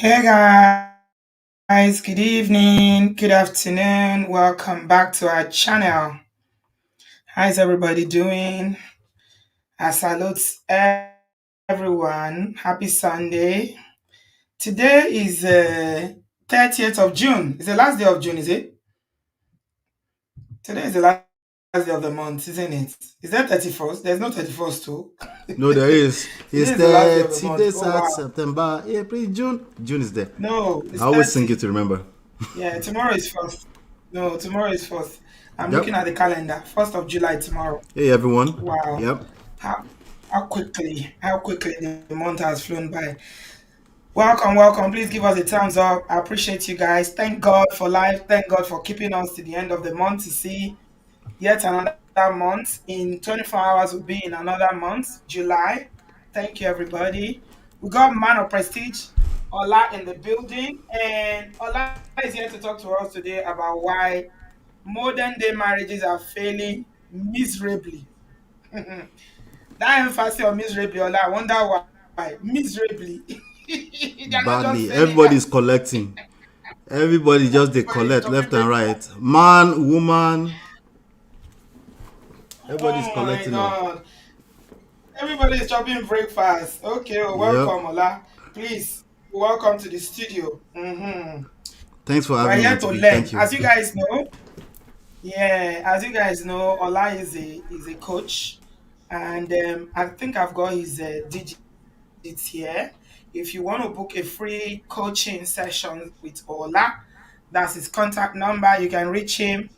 Hey guys, good evening, good afternoon. Welcome back to our channel. How's everybody doing? I salute everyone. Happy Sunday. Today is 30th of June. It's the last day of June, is it? Today is the last day of the month, isn't it? Is that 31st? There's no 31st too. No, there is. Today It's is the last day of the 30 month. days Oh out, wow. September, April, June. June is there. No, I it's always sing 30. it to remember. Yeah, tomorrow is first. No, tomorrow is first. I'm looking Yep. at the calendar. 1st of July tomorrow. Hey, everyone. Wow. Yep. How how quickly the month has flown by. Welcome, welcome. Please give us a thumbs up. I appreciate you guys. Thank God for life. Thank God for keeping us to the end of the month to see yet another month. In 24 hours, we'll be in another month, July. Thank you, everybody. We got Man of Prestige, Ola in the building. And Ola is here to talk to us today about why modern day marriages are failing miserably. That emphasis on miserably, Ola, I wonder why. Miserably. They're not just Badly. failing, Everybody's collecting. Everybody just they everybody's collect chopping left and right. breakfast. Man, woman, everybody's Oh my collecting. Oh. God. Everybody is chopping breakfast. Okay, Yep. welcome, Ola. Please, welcome to the studio. Thanks for We're having me here to today. learn. Thank you. As you guys know, yeah, as you guys know, Ola is a coach, and I think I've got his digits here. If you want to book a free coaching session with Ola, that's his contact number. You can reach him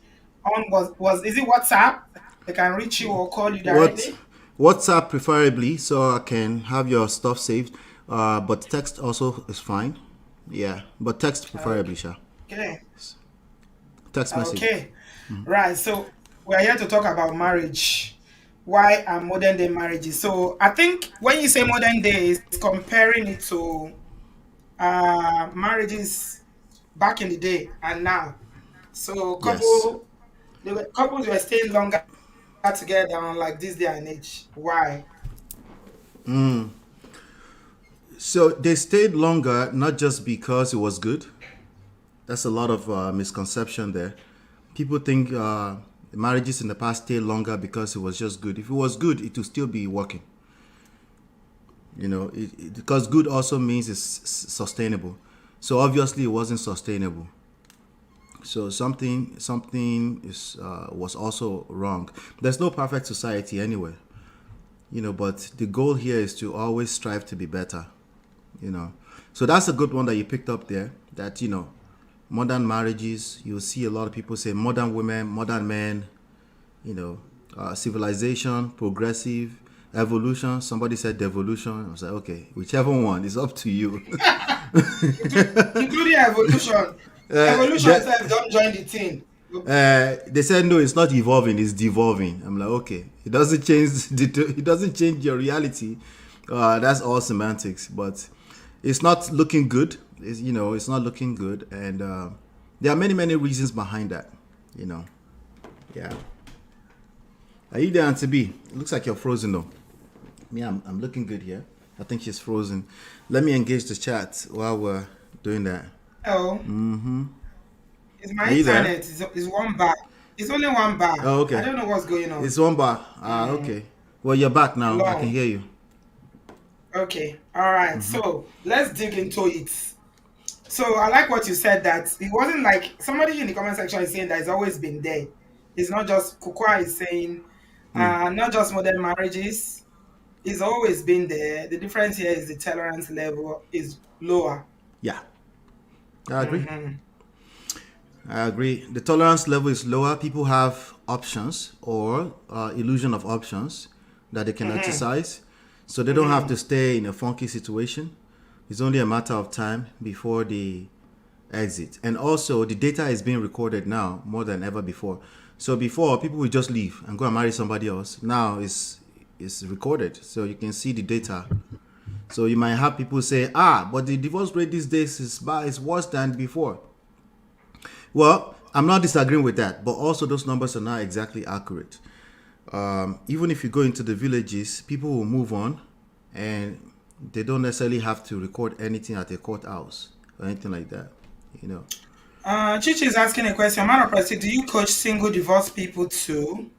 on was is it WhatsApp? They can reach you or call you What directly. WhatsApp preferably so I can have your stuff saved. But text also is fine. Yeah. But text preferably, sure. Okay. Text message. Okay. Right. So we're here to talk about marriage. Why are modern day marriages? So I think when you say modern day, it's comparing it to marriages back in the day and now. So Yes. couples were staying longer together on like this day and age. Why? So they stayed longer not just because it was good. That's a lot of misconception there. People think marriages in the past stayed longer because it was just good. If it was good, it would still be working. Because good also means it's sustainable. So obviously it wasn't sustainable. So something is was also wrong. There's no perfect society anyway. But the goal here is to always strive to be better. you know so that's a good one that you picked up there, that modern marriages, you'll see a lot of people say modern women, modern men, civilization, progressive, evolution. Somebody said devolution. I was like, okay, whichever one is up to you. Including evolution. Evolution that, itself don't join the team. they said no, it's not evolving, it's devolving. I'm like, okay, it doesn't change it doesn't change your reality. That's all semantics, but it's not looking good. It's not looking good, and there are many reasons behind that. You know, yeah. Are you there, Auntie B? It looks like you're frozen though. Me, I'm looking good here. I think she's frozen. Let me engage the chat while we're doing that. Oh, it's my Are you there? internet. It's one bar. It's only one bar. Oh, I okay. don't know what's going It's on. one bar. Okay. Well, you're back now. I can Long. hear you. Okay. All right. So let's dig into it. So I like what you said, that it wasn't like somebody in the comment section is saying that it's always been there. It's not just Kukwa is saying, not just modern marriages. It's always been there. The difference here is the tolerance level is lower. Yeah, I agree. Mm-hmm. I agree. The tolerance level is lower. People have options or illusion of options that they can Mm-hmm. exercise. So they don't have Mm-hmm. to stay in a funky situation. It's only a matter of time before they exit. And also, the data is being recorded now more than ever before. So before, people would just leave and go and marry somebody else. Now it's recorded, so you can see the data. So you might have people say, but the divorce rate these days is worse than before. Well, I'm not disagreeing with that, but also those numbers are not exactly accurate. Even if you go into the villages, people will move on, and they don't necessarily have to record anything at a courthouse. or anything like that. You know. Chichi is asking a question. Man of Prestige, do you coach single divorced people too?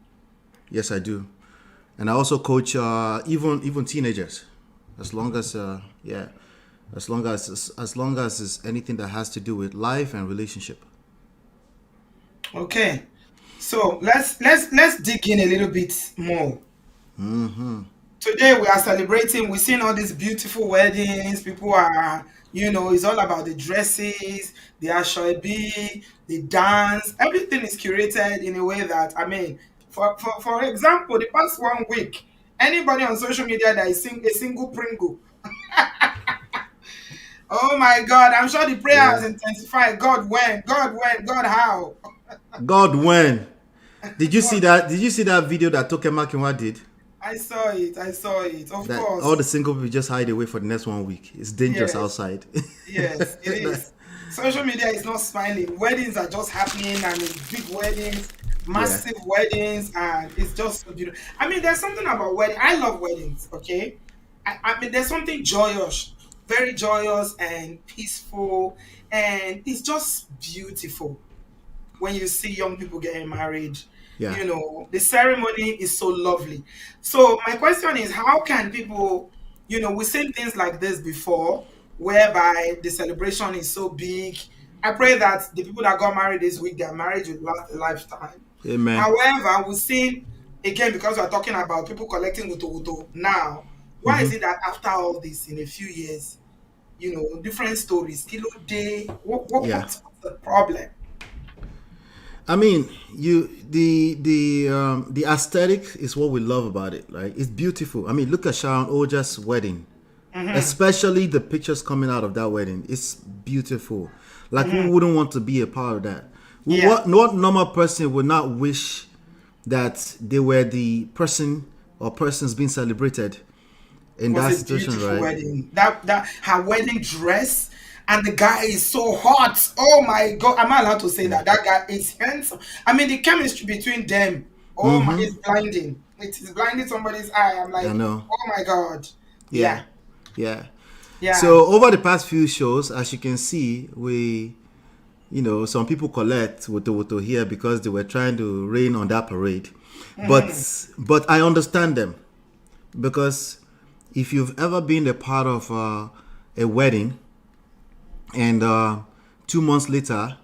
Yes, I do, and I also coach even teenagers, as long as yeah, as long as it's anything that has to do with life and relationship. Okay. So let's dig in a little bit more. Today we are celebrating. We've seen all these beautiful weddings. People are, it's all about the dresses, the ashwabi, the dance. Everything is curated in a way that, I mean, for example, the past 1 week, anybody on social media that is a single Pringle, oh my God, I'm sure the prayer Yeah. has intensified. God when, God when, God how. God, when did you see God, that? Did you see that video that Toke Makinwa did? I saw it. I saw it. Of That all the course. single people just hide away for the next 1 week. It's dangerous Yes. outside. Yes, it is. Social media is not smiling. Weddings are just happening, and it's big weddings, Yeah. massive weddings, and it's just so beautiful. I mean, there's something about wedding. I love weddings. Okay, I mean, there's something joyous, very joyous and peaceful, and it's just beautiful when you see young people getting married. Yeah. The ceremony is so lovely. So my question is, how can people, we've seen things like this before, whereby the celebration is so big. I pray that the people that got married this week, their marriage will last a lifetime. Amen. However, we've seen, again, because we're talking about people collecting wuto now, why is it that after all this, in a few years, different stories, kilo day, Yeah. what's the problem? I mean, the aesthetic is what we love about it. Like, it's beautiful. I mean, look at Sharon Oja's wedding, especially the pictures coming out of that wedding. It's beautiful. Like, who wouldn't want to be a part of that? Yeah. What normal person would not wish that they were the person or persons being celebrated in that Was a situation, beautiful right? wedding. That her wedding dress, and the guy is so hot. Oh my God, am I allowed to say Yeah. that? That guy is handsome. I mean, the chemistry between them. Oh my, it's blinding. It is blinding somebody's eye. I'm I like, know. oh my God. Yeah. Yeah, Yeah. yeah. So over the past few shows, as you can see, some people collect Woto here because they were trying to rain on that parade. But I understand them, because if you've ever been a part of a wedding and 2 months later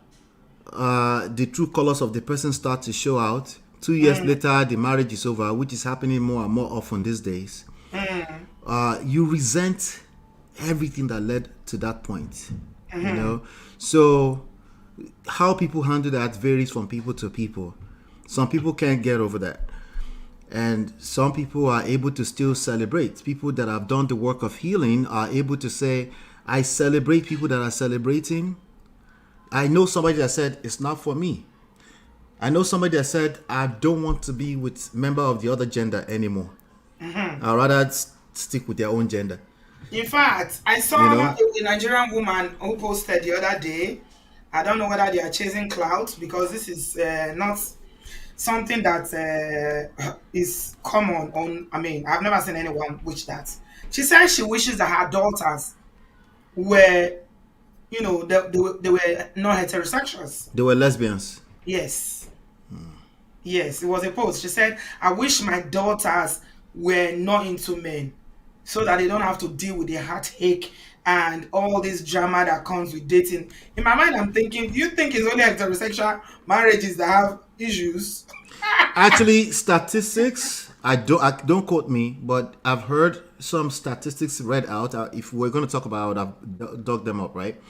the true colors of the person start to show out, 2 years later the marriage is over, which is happening more and more often these days, you resent everything that led to that point. So how people handle that varies from people to people. Some people can't get over that, and some people are able to still celebrate. People that have done the work of healing are able to say, I celebrate people that are celebrating. I know somebody that said it's not for me. I know somebody that said I don't want to be with member of the other gender anymore. I'd rather stick with their own gender. In fact, I You saw know? a Nigerian woman who posted the other day. I don't know whether they are chasing clout, because this is not something that is common on. I mean, I've never seen anyone wish that. She said she wishes that her daughters were, they were not heterosexuals. They were lesbians. Yes, yes, it was a post. She said, "I wish my daughters were not into men, so that they don't have to deal with the heartache and all this drama that comes with dating." In my mind, I'm thinking, do you think it's only heterosexual marriages that have issues? Actually, statistics, I don't quote me, but I've heard some statistics read out. If we're going to talk about it, I've dug them up, right?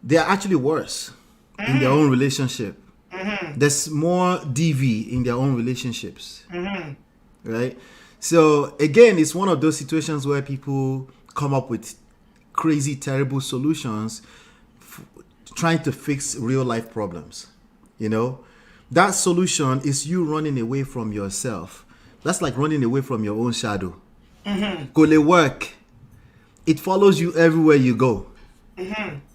They are actually worse in their own relationship. There's more DV in their own relationships, right? So again, it's one of those situations where people come up with crazy, terrible solutions, trying to fix real life problems. That solution is you running away from yourself. That's like running away from your own shadow. Go work. It follows you everywhere you go.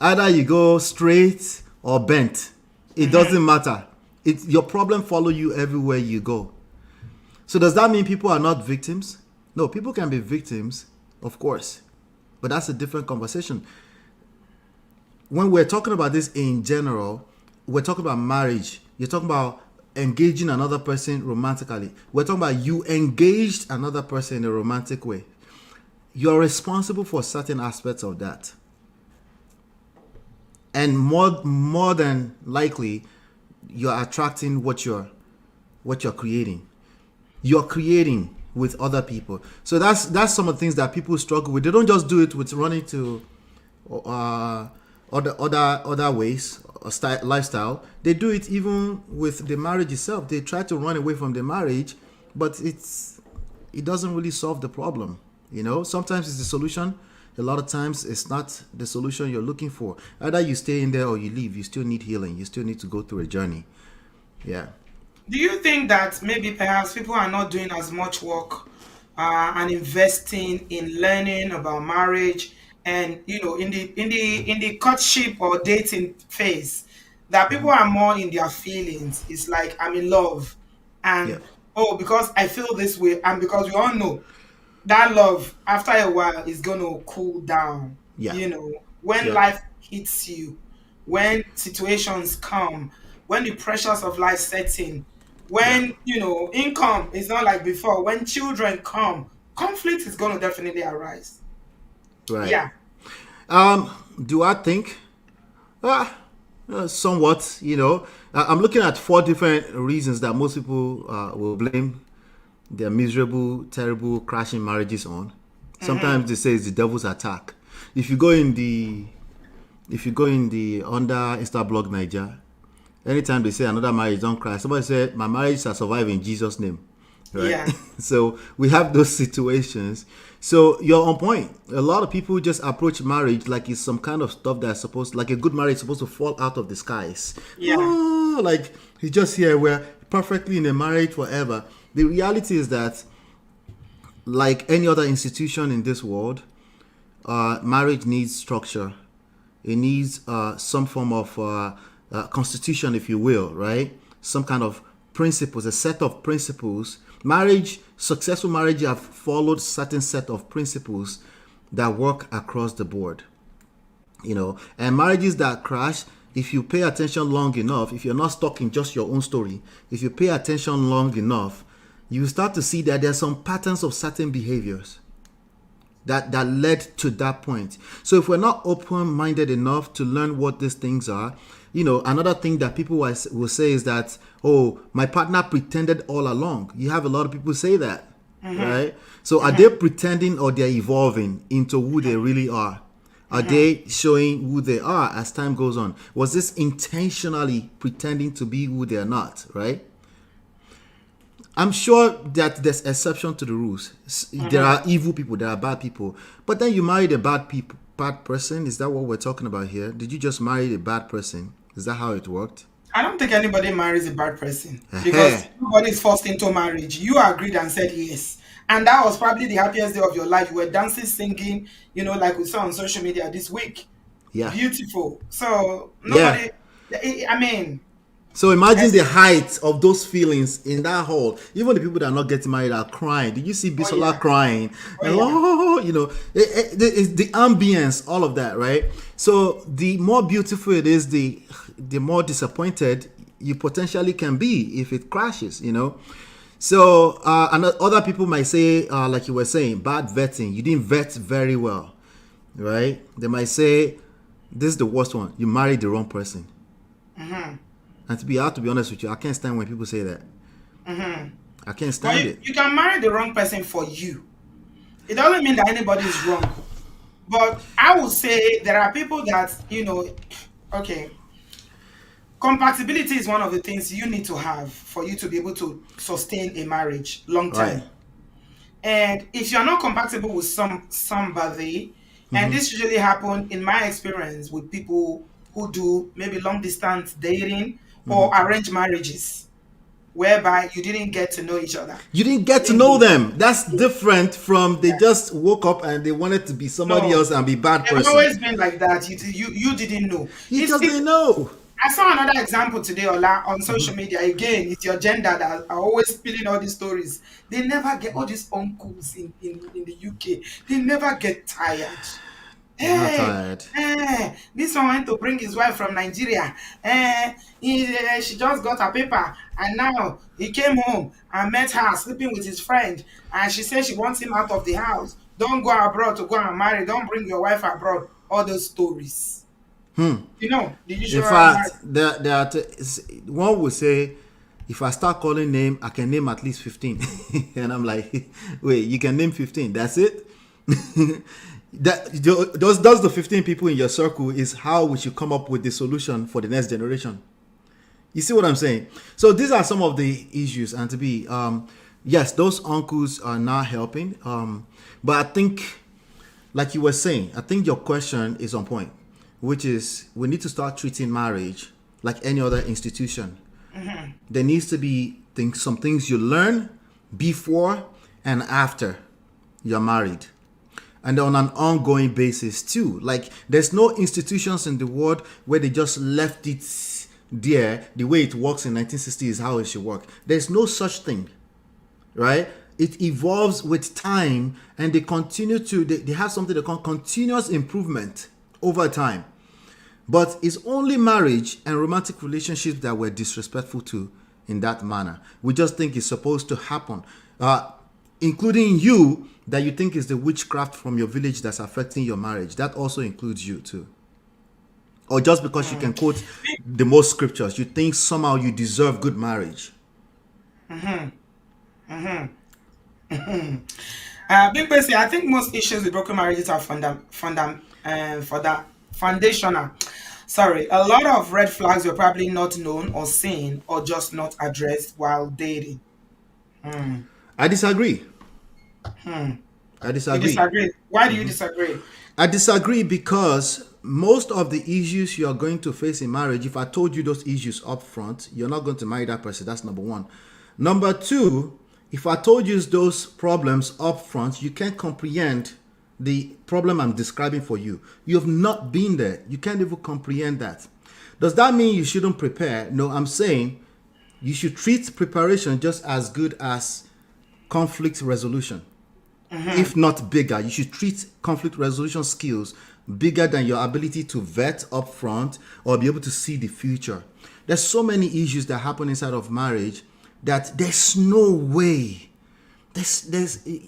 Either you go straight or bent. It doesn't matter. Your problem follow you everywhere you go. So does that mean people are not victims? No, people can be victims, of course. But that's a different conversation. when we're talking about this in general, we're talking about marriage. You're talking about engaging another person romantically. We're talking about you engaged another person in a romantic way. You're responsible for certain aspects of that. And more than likely, you're attracting what you're creating. You're creating with other people. So that's some of the things that people struggle with. They don't just do it with running to uh, other ways or lifestyle. They do it even with the marriage itself. They try to run away from the marriage, but it doesn't really solve the problem. Sometimes it's the solution. A lot of times it's not the solution you're looking for. Either you stay in there or you leave. You still need healing. You still need to go through a journey. Yeah. Do you think that maybe perhaps people are not doing as much work and investing in learning about marriage, and in the courtship or dating phase, that people are more in their feelings? It's like, I'm in love, Yeah. and oh, because I feel this way, and because we all know that love after a while is going to cool down. Yeah. When Yeah. life hits you, when situations come, when the pressures of life set in, Yeah. when income is not like before, when children come, conflict is going to definitely arise. Right. Yeah. Do I think? Ah, somewhat. I'm looking at four different reasons that most people will blame their miserable, terrible, crashing marriages on. Hmm. Sometimes they say it's the devil's attack. If you go in the under Insta blog Niger, anytime they say another marriage don't cry, somebody say my marriage shall survive in Jesus' name. Right? Yeah. So we have those situations. So you're on point. A lot of people just approach marriage like it's some kind of stuff that's supposed, like a good marriage is supposed to fall out of the skies. Yeah. Oh, like he's just here, we're perfectly in a marriage forever. The reality is that, like any other institution in this world, marriage needs structure. It needs some form of constitution, if you will, right? Some kind of principles, a set of principles. Successful marriage have followed certain set of principles that work across the board. And marriages that crash, if you pay attention long enough, if you're not stuck in just your own story, if you pay attention long enough, you start to see that there's some patterns of certain behaviors that led to that point. So if we're not open-minded enough to learn what these things are, another thing that people will say is that, oh, my partner pretended all along. You have a lot of people say that, right? So are they pretending, or they're evolving into who they really are? Are they showing who they are as time goes on? Was this intentionally pretending to be who they're not, right? I'm sure that there's exception to the rules. There are evil people, there are bad people. But then you married a bad person. Is that what we're talking about here? Did you just marry a bad person? Is that how it worked? I don't think anybody marries a bad person, because Ehe. nobody is forced into marriage. You agreed and said yes. And that was probably the happiest day of your life. You were dancing, singing, like we saw on social media this week. Yeah. Beautiful. So Yeah. nobody, I mean, So imagine yes, the height of those feelings in that hall. Even the people that are not getting married are crying. Did you see oh Bisola yeah, crying? oh And yeah. it's the ambience, all of that, right? So the more beautiful it is, the more disappointed you potentially can be if it crashes. So and other people might say, like you were saying, bad vetting. You didn't vet very well, right? They might say, this is the worst one. You married the wrong person. And I have to be honest with you, I can't stand when people say that. I can't But stand it. you can marry the wrong person for you. It doesn't mean that anybody is wrong. But I would say there are people that, okay, compatibility is one of the things you need to have for you to be able to sustain a marriage long Right. term. And if you're not compatible with somebody, and this usually happen in my experience with people who do maybe long distance dating or arranged marriages, whereby you didn't get to know each other. You didn't get to In know the them. That's yeah, different from they yeah. just woke up and they wanted to be somebody No, else and be bad they've person. always been like that. You didn't know. You just didn't know. I saw another example today, Ola, on social media. Again, it's your gender that are always spilling all these stories. They never get all these uncles in the UK. They never get tired. He's not Hey, tired. this one went to bring his wife from Nigeria. She just got her paper, and now he came home and met her sleeping with his friend. And she said she wants him out of the house. Don't go abroad to go and marry. Don't bring your wife abroad. All those stories. The In usual fact, one would say, if I start calling name, I can name at least 15. And I'm like, wait, you can name 15? That's it? Those the 15 people in your circle is how we should come up with the solution for the next generation. You see what I'm saying? So these are some of the issues, and to be yes, those uncles are not helping. But I think, like you were saying, I think your question is on point, which is we need to start treating marriage like any other institution. There needs to be some things you learn before and after you're married, and on an ongoing basis too. Like, there's no institutions in the world where they just left it there. The way it works in 1960 is how it should work. There's no such thing, right? It evolves with time, and they continue to they have something they call continuous improvement over time. But it's only marriage and romantic relationships that we're disrespectful to in that manner. We just think it's supposed to happen, including you, that you think is the witchcraft from your village that's affecting your marriage. That also includes you too. Or just because you can quote the most scriptures, you think somehow you deserve good marriage. Big Bessie, I think most issues with broken marriages are foundational. Sorry, a lot of red flags were probably not known or seen or just not addressed while dating. I disagree. I You disagree. disagree? Why do you disagree? I disagree because most of the issues you are going to face in marriage, if I told you those issues up front, you're not going to marry that person. That's number one. Number two, if I told you those problems up front, you can't comprehend the problem I'm describing for you. You have not been there. You can't even comprehend that. Does that mean you shouldn't prepare? No, I'm saying you should treat preparation just as good as conflict resolution. If not bigger. You should treat conflict resolution skills bigger than your ability to vet up front or be able to see the future. There's so many issues that happen inside of marriage that there's no way.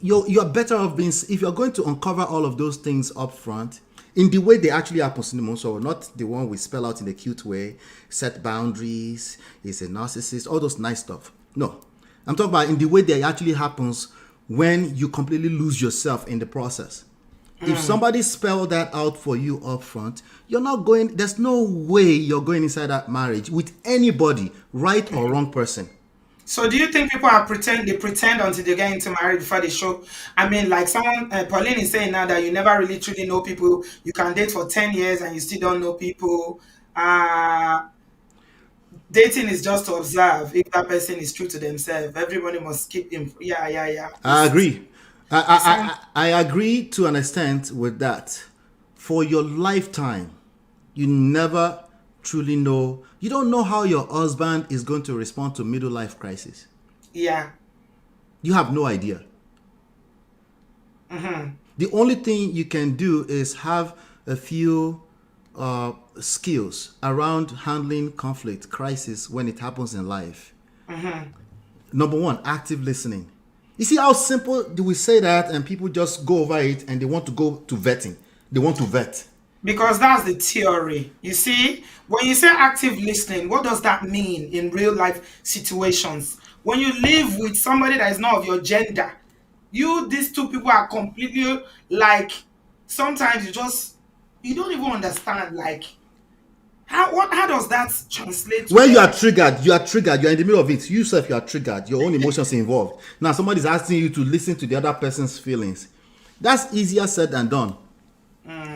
You're better off being, if you're going to uncover all of those things up front in the way they actually happen, so not the one we spell out in a cute way, set boundaries, is a narcissist, all those nice stuff. No, I'm talking about in the way that actually happens when you completely lose yourself in the process. If somebody spelled that out for you up front, you're not going, there's no way you're going inside that marriage with anybody, right or wrong person. So do you think people they pretend until they get into marriage before they show? I mean, like someone, Pauline is saying now that you never really truly know people. You can date for 10 years and you still don't know people. Dating is just to observe if that person is true to themselves. Everybody must keep him. Yeah, yeah, yeah. I agree. It sounds, I agree to an extent with that. For your lifetime, you never truly know. You don't know how your husband is going to respond to middle life crisis. yeah. You have no idea. The only thing you can do is have a few skills around handling conflict, crisis when it happens in life. Number one, active listening. You see how simple do we say that, and people just go over it and they want to go to vetting. They want to vet. Because that's the theory. You see, when you say active listening, what does that mean in real life situations? When you live with somebody that is not of your gender, these two people are completely like, sometimes you don't even understand, like, how does that translate to When you them? are triggered, you are triggered, you are in the middle of it. You yourself, you are triggered. Your own emotions involved. Now, somebody's asking you to listen to the other person's feelings. That's easier said than done.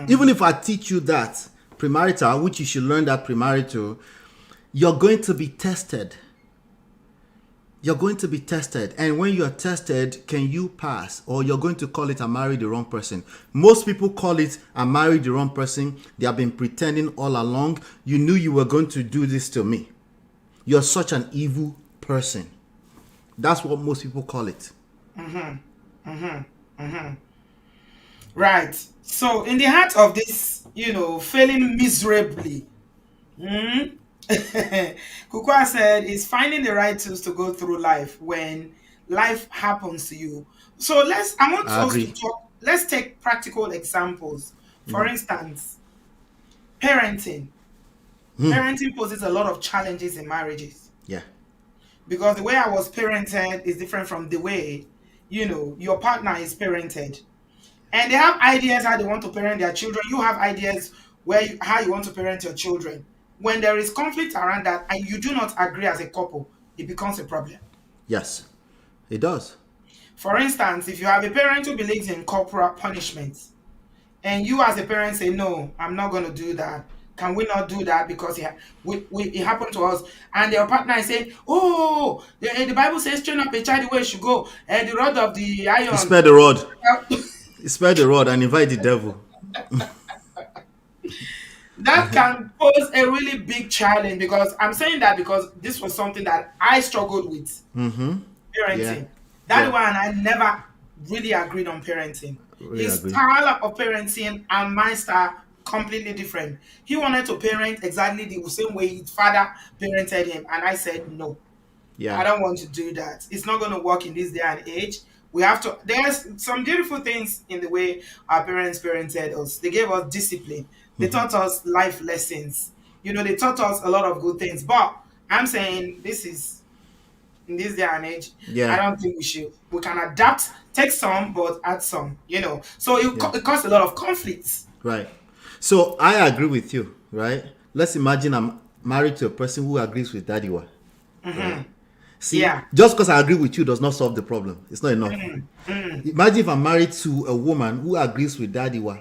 Even if I teach you that premarital, which you should learn that premarital, you're going to be tested. You're going to be tested. And when you're tested, can you pass? Or you're going to call it I married the wrong person. Most people call it I married the wrong person. They have been pretending all along. You knew you were going to do this to me. You're such an evil person. That's what most people call it. Right. So, in the heart of this, failing miserably, mm, Kukwa said, is finding the right tools to go through life when life happens to you. So, I want I us to agree. talk, let's take practical examples. For instance, parenting. Parenting poses a lot of challenges in marriages Yeah. because the way I was parented is different from the way, your partner is parented. And they have ideas how they want to parent their children. You have ideas how you want to parent your children. When there is conflict around that and you do not agree as a couple, it becomes a problem. Yes. It does. For instance, if you have a parent who believes in corporal punishment and you as a parent say, no, I'm not going to do that. Can we not do that because it happened to us? And your partner is saying, oh, the Bible says, train up a child the way it should go. And the rod of the You iron. spare the rod. You spare the rod and invite the devil. That can pose a really big challenge because I'm saying that because this was something that I struggled with Yeah. parenting. That Yeah. one I never really agreed on parenting. We His agree. style of parenting and my style completely different. He wanted to parent exactly the same way his father parented him, and I said no. I Yeah. don't want to do that. It's not going to work in this day and age. We have to. There's some beautiful things in the way our parents parented us. They gave us discipline. They taught us life lessons. They taught us a lot of good things. But I'm saying this is in this day and age. I Yeah. don't think we should. We can adapt, take some, but add some. So Yeah. it caused a lot of conflicts. Right. So I agree with you, right? Let's imagine I'm married to a person who agrees with Daddy Wa. Right? See, Yeah. just because I agree with you does not solve the problem. It's not enough. Imagine if I'm married to a woman who agrees with Daddy Wa.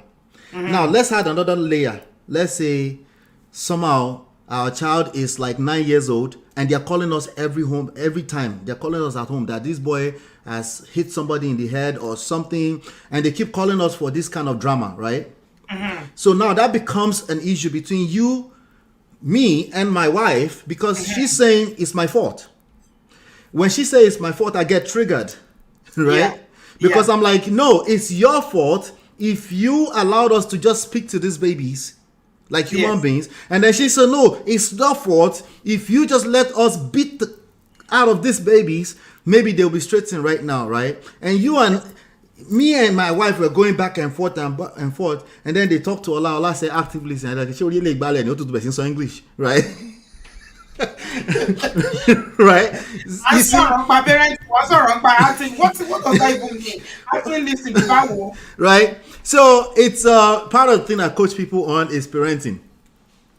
Now let's add another layer. Let's say somehow our child is like 9 years old and they're calling us every time they're calling us at home that this boy has hit somebody in the head or something, and they keep calling us for this kind of drama, right? So now that becomes an issue between you, me, and my wife because she's saying it's my fault. When she says it's my fault, I get triggered, Yeah. right? Because Yeah. I'm like, no, it's your fault if you allowed us to just speak to these babies like human Yes. beings. And then she said, no, it's your fault if you just let us beat out of these babies. Maybe they'll be straightened right now, right? And you and me and my wife were going back and forth and forth. And then they talked to Allah. Allah said, active listening. And like, she really like you to do in English, right? Right? I'm You see, sorry, my parents was wrong by acting. What does that even mean? Acting this in the Bible. right? So it's part of the thing I coach people on is parenting,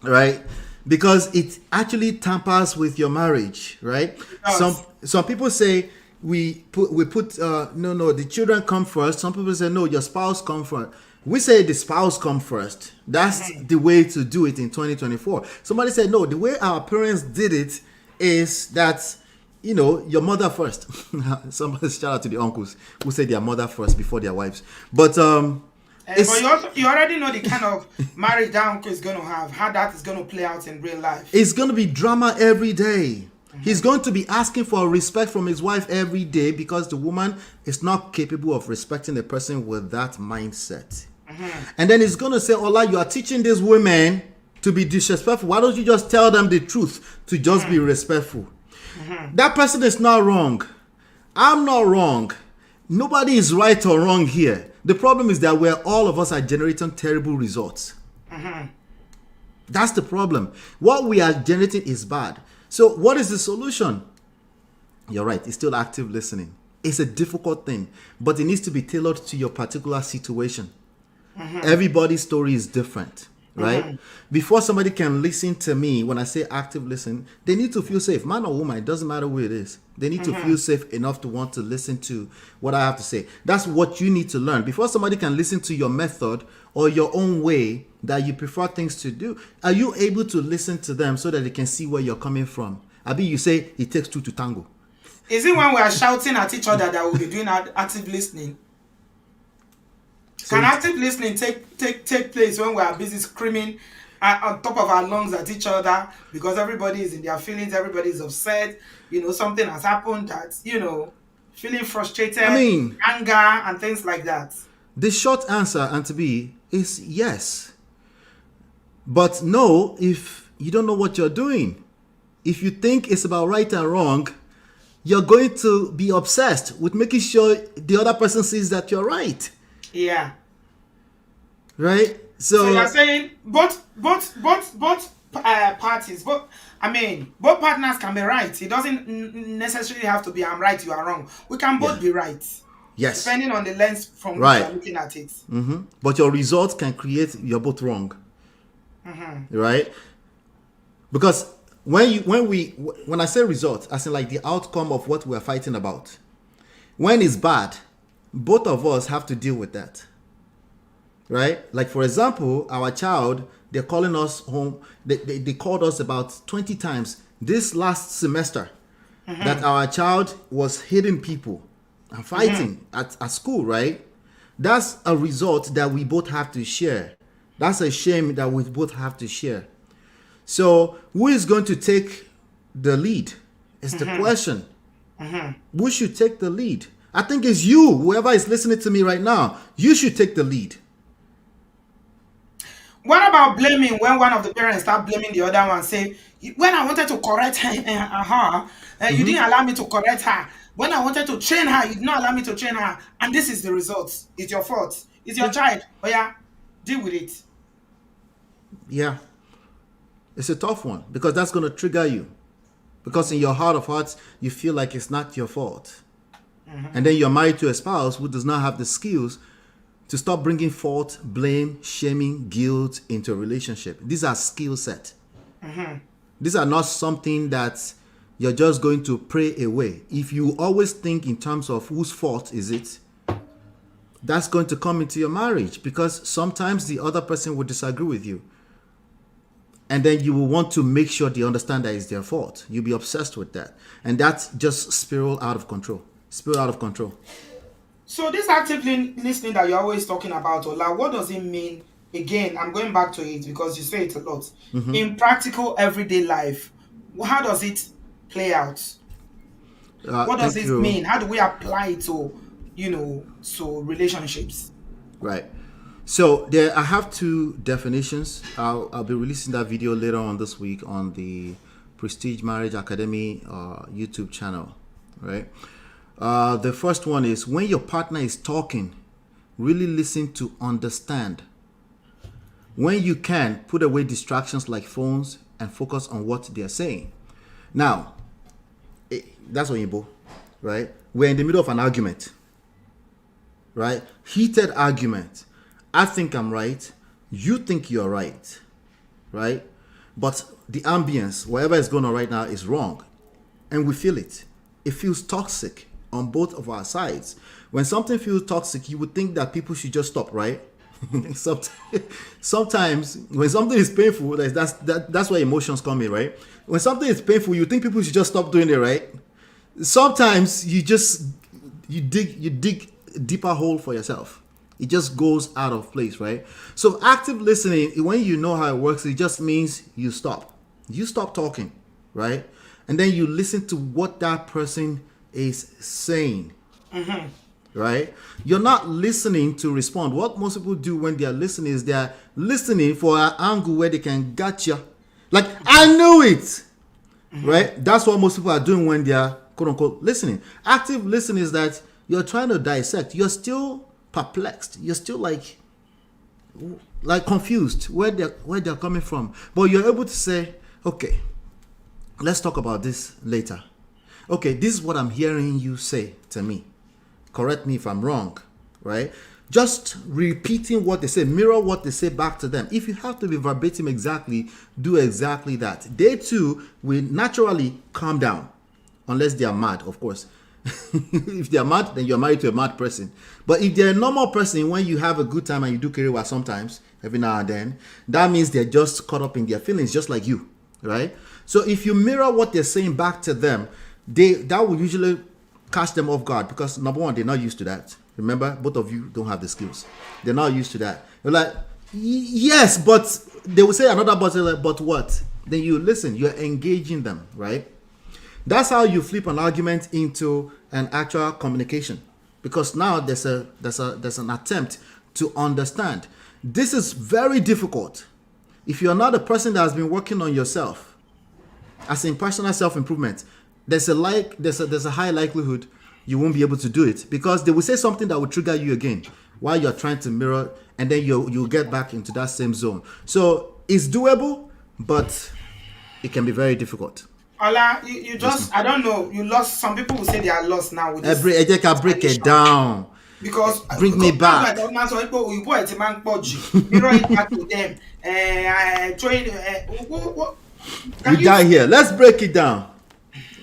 right? Because it actually tampers with your marriage, right? Some Does. some people say we put no, the children come first. Some people say no, your spouse come first. We say the spouse come first. That's the way to do it in 2024. Somebody said no, the way our parents did it is that your mother first. Somebody shout out to the uncles who say their mother first before their wives. But But you already know the kind of marriage that uncle is going to have, how that is going to play out in real life. it's going to be drama every day. He's going to be asking for respect from his wife every day because the woman is not capable of respecting a person with that mindset. And then he's going to say, Ola, you are teaching these women to be disrespectful. Why don't you just tell them the truth to just be respectful? That person is not wrong. I'm not wrong. Nobody is right or wrong here. The problem is that where all of us are generating terrible results. That's the problem. What we are generating is bad. So what is the solution? You're right. It's still active listening. It's a difficult thing, but it needs to be tailored to your particular situation. Everybody's story is different, right? Before somebody can listen to me, when I say active listen, they need to feel safe. Man or woman, it doesn't matter who it is. They need to feel safe enough to want to listen to what I have to say. That's what you need to learn. Before somebody can listen to your method or your own way that you prefer things to do, are you able to listen to them so that they can see where you're coming from? Abi, you say it takes two to tango. Is it when we are shouting at each other that we'll be doing active listening? So Can active listening take place when we are busy screaming on top of our lungs at each other because everybody is in their feelings, everybody is upset, something has happened that, feeling frustrated, I mean, anger, and things like that. The short answer, and to be, is yes. But no, if you don't know what you're doing, if you think it's about right and wrong, you're going to be obsessed with making sure the other person sees that you're right. Yeah. Right? So you're So, saying both parties, both partners can be right. It doesn't necessarily have to be I'm right, you are wrong. We can both yeah. be right, Yes. depending on the lens from which you Right. are looking at it. But your results can create you're both wrong. Right? Because when I say result, I say like the outcome of what we're fighting about. When it's bad, both of us have to deal with that. Right? Like for example, our child, they're calling us home. They called us about 20 times this last semester that our child was hitting people and fighting at school, right? That's a result that we both have to share. That's a shame that we both have to share. So who is going to take the lead? Is the question. Who should take the lead? I think it's you, whoever is listening to me right now. You should take the lead. What about blaming when one of the parents start blaming the other one? Say, when I wanted to correct her, you didn't allow me to correct her. When I wanted to train her, you did not allow me to train her. And this is the result. It's your fault. It's your child. Oh yeah, deal with it. Yeah. It's a tough one because that's going to trigger you. Because in your heart of hearts, you feel like it's not your fault. And then you're married to a spouse who does not have the skills to stop bringing fault, blame, shaming, guilt into a relationship. These are skill set. These are not something that you're just going to pray away. If you always think in terms of whose fault is it, that's going to come into your marriage because sometimes the other person will disagree with you. And then you will want to make sure they understand that it's their fault. You'll be obsessed with that. And that's just spiral out of control. Spiral out of control. So this active listening that you're always talking about, Ola, what does it mean? Again, I'm going back to it because you say it a lot. In practical everyday life, how does it play out? What does it mean? How do we apply it to, so relationships? Right. So I have two definitions. I'll be releasing that video later on this week on the Prestige Marriage Academy YouTube channel. Right. The first one is when your partner is talking, really listen to understand. When you can, put away distractions like phones and focus on what they're saying. Now, that's Oyinbo, right? We're in the middle of an argument, right? Heated argument. I think I'm right. You think you're right, right? But the ambience, whatever is going on right now, is wrong. And we feel it. It feels toxic on both of our sides. When something feels toxic, you would think that people should just stop, right? Sometimes when something is painful, that's where emotions come in, right? When something is painful, you think people should just stop doing it, right? Sometimes you dig a deeper hole for yourself. It just goes out of place, right? So active listening, when you know how it works, it just means you stop. You stop talking, right? And then you listen to what that person is saying, right? You're not listening to respond. What most people do when they are listening is they are listening for an angle where they can gotcha. Like, I knew it, right? That's what most people are doing when they are quote unquote listening. Active listening is that you're trying to dissect. You're still perplexed. You're still like confused where they're coming from. But you're able to say, okay, let's talk about this later. Okay, this is what I'm hearing you say to me. Correct me if I'm wrong, right? Just repeating what they say, mirror what they say back to them. If you have to be verbatim exactly, do exactly that. They too will naturally calm down, unless they are mad, of course. If they are mad, then you're married to a mad person. But if they're a normal person, when you have a good time and you do kerewa sometimes, every now and then, that means they're just caught up in their feelings, just like you, right? So if you mirror what they're saying back to them, that will usually catch them off guard because number one, they're not used to that. Remember, both of you don't have the skills. They're not used to that. You're like, yes, but they will say another but, like, but what? Then you listen, you're engaging them, right? That's how you flip an argument into an actual communication. because now there's an attempt to understand. This is very difficult. If you're not a person that has been working on yourself, as in personal self-improvement, there's a high likelihood you won't be able to do it, because they will say something that will trigger you again while you're trying to mirror, and then you'll get back into that same zone. So it's doable, but it can be very difficult. Ola, you just, I don't know, you lost. Some people will say they are lost now with this. Break it down. Because Bring me back. Like man, so people it's a man podgy. Mirror it back to them. We die here. Let's break it down.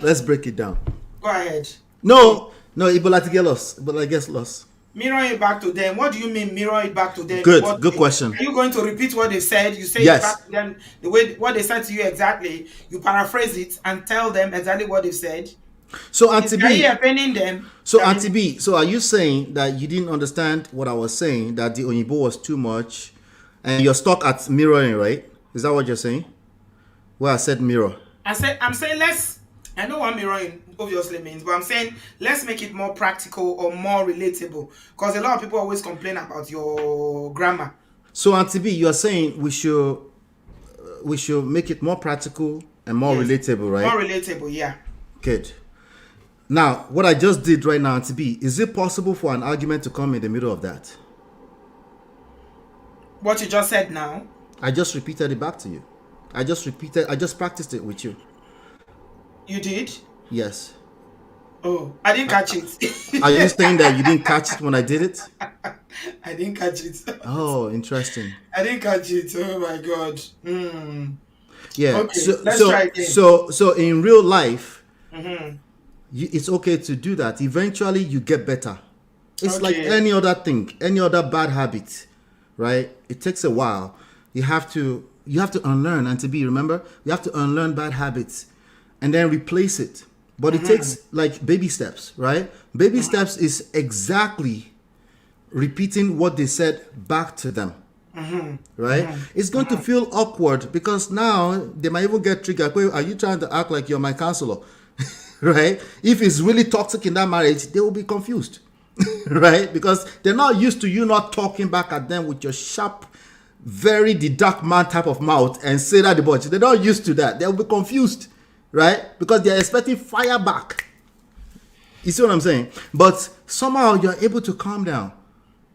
Go ahead. No, Ebola to get lost. Ebola gets lost. Mirror it back to them. What do you mean mirror it back to them? Good question. Are you going to repeat what they said? You say yes. It back to them the way what they said to you exactly. You paraphrase it and tell them exactly what they said. So Auntie B, them. So Auntie B, so are you saying that you didn't understand what I was saying, that the Oyibo was too much, and you're stuck at mirroring, right? Is that what you're saying? Well, I said mirror. I'm saying let's. I know what mirroring obviously means, but I'm saying let's make it more practical or more relatable, because a lot of people always complain about your grammar. So Auntie B, you're saying we should make it more practical and more relatable, right? More relatable, yeah. Good. Now, what I just did right now, Auntie B, is it possible for an argument to come in the middle of that? What you just said now? I just repeated it back to you. I just practiced it with you. You did? Yes. Oh, I didn't catch it. Are you saying that you didn't catch it when I did it? I didn't catch it. Oh, interesting. I didn't catch it. Oh my God. Yeah. Okay, let's try again. So in real life, it's okay to do that. Eventually, you get better. It's like any other thing, any other bad habit, right? It takes a while. You have to unlearn, and to be, remember, you have to unlearn bad habits and then replace it. But it takes like baby steps, right? Baby steps is exactly repeating what they said back to them. Right? It's going to feel awkward, because now they might even get triggered. Are you trying to act like you're my counselor? Right? If it's really toxic in that marriage, they will be confused. Right? Because they're not used to you not talking back at them with your sharp, very the dark man type of mouth and say that the bunch. They're not used to that. They'll be confused. Right? Because they're expecting fire back. You see what I'm saying? But somehow you're able to calm down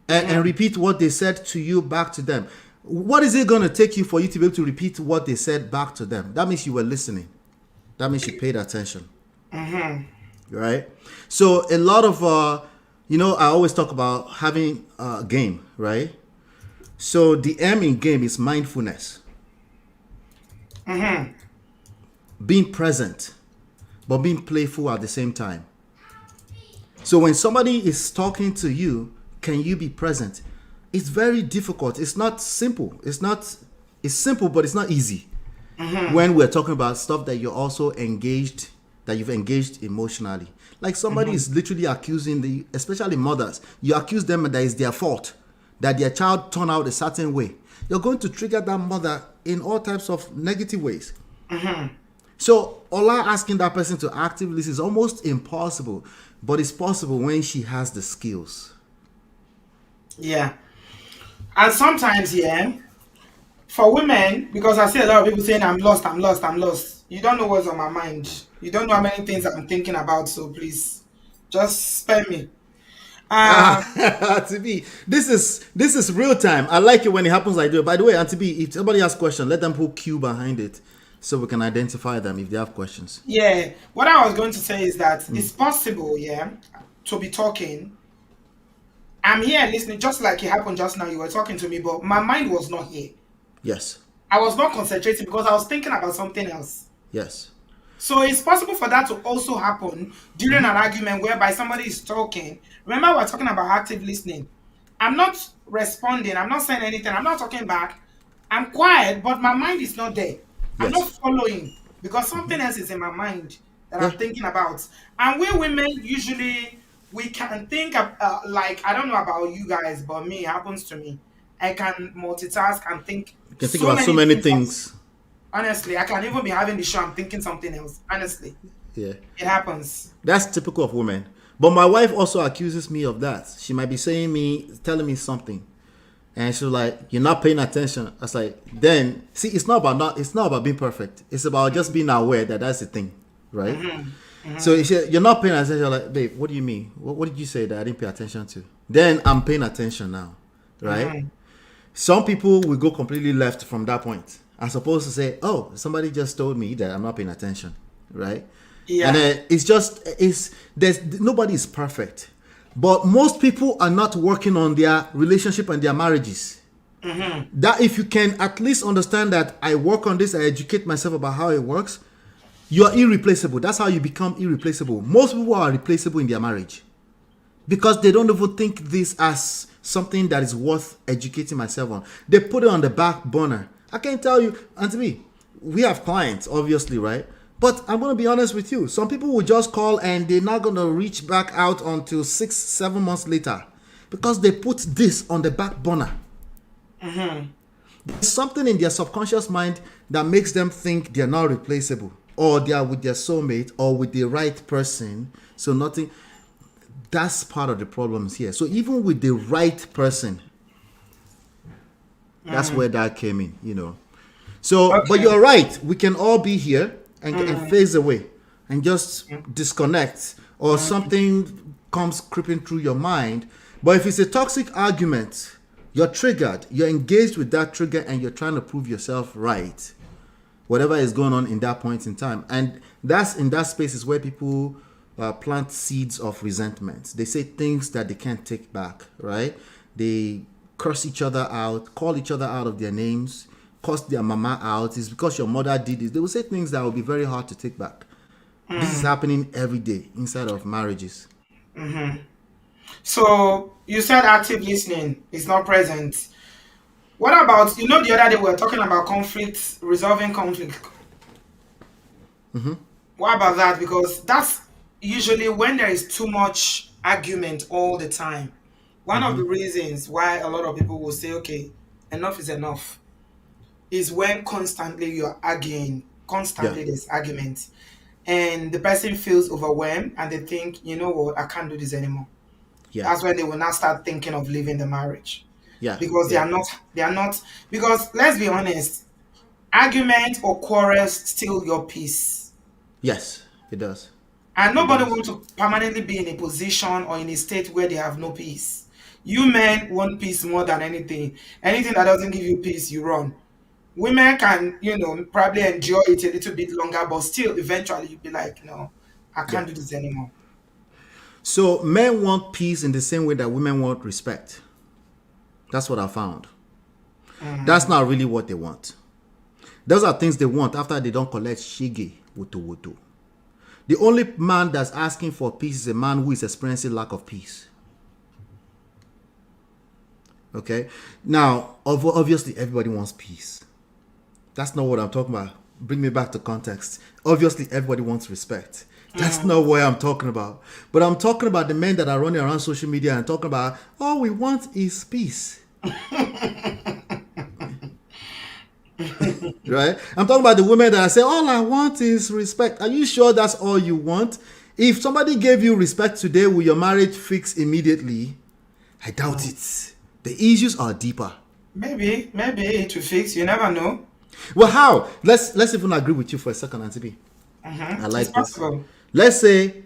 and repeat what they said to you back to them. What is it going to take you for you to be able to repeat what they said back to them? That means you were listening. That means you paid attention. Right? So a lot of, I always talk about having a game, right? So the M in game is mindfulness. Being present, but being playful at the same time. So when somebody is talking to you, can you be present? It's very difficult. It's not simple. It's simple, but it's not easy. When we're talking about stuff that you're also engaged, that you've engaged emotionally. Like somebody is literally accusing especially mothers, you accuse them that it's their fault, that their child turned out a certain way. You're going to trigger that mother in all types of negative ways. So Ola asking that person to actively listen is almost impossible, but it's possible when she has the skills. Yeah. And sometimes, for women, because I see a lot of people saying, I'm lost. You don't know what's on my mind. You don't know how many things I'm thinking about, so please, just spare me. Auntie B, this is real time. I like it when it happens like that. By the way, Auntie B, if somebody has a question, let them put Q behind it so we can identify them if they have questions. Yeah. What I was going to say is that it's possible, to be talking. I'm here listening, just like it happened just now. You were talking to me, but my mind was not here. Yes. I was not concentrating because I was thinking about something else. Yes. So it's possible for that to also happen during an argument whereby somebody is talking. Remember, we're talking about active listening. I'm not responding. I'm not saying anything. I'm not talking back. I'm quiet, but my mind is not there. I'm not following because something else is in my mind that I'm thinking about. And we women usually, we can think of, like, I don't know about you guys, but me, it happens to me. I can multitask and think. You can think about so many things. Honestly, I can even be having the show. I'm thinking something else. Honestly. Yeah. It happens. That's typical of women. But my wife also accuses me of that. She might be telling me something, and she's like, "You're not paying attention." I was like, "Then see, it's not about being perfect. It's about just being aware that that's the thing, right?" So she said, "You're not paying attention." I'm like, "Babe, what do you mean? What did you say that I didn't pay attention to?" Then I'm paying attention now, right? Some people will go completely left from that point. I'm supposed to say, "Oh, somebody just told me that I'm not paying attention," right? Yeah. And there's nobody is perfect, but most people are not working on their relationship and their marriages. That if you can at least understand that I work on this, I educate myself about how it works, you're irreplaceable. That's how you become irreplaceable. Most people are replaceable in their marriage because they don't even think this as something that is worth educating myself on. They put it on the back burner. I can tell you, Auntie B, we have clients, obviously, right? But I'm going to be honest with you. Some people will just call and they're not going to reach back out until 6-7 months later because they put this on the back burner. There's something in their subconscious mind that makes them think they're not replaceable, or they are with their soulmate or with the right person. So nothing. That's part of the problems here. So even with the right person, that's where that came in, you know. So, Okay. but you're right. We can all be here and phase away and just disconnect, or something comes creeping through your mind. But if it's a toxic argument, you're triggered. You're engaged with that trigger and you're trying to prove yourself right. Whatever is going on in that point in time. And that's in that space is where people plant seeds of resentment. They say things that they can't take back, right? They curse each other out, call each other out of their names, curse their mama out. It's because your mother did this. They will say things that will be very hard to take back. This is happening every day inside of marriages. So you said active listening is not present. What about, the other day we were talking about conflict, resolving conflict. What about that? Because that's usually when there is too much argument all the time. One of the reasons why a lot of people will say, okay, enough is enough, is when constantly you're arguing, Yeah, constantly there's argument, and the person feels overwhelmed and they think, you know what, I can't do this anymore. yeah, That's when they will now start thinking of leaving the marriage yeah, because yeah. they are not, because let's be honest, argument or quarrels steal your peace. Yes, it does. And It nobody does. wants to permanently be in a position or in a state where they have no peace. You men want peace more than anything. Anything that doesn't give you peace, you run. Women can, probably enjoy it a little bit longer, but still, eventually, you'll be like, no, I Yeah. can't do this anymore. So men want peace in the same way that women want respect. That's what I found. That's not really what they want. Those are things they want after they don't collect shige wutu wutu. The only man that's asking for peace is a man who is experiencing lack of peace. Okay? Now, obviously, everybody wants peace. That's not what I'm talking about. Bring me back to context. Obviously, everybody wants respect. That's not what I'm talking about. But I'm talking about the men that are running around social media and talking about, all we want is peace. Right? I'm talking about the women that say, all I want is respect. Are you sure that's all you want? If somebody gave you respect today, will your marriage fix immediately? I doubt it. The issues are deeper. Maybe it will fix. You never know. Well, how? Let's even agree with you for a second, Auntie B. I It's like this. possible. Let's say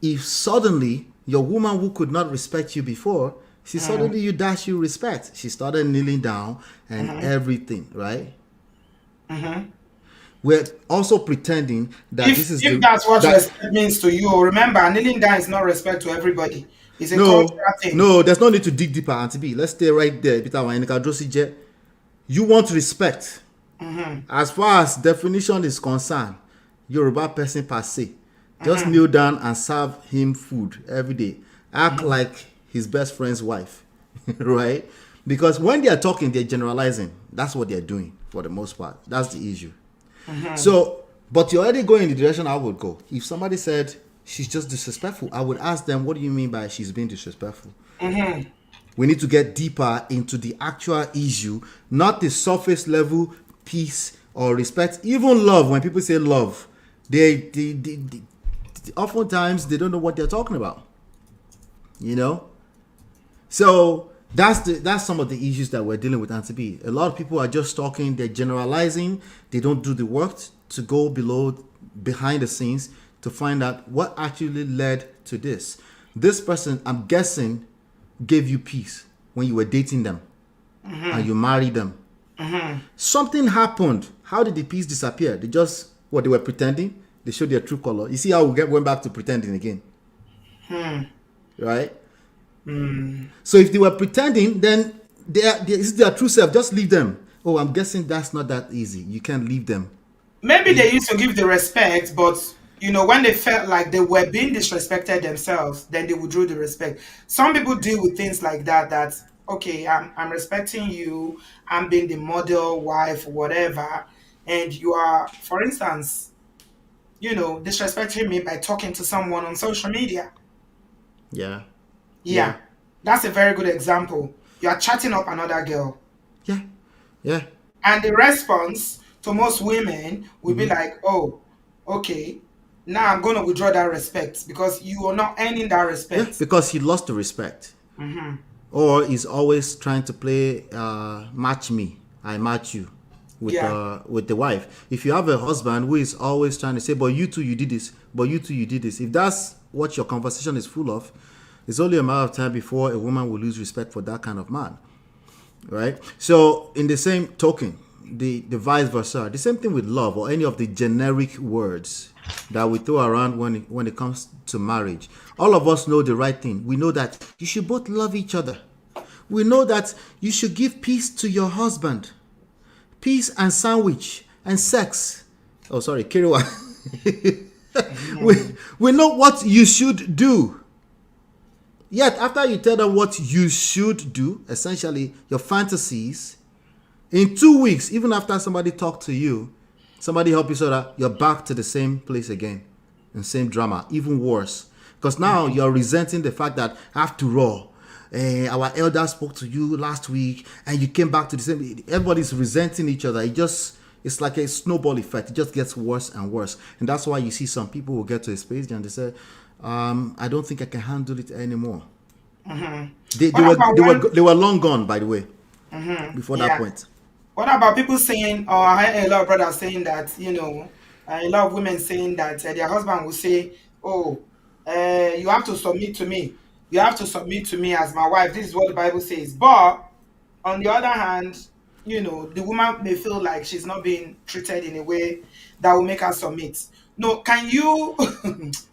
if suddenly your woman who could not respect you before, she suddenly you dash you respect. She started kneeling down and everything, right? We're also pretending that this is If the that's what that respect means to you, remember, kneeling down is not respect to everybody. It's a no, cultural thing. no, there's no need to dig deeper, Auntie B. Let's stay right there. You want respect. As far as definition is concerned, Yoruba person per se, just kneel down and serve him food every day. Act like his best friend's wife, right? Because when they are talking, they're generalizing. That's what they're doing for the most part. That's the issue. So, but you're already going in the direction I would go. If somebody said she's just disrespectful, I would ask them, what do you mean by she's being disrespectful? We need to get deeper into the actual issue, not the surface level peace or respect, even love. When people say love, they oftentimes they don't know what they're talking about. You know, so that's some of the issues that we're dealing with, Auntie B. A lot of people are just talking, they're generalizing, they don't do the work to go behind the scenes to find out what actually led to this. This person, I'm guessing, gave you peace when you were dating them and you married them. Something happened. How did the peace disappear? They were pretending. They showed their true color. You see how went back to pretending again, right? So if they were pretending, then this is their true self. Just leave them. Oh, I'm guessing that's not that easy. You can't leave them. Maybe they used to give the respect, but when they felt like they were being disrespected themselves, then they withdrew the respect. Some people deal with things like that. That okay, I'm respecting you. I'm being the model wife, whatever, and you are, for instance, disrespecting me by talking to someone on social media. Yeah, yeah, Yeah, that's a very good example. You are chatting up another girl, yeah, yeah. and the response to most women will be like, "Oh, okay, now I'm going to withdraw that respect because you are not earning that Yeah, respect." because he lost the respect. Or he's always trying to play match me, I match you Yeah. with the wife. If you have a husband who is always trying to say, but you too, you did this, but you too, you did this. If that's what your conversation is full of, it's only a matter of time before a woman will lose respect for that kind of man. Right? So in the same token, the vice versa, the same thing with love or any of the generic words that we throw around when it comes to marriage. All of us know the right thing. We know that you should both love each other. We know that you should give peace to your husband. Peace and sandwich and sex. Oh, sorry, Kiriwa. we know what you should do. Yet, after you tell them what you should do, essentially your fantasies, in 2 weeks, even after somebody talked to you, somebody helped you so that you're back to the same place again, and same drama, even worse. Because now you're resenting the fact that, after all, our elder spoke to you last week and you came back to the same. Everybody's resenting each other. It's like a snowball effect. It just gets worse and worse. And that's why you see some people will get to a space and they say, I don't think I can handle it anymore. What about They were long gone, by the way, before that yeah. point. What about people saying, or I heard a lot of brothers saying that, a lot of women saying that their husband will say, "Oh, you have to submit to me. You have to submit to me as my wife." This is what the Bible says. But on the other hand, the woman may feel like she's not being treated in a way that will make her submit. No, can you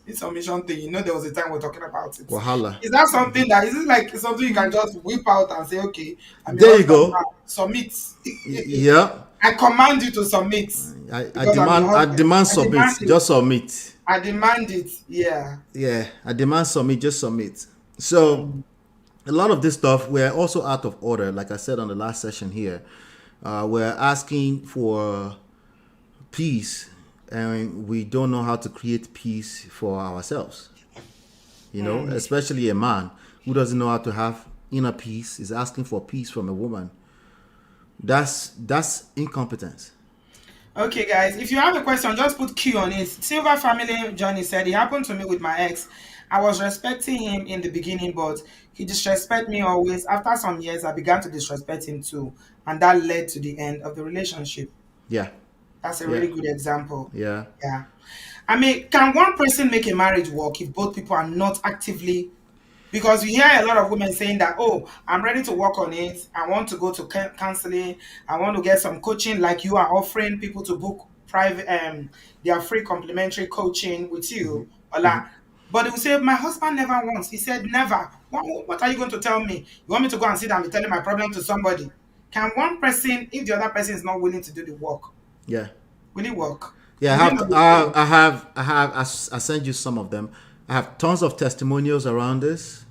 this submission thing, there was a time we're talking about it. Wahala. Is that something that is it like something you can just whip out and say, okay, I'm your There you husband go. now, submit. Yeah. I command you to submit I because I'm your demand. I husband. demand I submit. demand it. Just submit. I demand it. Yeah. Yeah. I demand submit. Just submit. So a lot of this stuff we're also out of order. Like I said on the last session here, we're asking for peace, and we don't know how to create peace for ourselves. Especially a man who doesn't know how to have inner peace is asking for peace from a woman. That's incompetence. Okay, guys, if you have a question, just put Q on it. Silver Family Johnny said, it happened to me with my ex. I was respecting him in the beginning, but he disrespected me always. After some years, I began to disrespect him too. And that led to the end of the relationship. Yeah. That's a Yeah. really good example. Yeah. Yeah. I mean, can one person make a marriage work if both people are not actively? Because you hear a lot of women saying that, oh, I'm ready to work on it. I want to go to counseling. I want to get some coaching, like you are offering people to book private, their free complimentary coaching with you. Ola. But they will say, my husband never wants. He said, never. What are you going to tell me? You want me to go and sit and be telling my problem to somebody? Can one person, if the other person is not willing to do the work, Yeah. will it work? Yeah, Do we know this? I sent you some of them. I have tons of testimonials around this.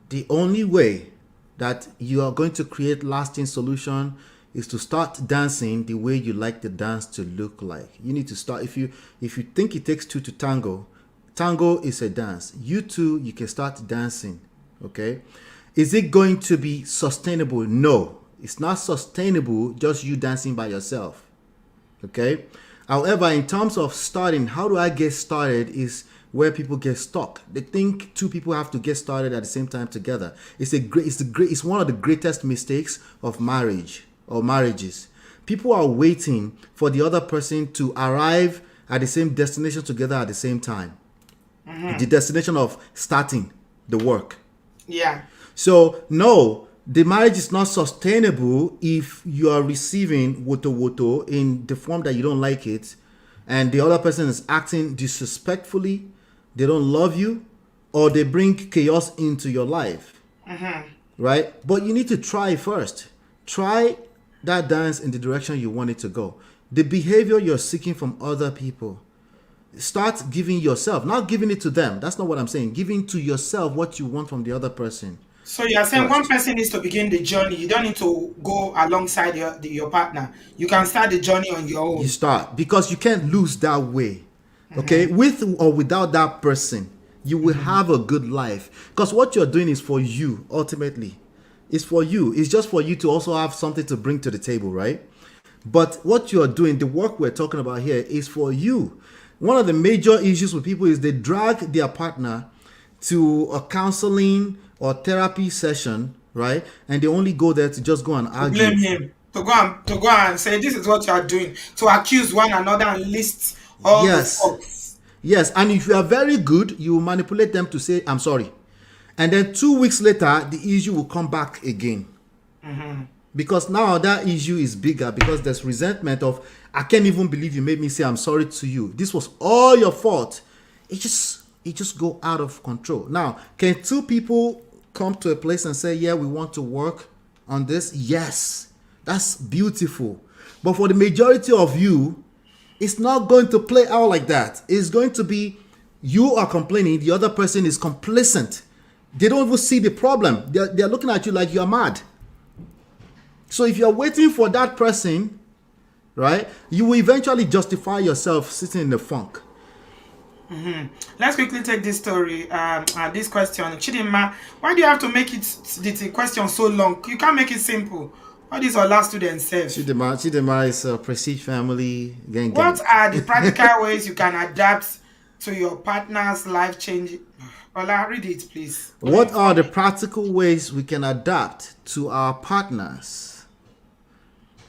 The only way that you are going to create lasting solution is to start dancing the way you like the dance to look like. You need to start. If you think it takes two to tango, tango is a dance. You two, you can start dancing. Okay, is it going to be sustainable? No, it's not sustainable. Just you dancing by yourself. Okay. However, in terms of starting, how do I get started is where people get stuck. They think two people have to get started at the same time together. It's one of the greatest mistakes of marriage or marriages. People are waiting for the other person to arrive at the same destination together at the same time. The destination of starting the work. Yeah. So no, the marriage is not sustainable if you are receiving woto woto in the form that you don't like it, and the other person is acting disrespectfully, they don't love you, or they bring chaos into your life. Right? But you need to try first. Try that dance in the direction you want it to go. The behavior you're seeking from other people, start giving yourself, not giving it to them. That's not what I'm saying. Giving to yourself what you want from the other person So you are saying one first. person needs to begin the journey. You don't need to go alongside your partner. You can start the journey on your You own. start, because you can't lose that way. Okay, with or without that person, you will have a good life, because what you're doing is for you. Ultimately, it's for you. It's just for you to also have something to bring to the table, right? But what you're doing, the work we're talking about here, is for you. One of the major issues with people is they drag their partner to a counseling or therapy session, right? And they only go there to just go and To blame argue. him, to go and say this is what you are doing, to accuse one another and list all the Yes. faults. Yes, and if you are very good, you will manipulate them to say, I'm sorry. And then 2 weeks later, the issue will come back again. Because now that issue is bigger, because there's resentment of, I can't even believe you made me say I'm sorry to you. This was all your fault. It just go out of control. Now, can two people come to a place and say, yeah, we want to work on this? Yes. That's beautiful. But for the majority of you, it's not going to play out like that. It's going to be, you are complaining, the other person is complacent. They don't even see the problem. They're looking at you like you're mad. So if you're waiting for that person, right, you will eventually justify yourself sitting in the funk. Let's quickly take this story, this question. Chidinma, why do you have to make the question so long? You can't make it simple. What is our last student self? Chidema is a prestige family gang What gang. are the practical ways you can adapt to your partner's life change? Ola, read it, please. What are the practical ways we can adapt to our partners?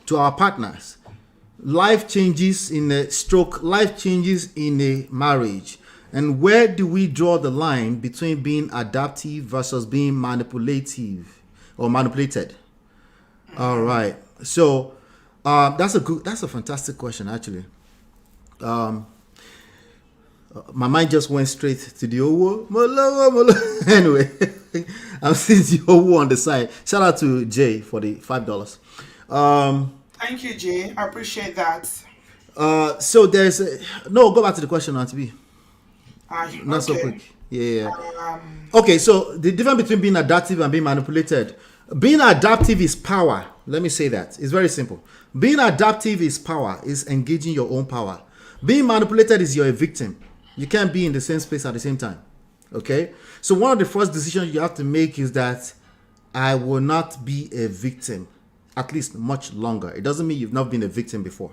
To our partners. Life changes in a stroke, life changes in a marriage. And where do we draw the line between being adaptive versus being manipulative or manipulated? All right. So that's a fantastic question, actually. My mind just went straight to the Owo. Anyway, I'm seeing the Owo on the side. Shout out to Jay for the $5. Thank you, Jay. I appreciate that. So there's no, go back to the question, Auntie B. Not so Okay. quick. Yeah. Um, Okay, so the difference between being adaptive and being manipulated. Being adaptive is power. Let me say that. It's very simple. Being adaptive is power, is engaging your own power. Being manipulated is you're a victim. You can't be in the same space at the same time. Okay? So one of the first decisions you have to make is that I will not be a victim, at least much longer. It doesn't mean you've not been a victim before,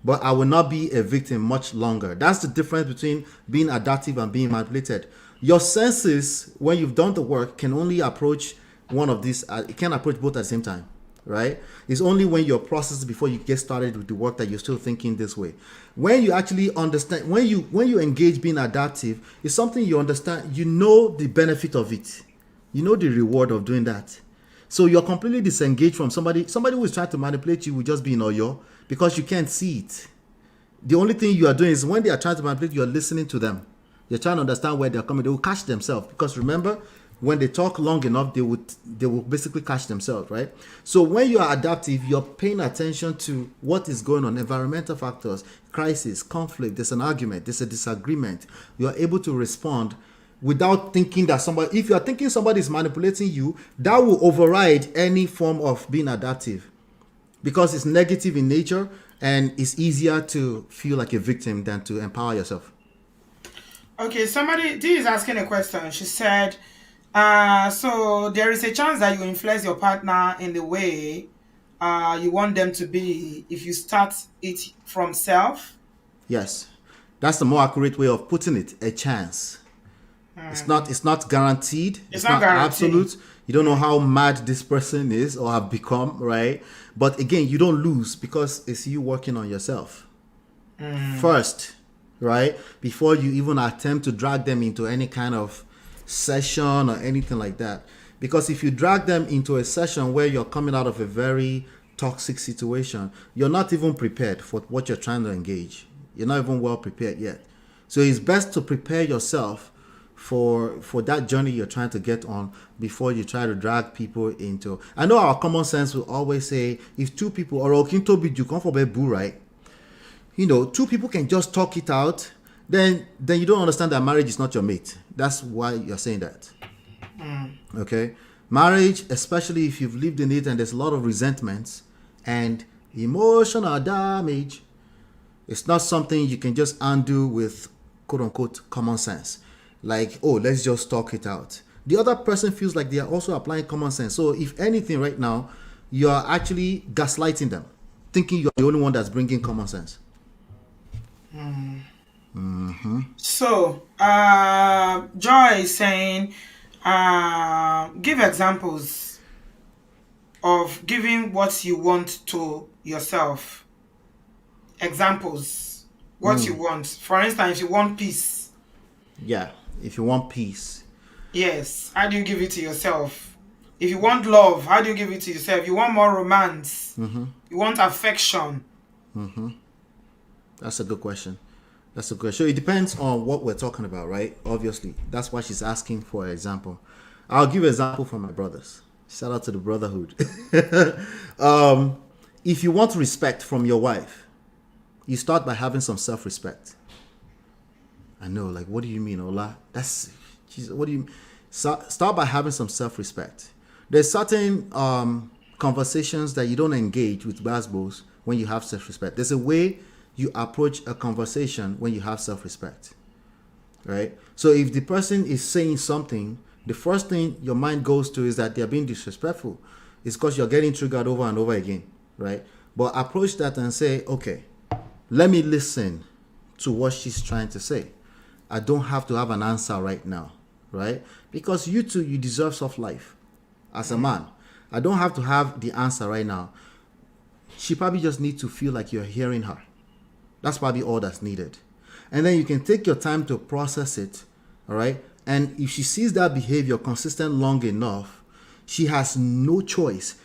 but I will not be a victim much longer. That's the difference between being adaptive and being manipulated. Your senses, when you've done the work, can only approach one of these. It can approach both at the same time, right? It's only when you're processing before you get started with the work that you're still thinking this way. When you actually understand, when you engage being adaptive, it's something you understand. You know the benefit of it. You know the reward of doing that. So you're completely disengaged from somebody. Somebody who is trying to manipulate you will just be in Oyo because you can't see it. The only thing you are doing is when they are trying to manipulate, you're listening to them. You're trying to understand where they're coming. They will catch themselves because remember, when they talk long enough, they will basically catch themselves, right? So when you are adaptive, you're paying attention to what is going on, environmental factors, crisis, conflict. There's an argument, there's a disagreement. You are able to respond without thinking that somebody. If you are thinking somebody is manipulating you, that will override any form of being adaptive because it's negative in nature and it's easier to feel like a victim than to empower yourself. okay, somebody D is asking a question. She said, so there is a chance that you influence your partner in the way you want them to be if you start it from self. Yes. That's the more accurate way of putting it. A chance. It's not guaranteed. It's It's not not guaranteed. absolute. You don't know how mad this person is or have become, right? But again, you don't lose because it's you working on yourself first, right? Before you even attempt to drag them into any kind of session or anything like that. Because if you drag them into a session where you're coming out of a very toxic situation, you're not even prepared for what you're trying to engage. You're not even well prepared yet. So it's best to prepare yourself for that journey you're trying to get on before you try to drag people into. I know our common sense will always say if two people or Okintobi you come for a boo, right? Two people can just talk it out, then you don't understand that marriage is not your mate. That's why you're saying that. Okay? Marriage, especially if you've lived in it and there's a lot of resentments and emotional damage, it's not something you can just undo with quote unquote common sense. Like, oh, let's just talk it out. The other person feels like they are also applying common sense. So if anything right now, you are actually gaslighting them, thinking you're the only one that's bringing common sense. So, Joy is saying, give examples of giving what you want to yourself. Examples. What you want. For instance, if you want peace. Yeah, if you want peace. Yes. How do you give it to yourself? If you want love, how do you give it to yourself? You want more romance. You want affection. That's a good question. That's a good question. So it depends on what we're talking about, right? Obviously. That's why she's asking for an example. I'll give an example from my brothers. Shout out to the brotherhood. If you want respect from your wife, you start by having some self-respect. I know, like, what do you mean, Ola? What do you mean? Start by having some self-respect. There's certain conversations that you don't engage with Basbos when you have self-respect. There's a way you approach a conversation when you have self-respect, right? So if the person is saying something, the first thing your mind goes to is that they're being disrespectful. It's because you're getting triggered over and over again, right? But approach that and say, okay, let me listen to what she's trying to say. I don't have to have an answer right now, right? Because you too, you deserve soft life as a man. I don't have to have the answer right now. She probably just needs to feel like you're hearing her. That's probably all that's needed. And then you can take your time to process it, all right? And if she sees that behavior consistent long enough, she has no choice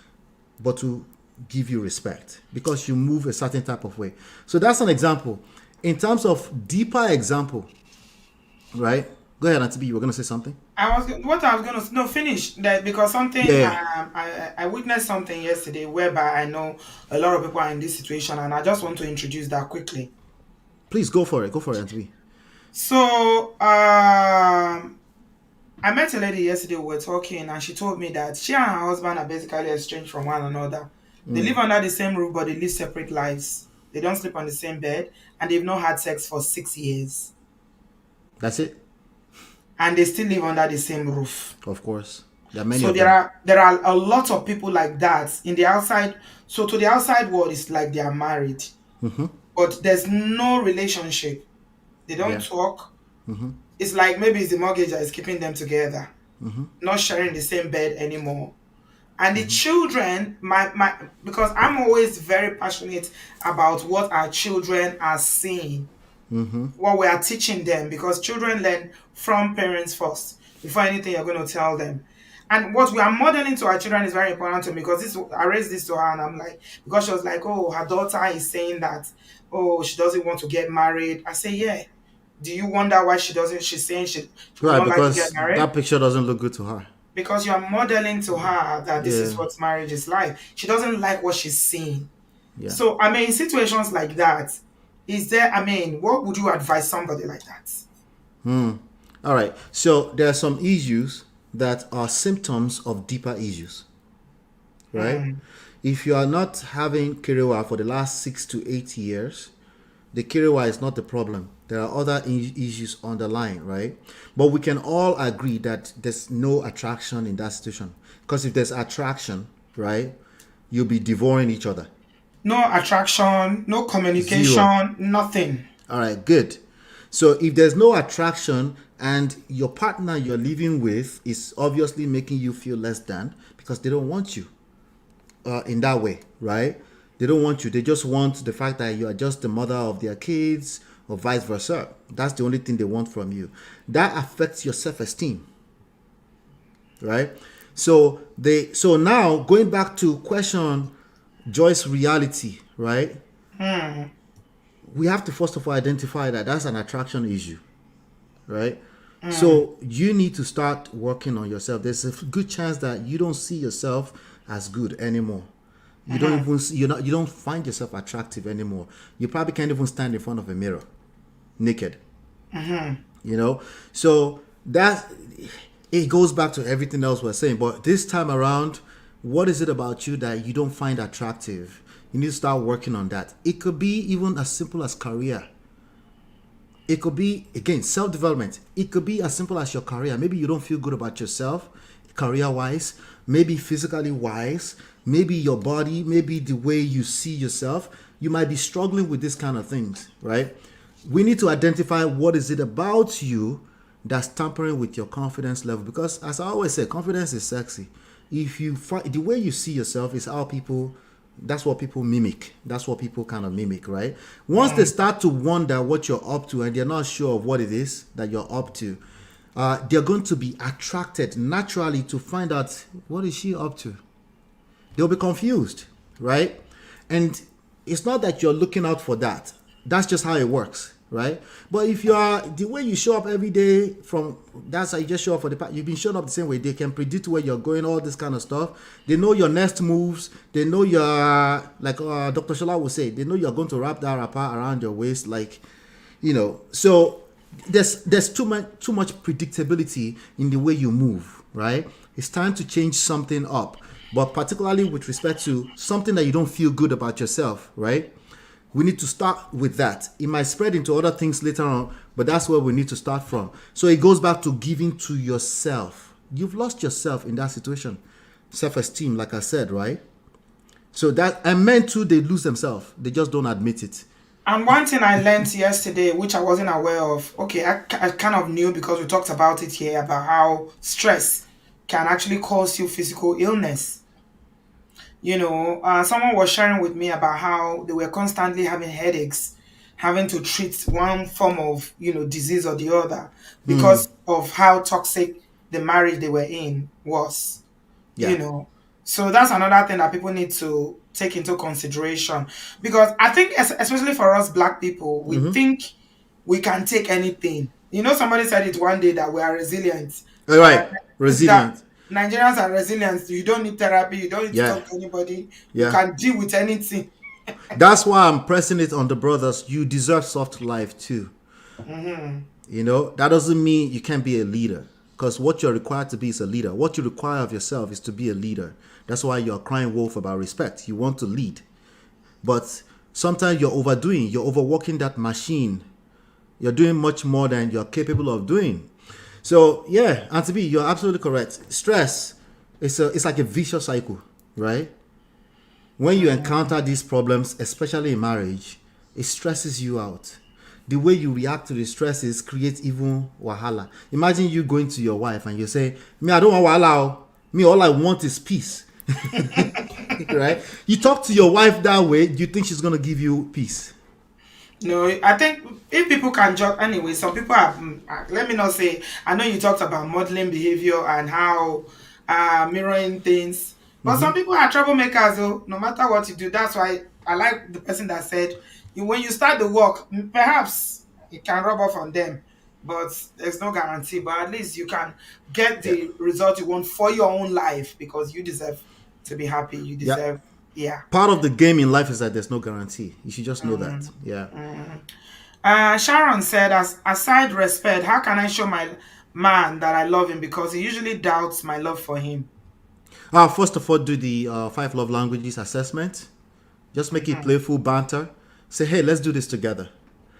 but to give you respect because you move a certain type of way. So that's an example. In terms of deeper example, right? Go ahead, Auntie B, you were going to say something? Finish that because something Yeah. I witnessed something yesterday whereby I know a lot of people are in this situation and I just want to introduce that quickly. Please go for it. Go for it, Auntie B. So I met a lady yesterday, we were talking, and she told me that she and her husband are basically estranged from one another. They live under the same roof, but they live separate lives. They don't sleep on the same bed, and they've not had sex for 6 years. That's it? And they still live under the same roof. Of course. There are many So of there them. are a lot of people like that in the outside. So to the outside world, it's like they are married, but there's no relationship. They don't Yeah. talk. It's like maybe it's the mortgage that is keeping them together, not sharing the same bed anymore. And the children, because I'm always very passionate about what our children are seeing, what we are teaching them, because children learn from parents first before anything you're going to tell them. And what we are modeling to our children is very important to me because I raised this to her and I'm like, because she was like, oh, her daughter is saying that, oh, she doesn't want to get married. I say, yeah. Do you wonder why she doesn't? She's saying she would Right, not like to get because married that picture doesn't look good to her. because you are modeling to her that this is Yeah. what marriage is like. She doesn't like what she's seeing. Yeah. So, I mean, in situations like that, what would you advise somebody like that? All right. So there are some issues that are symptoms of deeper issues, right? If you are not having Kiriwa for the last 6 to 8 years, the Kiriwa is not the problem. There are other issues underlying, right? But we can all agree that there's no attraction in that situation. Because if there's attraction, right, you'll be devouring each other. No attraction, no Zero. communication, nothing. All right, good. So if there's no attraction and your partner you're living with is obviously making you feel less than because they don't want you in that way, right? They don't want you. They just want the fact that you are just the mother of their kids or vice versa. That's the only thing they want from you. That affects your self-esteem, right? So now going back to question Joy's reality, right? We have to first of all identify that that's an attraction issue, right? So you need to start working on yourself. There's a good chance that you don't see yourself as good anymore. You don't even you don't find yourself attractive anymore. You probably can't even stand in front of a mirror naked. So that it goes back to everything else we're saying. But this time around, what is it about you that you don't find attractive? You need to start working on that. It could be even as simple as career. It could be, again, self-development. It could be as simple as your career. Maybe you don't feel good about yourself, career-wise, maybe physically wise, maybe your body, maybe the way you see yourself. You might be struggling with these kind of things, right? We need to identify what is it about you that's tampering with your confidence level. Because as I always say, confidence is sexy. If you find the way you see yourself is how people, that's what people mimic. That's what people kind of mimic, right? Once they start to wonder what you're up to and they're not sure of what it is that you're up to, they're going to be attracted naturally to find out what is she up to. They'll be confused, right? And it's not that you're looking out for that. That's just how it works, right? But if you are the way you show up every day, from that's how you just show up for the past, you've been showing up the same way. They can predict where you're going, all this kind of stuff. They know your next moves. They know you're like Dr. Shola will say. They know you're going to wrap that wrapper around your waist, like So there's too much predictability in the way you move, right? It's time to change something up, but particularly with respect to something that you don't feel good about yourself, right? We need to start with that. It might spread into other things later on, but that's where we need to start from. So it goes back to giving to yourself. You've lost yourself in that situation. Self-esteem, like I said, right? So that, and men too, they lose themselves. They just don't admit it. And one thing I learned yesterday, which I wasn't aware of, okay, I kind of knew because we talked about it here, about how stress can actually cause you physical illness. Someone was sharing with me about how they were constantly having headaches, having to treat one form of, disease or the other because of how toxic the marriage they were in was, Yeah. So that's another thing that people need to take into consideration, because I think, especially for us Black people, we think we can take anything. Somebody said it one day that we are resilient. All right. Resilient. That Nigerians are resilient. You don't need therapy. You don't need to talk to anybody. You can deal with anything. That's why I'm pressing it on the brothers. You deserve soft life too. That doesn't mean you can't be a leader, because what you're required to be is a leader. What you require of yourself is to be a leader. That's why you're crying wolf about respect. You want to lead. But sometimes you're overdoing. You're overworking that machine. You're doing much more than you're capable of doing. So yeah, Auntie B, you're absolutely correct. Stress, it's like a vicious cycle, right? When you encounter these problems, especially in marriage, it stresses you out. The way you react to the stresses creates even wahala. Imagine you going to your wife and you say, "Me, I don't want wahala. Me, all I want is peace." Right? You talk to your wife that way, do you think she's gonna give you peace? No, I think if people can judge anyway, some people are. Let me not say. I know you talked about modeling behavior and how mirroring things, but some people are troublemakers. Though, no matter what you do, that's why I like the person that said, when you start the work, perhaps it can rub off on them, but there's no guarantee. But at least you can get the result you want for your own life, because you deserve to be happy. You deserve. Yeah. Part of the game in life is that there's no guarantee. You should just know that. Yeah. Sharon said, aside respect, how can I show my man that I love him, because he usually doubts my love for him? First of all, do the 5 love languages assessment. Just make it playful banter. Say, hey, let's do this together.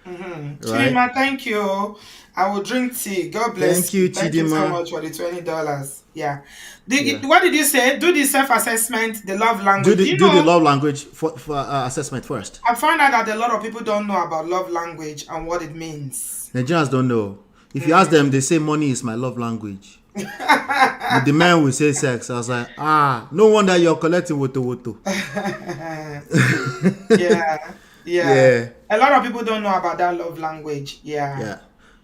Right? Chidima, thank you. I will drink tea. God bless. Thank you, Chidima. Thank you so much for the $20. Yeah. What did you say? Do the self-assessment, the love language. Do the love language for assessment first. I found out that a lot of people don't know about love language and what it means. Nigerians don't know. If you ask them, they say money is my love language. But the man will say sex. I was like, no wonder you're collecting woto woto. Yeah, yeah. Yeah. A lot of people don't know about that love language. Yeah. Yeah.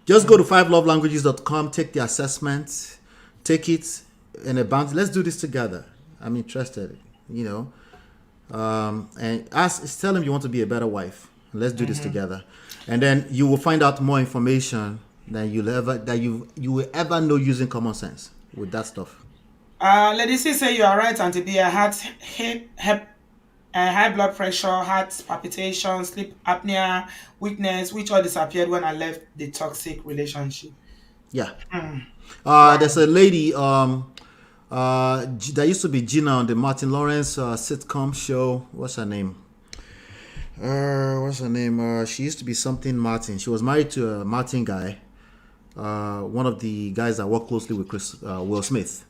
Just go to 5lovelanguages.com, take the assessment, take it in a bounty. Let's do this together. I'm interested, and tell them you want to be a better wife. Let's do this together. And then you will find out more information than you will ever know using common sense with that stuff. Lady C say you are right, Auntie B. I had high blood pressure, heart palpitations, sleep apnea, weakness, which all disappeared when I left the toxic relationship. Yeah. Wow. There's a lady there used to be Gina on the Martin Lawrence sitcom show. What's her name? She used to be something Martin. She was married to a Martin guy. One of the guys that work closely with Will Smith.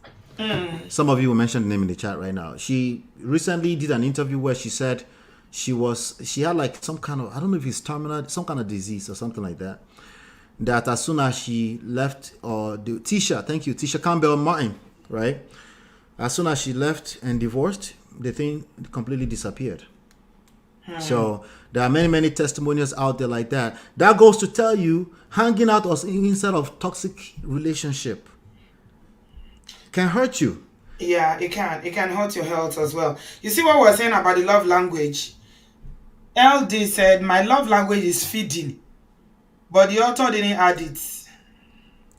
Some of you will mention the name in the chat right now. She recently did an interview where she said she had like some kind of, I don't know if it's terminal, some kind of disease or something like that. That as soon as she left, Tisha Campbell Martin, right? As soon as she left and divorced, the thing completely disappeared. So there are many, many testimonials out there like that. That goes to tell you, hanging out inside of toxic relationship can hurt you. Yeah, it can. It can hurt your health as well. You see what we're saying about the love language? LD said, my love language is feeding. But the author didn't add it.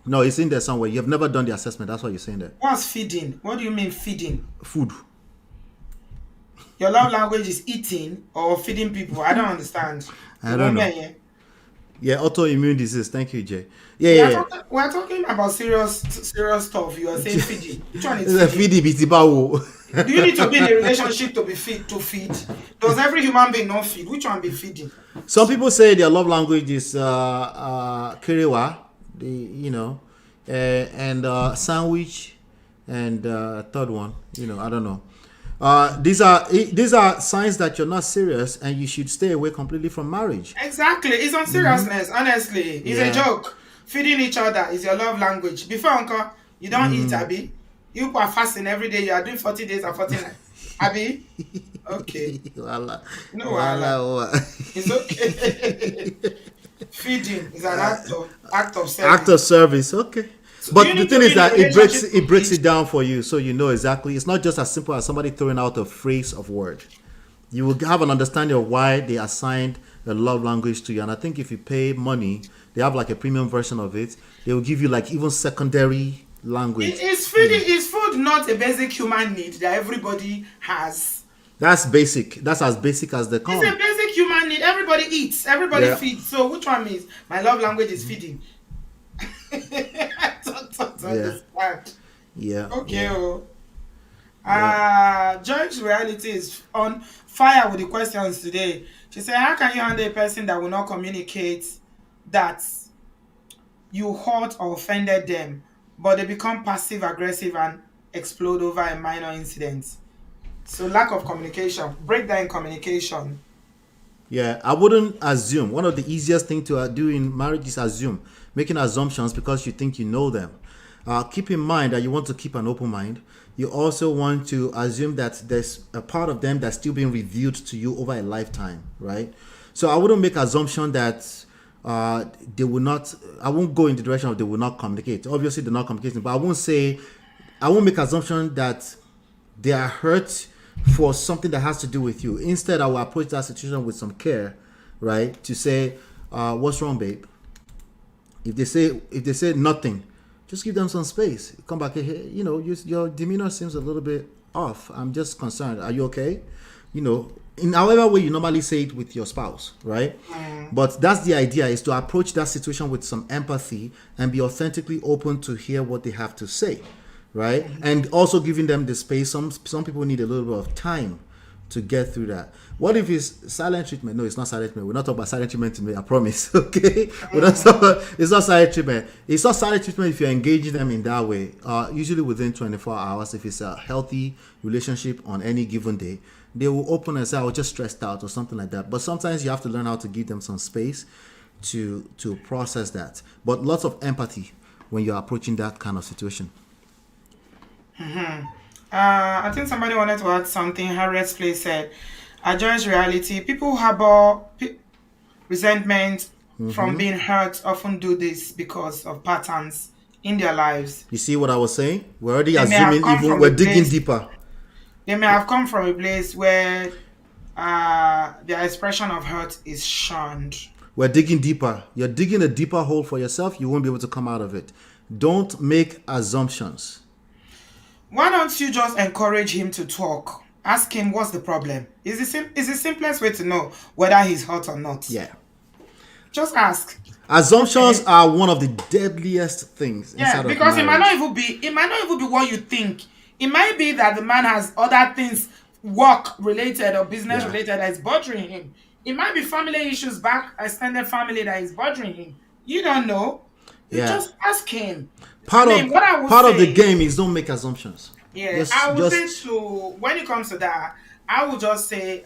No, it's in there somewhere. You have never done the assessment. That's what you're saying there. What's feeding? What do you mean feeding? Food. Your love language is eating or feeding people? I don't understand. I don't know. Yeah, autoimmune disease. Thank you, Jay. Yeah. We're talking about serious stuff. You are saying feeding. Which one is feeding? Do you need to be in a relationship to be feed? Does every human being not feed? Which one be feeding? Some people say their love language is kerewa, and sandwich, and third one. I don't know. These are signs that you're not serious and you should stay away completely from marriage. Exactly. It's on seriousness, honestly. It's a joke. Feeding each other is your love language. Before, uncle, you don't eat, Abby. You are fasting every day. You are doing 40 days and 40 nights. Abby? Okay. Voila. No, voila. It's okay. Feeding is an act of service. Act of service, okay. But the thing is that it breaks it down for you, so you know exactly. It's not just as simple as somebody throwing out a phrase of word. You will have an understanding of why they assigned a love language to you. And I think if you pay money, they have like a premium version of it. They will give you like even secondary language. Is food not a basic human need that everybody has? That's basic. That's as basic as they come. It's a basic human need. Everybody eats. Everybody feeds. So which one means my love language is feeding? I don't understand. Yeah. Okay. Joy's reality is on fire with the questions today. She said, how can you handle a person that will not communicate that you hurt or offended them, but they become passive aggressive and explode over a minor incident? So lack of communication, breakdown in communication. Yeah, I wouldn't assume. One of the easiest things to do in marriage is assume, making assumptions because you think you know them. Keep in mind that you want to keep an open mind. You also want to assume that there's a part of them that's still being revealed to you over a lifetime, right? So I wouldn't make assumption that they will not. I won't go in the direction of they will not communicate. Obviously, they're not communicating, but I won't make assumption that they are hurt for something that has to do with you. Instead, I will approach that situation with some care, right? To say, what's wrong, babe? If they say nothing, just give them some space. Come back here. Your demeanor seems a little bit off. I'm just concerned. Are you okay? In however way you normally say it with your spouse, right? But that's the idea, is to approach that situation with some empathy and be authentically open to hear what they have to say, right? And also giving them the space. Some people need a little bit of time to get through that. What if it's silent treatment? No, it's not silent treatment. We're not talking about silent treatment today, I promise. Okay? It's not silent treatment. It's not silent treatment if you're engaging them in that way. Usually within 24 hours, if it's a healthy relationship on any given day, they will open and say, I was just stressed out or something like that. But sometimes you have to learn how to give them some space to process that. But lots of empathy when you're approaching that kind of situation. I think somebody wanted to add something. Harriet's Place said, "Adjoins reality. People harbor resentment from being hurt. Often do this because of patterns in their lives. You see what I was saying? We're already They may have assuming come even from a we're digging place. deeper. They may have come from a place where their expression of hurt is shunned." We're digging deeper. You're digging a deeper hole for yourself. You won't be able to come out of it. Don't make assumptions. Why don't you just encourage him to talk? Ask him what's the problem. Is the simplest way to know whether he's hurt or not. Yeah. Just ask. Assumptions Okay. are one of the deadliest things Yeah, inside of because marriage. it might not even be what you think. It might be that the man has other things, work related or business Yeah. related, that is bothering him. It might be family issues, back extended family, that is bothering him. You don't know. You Yeah. just ask him. I Part mean, of what I would part of the say, game is don't make assumptions. yeah, I Just would say, just to when it comes to that, I would just say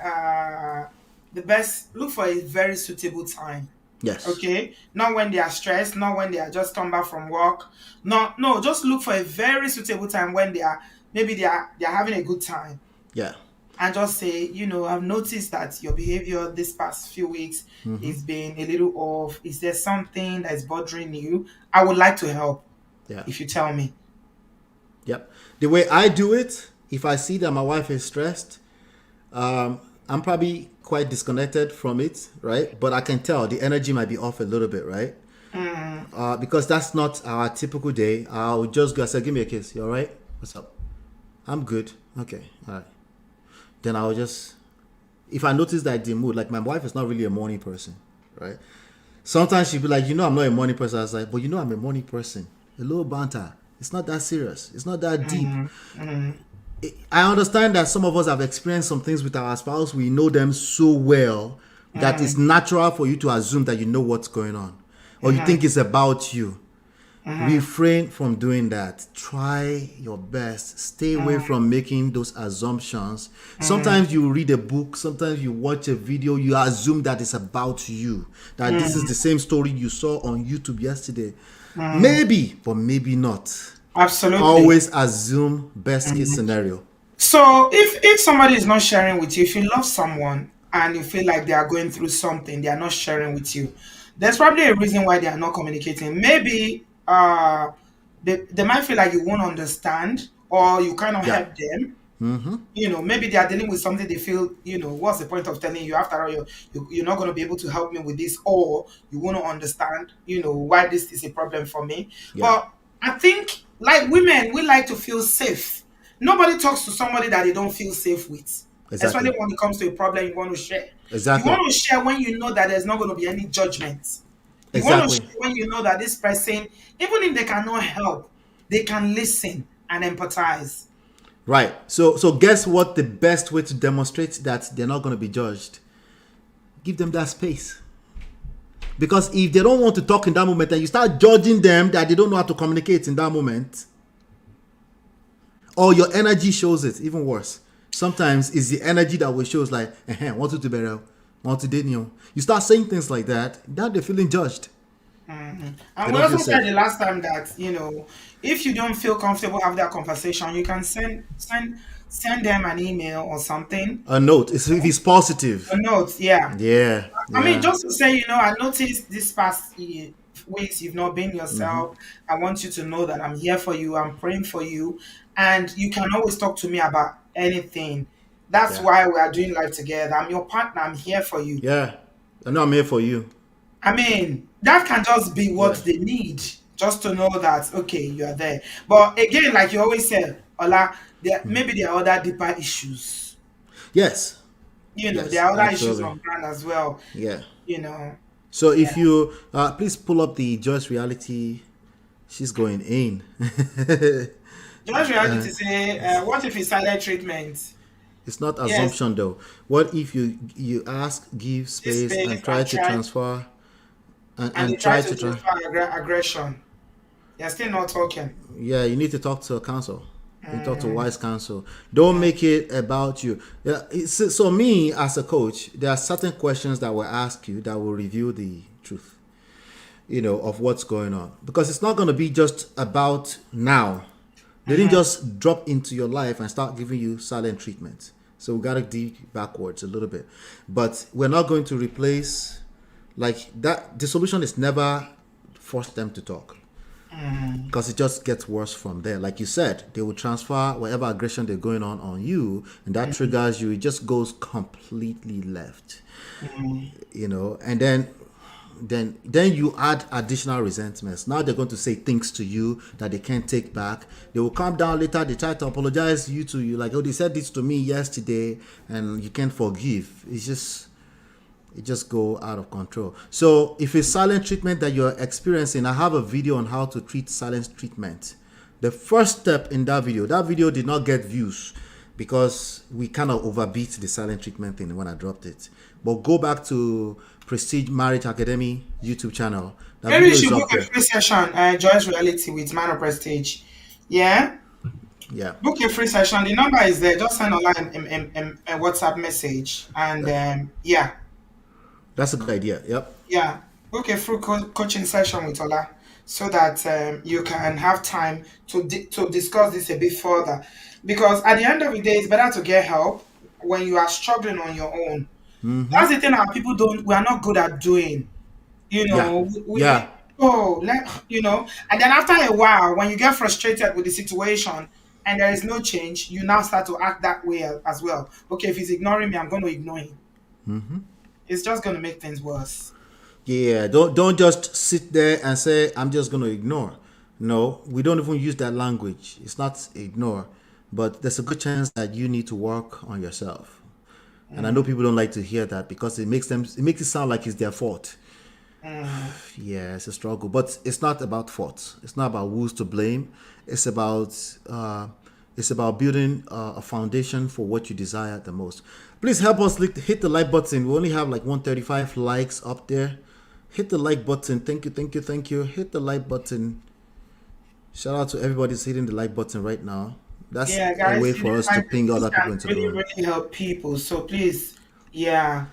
the best, look for a very suitable time. yes. Okay, not when they are stressed, not when they are just come back from work. No, just look for a very suitable time when they are, maybe they are having a good time, Yeah. and just say, I've noticed that your behavior this past few weeks is being a little off. Is there something that is bothering you? I would like to help Yeah. if you tell me. Yep. The way I do it, if I see that my wife is stressed, I'm probably quite disconnected from it, right? But I can tell the energy might be off a little bit, right? Because that's not our typical day. I'll just go and say, "Give me a kiss. You all right? What's up? I'm good. Okay. All right." Then I'll just, if I notice that the mood, like my wife is not really a morning person, right? Sometimes she'll be like, "I'm not a morning person." I was like, "But I'm a morning person. A little banter. It's not that serious. It's not that deep." I understand that some of us have experienced some things with our spouse. We know them so well that it's natural for you to assume that you know what's going on, or you think it's about you. Refrain from doing that. Try your best. Stay away from making those assumptions. Sometimes you read a book, sometimes you watch a video, you assume that it's about you, that this is the same story you saw on YouTube yesterday. Maybe, but maybe not. Absolutely. Always assume best case scenario. So if somebody is not sharing with you, if you love someone and you feel like they are going through something, they are not sharing with you, there's probably a reason why they are not communicating. Maybe they might feel like you won't understand, or you cannot Yeah. help them. Maybe they are dealing with something they feel, what's the point of telling you? After all, you're not going to be able to help me with this, or you want to understand, why this is a problem for me. Yeah. But I think, like women, we like to feel safe. Nobody talks to somebody that they don't feel safe with, especially Exactly. when it comes to a problem you want to share. You Exactly. want to share when you know that there's not going to be any judgment. You want to Exactly. share when you know that this person, even if they cannot help, they can listen and empathize. Right. So guess what the best way to demonstrate that they're not going to be judged? Give them that space. Because if they don't want to talk in that moment and you start judging them that they don't know how to communicate in that moment, or your energy shows it, even worse. Sometimes it's the energy that will show, like, want to better, want to date you. You start saying things like that, now they're feeling judged. And They we don't feel also said safe. the last time that, if you don't feel comfortable having that conversation, you can send them an email or something. A note, if it's positive. A note, yeah. Yeah, I mean, yeah, just to say, I noticed this past weeks you've not been yourself. I want you to know that I'm here for you. I'm praying for you, and you can always talk to me about anything. That's yeah, why we are doing life together. I'm your partner. I'm here for you. yeah. I know I'm here for you. I mean, that can just be Yeah. what they need, just to know that, okay, you are there. But again, like you always say, Ola, maybe there are other deeper issues. Yes, There yes, are other issues absolutely. on ground as well. Yeah. You know, So yeah. if you please pull up the Joyce reality, she's going in. Just reality say, what if it's silent treatment? It's not Yes, assumption though. What if you ask, give this space, and space try and to try, transfer, and they and try try to to try. transfer aggression. They're still not talking. Yeah, you need to talk to a counsel. You talk to wise counsel. Don't make it about you. Yeah, so me as a coach, there are certain questions that will ask you that will reveal the truth. of what's going on, because it's not going to be just about now. They didn't just drop into your life and start giving you silent treatment. So we got to dig backwards a little bit. But we're not going to replace like that. The solution is never force them to talk, because it just gets worse from there. Like you said, they will transfer whatever aggression they're going on you, and that triggers you. It just goes completely left, and then you add additional resentments. Now they're going to say things to you that they can't take back. They will calm down later. They try to apologize to you like, oh, they said this to me yesterday, and you can't forgive. It just go out of control. So if it's silent treatment that you're experiencing, I have a video on how to treat silent treatment. The first step in that video did not get views because we kind of overbeat the silent treatment thing when I dropped it. But go back to Prestige Marriage Academy YouTube channel. That Maybe you video is should up book a there. free session, Joy's Reality with Man of Prestige. Yeah? Yeah, Book a free session. The number is there. Just send online a WhatsApp message. And yeah. that's a good idea. Yep. Yeah. Book a free coaching session with Ola so that you can have time to discuss this a bit further. Because at the end of the day, it's better to get help when you are struggling on your own. That's the thing that we are not good at doing. You Yeah. know, Yeah. and then after a while, when you get frustrated with the situation and there is no change, you now start to act that way as well. Okay, if he's ignoring me, I'm going to ignore him. It's just going to make things worse. Yeah, don't just sit there and say I'm just going to ignore. No, we don't even use that language. It's not ignore, but there's a good chance that you need to work on yourself. And I know people don't like to hear that because it makes it sound like it's their fault. Yeah, it's a struggle, but it's not about fault. It's not about who's to blame. It's about building a foundation for what you desire the most. Please help us hit the like button. We only have like 135 likes up there. Hit the like button. Thank you. Hit the like button. Shout out to everybody who's hitting the like button right now. That's Yeah, a guys, way for us to like ping this other people can into the really, room. really help people. So please, yeah.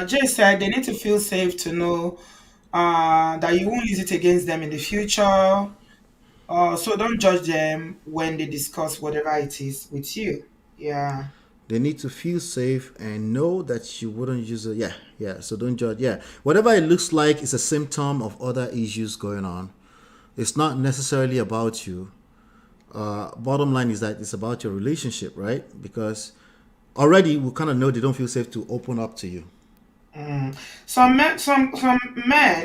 Jay said they need to feel safe to know that you won't use it against them in the future. So don't judge them when they discuss whatever it is with you. Yeah. They need to feel safe and know that you wouldn't use it. Yeah. So don't judge. Yeah. Whatever it looks like is a symptom of other issues going on. It's not necessarily about you. Bottom line is that it's about your relationship, right? Because already we kind of know they don't feel safe to open up to you. Some men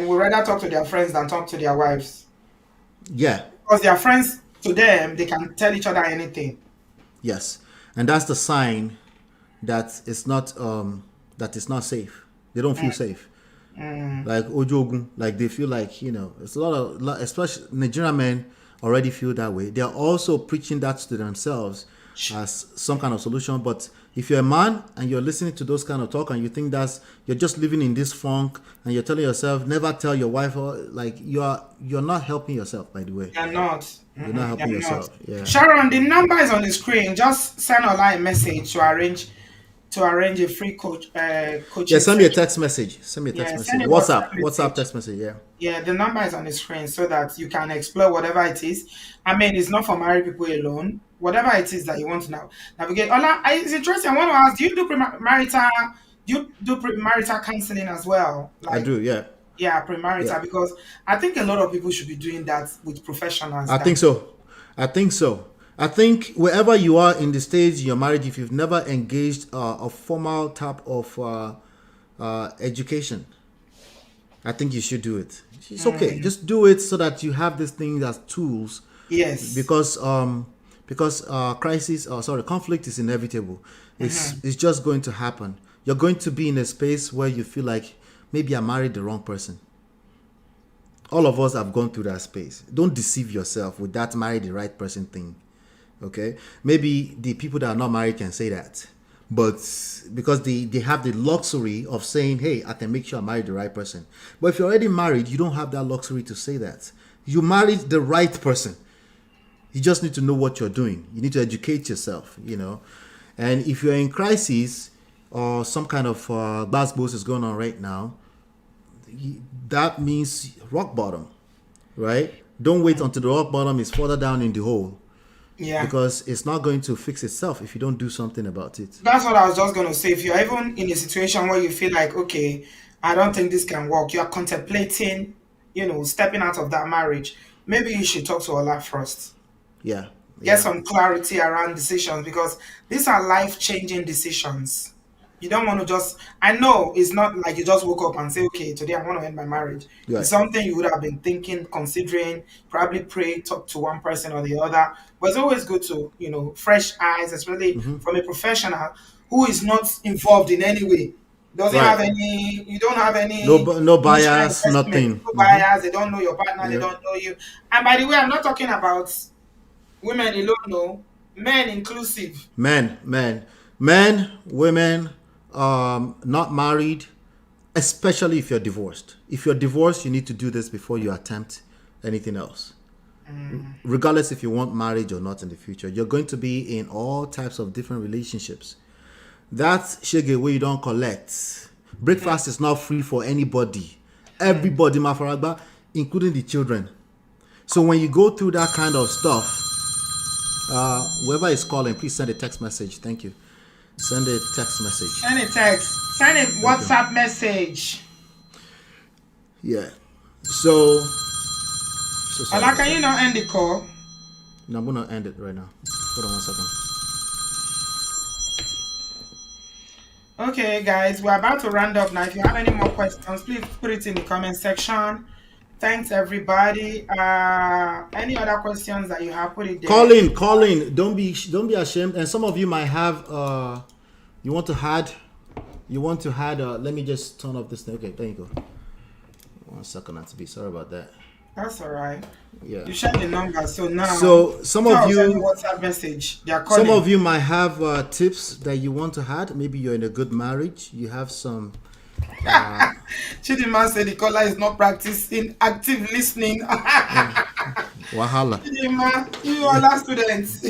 would rather talk to their friends than talk to their wives Yeah. because their friends to them they can tell each other anything. Yes. And that's the sign that it's not safe. They don't feel safe. Like Ojogun, like they feel like, it's especially Nigerian men already feel that way. They're also preaching that to themselves as some kind of solution. But if you're a man and you're listening to those kind of talk and you think you're just living in this funk and you're telling yourself never tell your wife, or like you're not helping yourself, by the way. They're not. You're not helping They're yourself. not. Yeah. Sharon, the number is on the screen. Just send online message to arrange a free Yeah, coaching send me a session. text message. Send me a text Yeah, send message. a WhatsApp WhatsApp message. text message, yeah. Yeah, the number is on the screen so that you can explore whatever it is. I mean, it's not for married people alone. Whatever it is that you want to navigate. Ola, it's interesting. I want to ask: do you do premarital? Do you do premarital counseling as well? I Like, do, yeah. yeah, Yeah. premarital, because I think a lot of people should be doing that with professionals. I think so. I think so. I think wherever you are in the stage in your marriage, if you've never engaged a formal type of education, I think you should do it. It's okay. Just do it so that you have these things as tools, Yes. because conflict is inevitable. It's just going to happen. You're going to be in a space where you feel like maybe I married the wrong person. All of us have gone through that space. Don't deceive yourself with that marry the right person thing. Okay? Maybe the people that are not married can say that. But because they have the luxury of saying, hey, I can make sure I marry the right person. But if you're already married, you don't have that luxury to say that. You married the right person. You just need to know what you're doing. You need to educate yourself, And if you're in crisis or some kind of gbasgbos is going on right now, that means rock bottom, right? Don't wait until the rock bottom is further down in the hole, Yeah. because it's not going to fix itself if you don't do something about it. That's what I was just going to say. If you're even in a situation where you feel like, okay, I don't think this can work, you're contemplating, stepping out of that marriage, maybe you should talk to Allah first. Yeah, Get yeah. some clarity around decisions because these are life-changing decisions. You don't want to just, I know it's not like you just woke up and say, okay, today I want to end my marriage. It's Right. something you would have been thinking, considering, probably pray, talk to one person or the other. But it's always good to, fresh eyes, especially from a professional who is not involved in any way. Doesn't have Right. any, you don't have No, any no emotional bias, investment, nothing. no bias, they don't know your partner, they Yeah. don't know you. And by the way, I'm not talking about women alone, no, men inclusive. Men, women, not married, especially if you're divorced. If you're divorced, you need to do this before you attempt anything else. Regardless if you want marriage or not in the future, you're going to be in all types of different relationships. That's shege where you don't collect. Breakfast is not free for anybody. Everybody, Mafaragba, including the children. So when you go through that kind of stuff, whoever is calling, please send a text message. Thank you. Send a text message. Send a text, send a WhatsApp message. Yeah. So sorry. Allah, can you not end the call? No, I'm gonna end it right now. Hold on 1 second. Okay, guys, we're about to round up now. If you have any more questions, please put it in the comment section. Thanks, everybody. Any other questions that you have, put it there. Call in. Don't be ashamed. And some of you might have you want to add. Let me just turn off this thing. Okay, there you go. 1 second, not to be sorry about that. That's all right. Yeah. You shared the number, so now. So some of you, WhatsApp message. They are calling. some of you might have tips that you want to add. Maybe you're in a good marriage. You have some. Chidima said the caller is not practicing active listening. Wahala. Chidima, you are last students.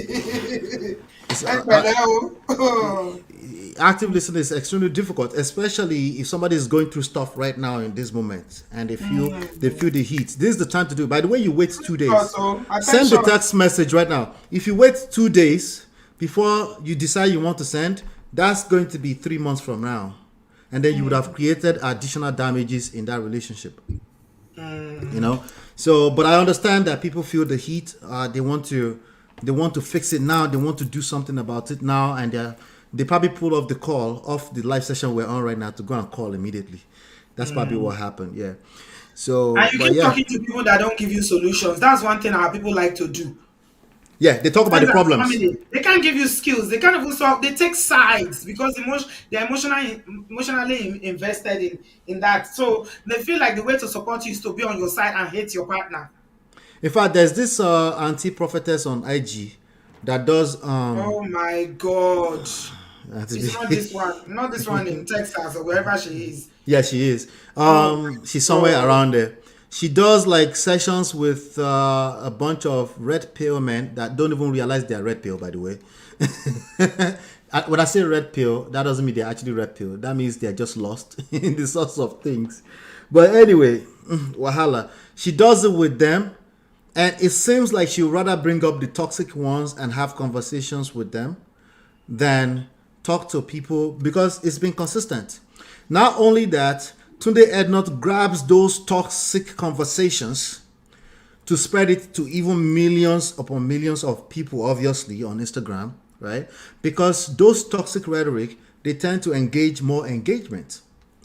Active listening is extremely difficult, especially if somebody is going through stuff right now in this moment and they feel the heat. This is the time to do it. By the way, you wait 2 days. Send the text message right now. If you wait 2 days before you decide you want to send, that's going to be 3 months from now. And then you would have created additional damages in that relationship. So, but I understand that people feel the heat. They want to fix it now. They want to do something about it now, and they probably pull off the live session we're on right now to go and call immediately. That's probably what happened. Yeah. So, and you keep talking to people that don't give you solutions. That's one thing our people like to do. Yeah, they talk about the problems. Family, they can't give you skills. They can't even solve. They take sides because they're emotionally invested in that. So they feel like the way to support you is to be on your side and hate your partner. In fact, there's this anti-prophetess on IG that does. Oh my God! It's not this one. Not this one in Texas or wherever she is. Yeah, she is. She's somewhere around there. She does like sessions with a bunch of red pill men that don't even realize they're red pill, by the way. When I say red pill, that doesn't mean they're actually red pill. That means they're just lost in the sorts of things. But anyway, wahala. She does it with them. And it seems like she would rather bring up the toxic ones and have conversations with them than talk to people because it's been consistent. Not only that, Tunde Ednot grabs those toxic conversations to spread it to even millions upon millions of people, obviously, on Instagram, right? Because those toxic rhetoric, they tend to engage more engagement.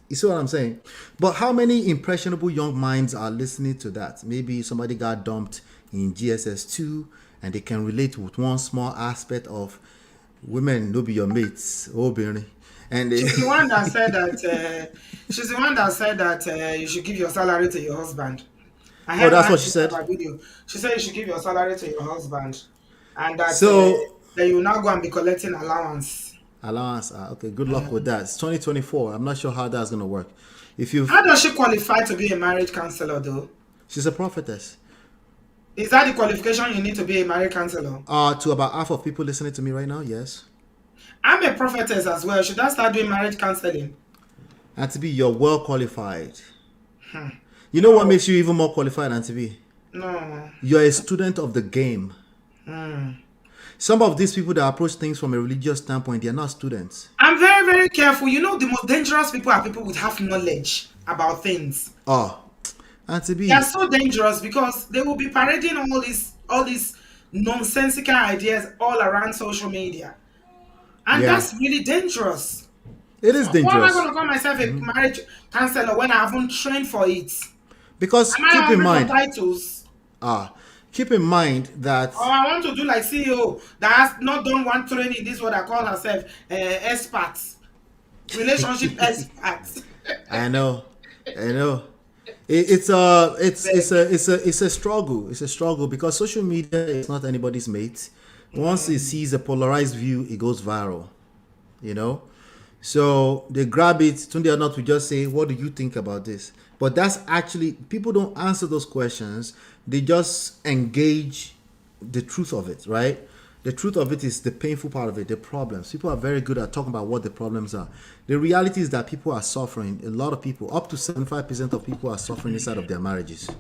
You see what I'm saying? But how many impressionable young minds are listening to that? Maybe somebody got dumped in GSS2 and they can relate with one small aspect of women, no be your mates, oh, Bernie. And she's the one that said that. She's the one that said that you should give your salary to your husband. That's what she said. Video. She said you should give your salary to your husband, and that so that you will now go and be collecting allowance. Okay, good luck with that. It's 2024. I'm not sure how that's gonna work. How does she qualify to be a marriage counselor, though? She's a prophetess. Is that the qualification you need to be a marriage counselor? To about half of people listening to me right now, yes. I'm a prophetess as well. Should I start doing marriage counseling? And to be, you're well qualified. You know what No, makes you even more qualified, Auntie B? no. You're a student of the game. Some of these people that approach things from a religious standpoint, they're not students. I'm very, very careful. You know, the most dangerous people are people with half knowledge about things. Oh, Auntie They are B, so dangerous because they will be parading all these nonsensical ideas all around social media. And yeah, that's really dangerous. it is So why am I dangerous. going to call myself a marriage counselor when I haven't trained for it? Because Am I keep in hungry for mind, titles? ah, keep in mind that Or I want to do like CEO that has not done one training. This is what I call herself experts, relationship experts. I know, I know. It's Beg. it's a struggle. It's a struggle because social media is not anybody's mate. Once it sees a polarized view, it goes viral. You know, so they grab it. Tunde or not, we just say, "What do you think about this?" But that's actually people don't answer those questions. They just engage the truth of it, right? The truth of it is the painful part of it, the problems. People are very good at talking about what the problems are. The reality is that people are suffering. A lot of people, up to 75% of people, are suffering inside of their marriages.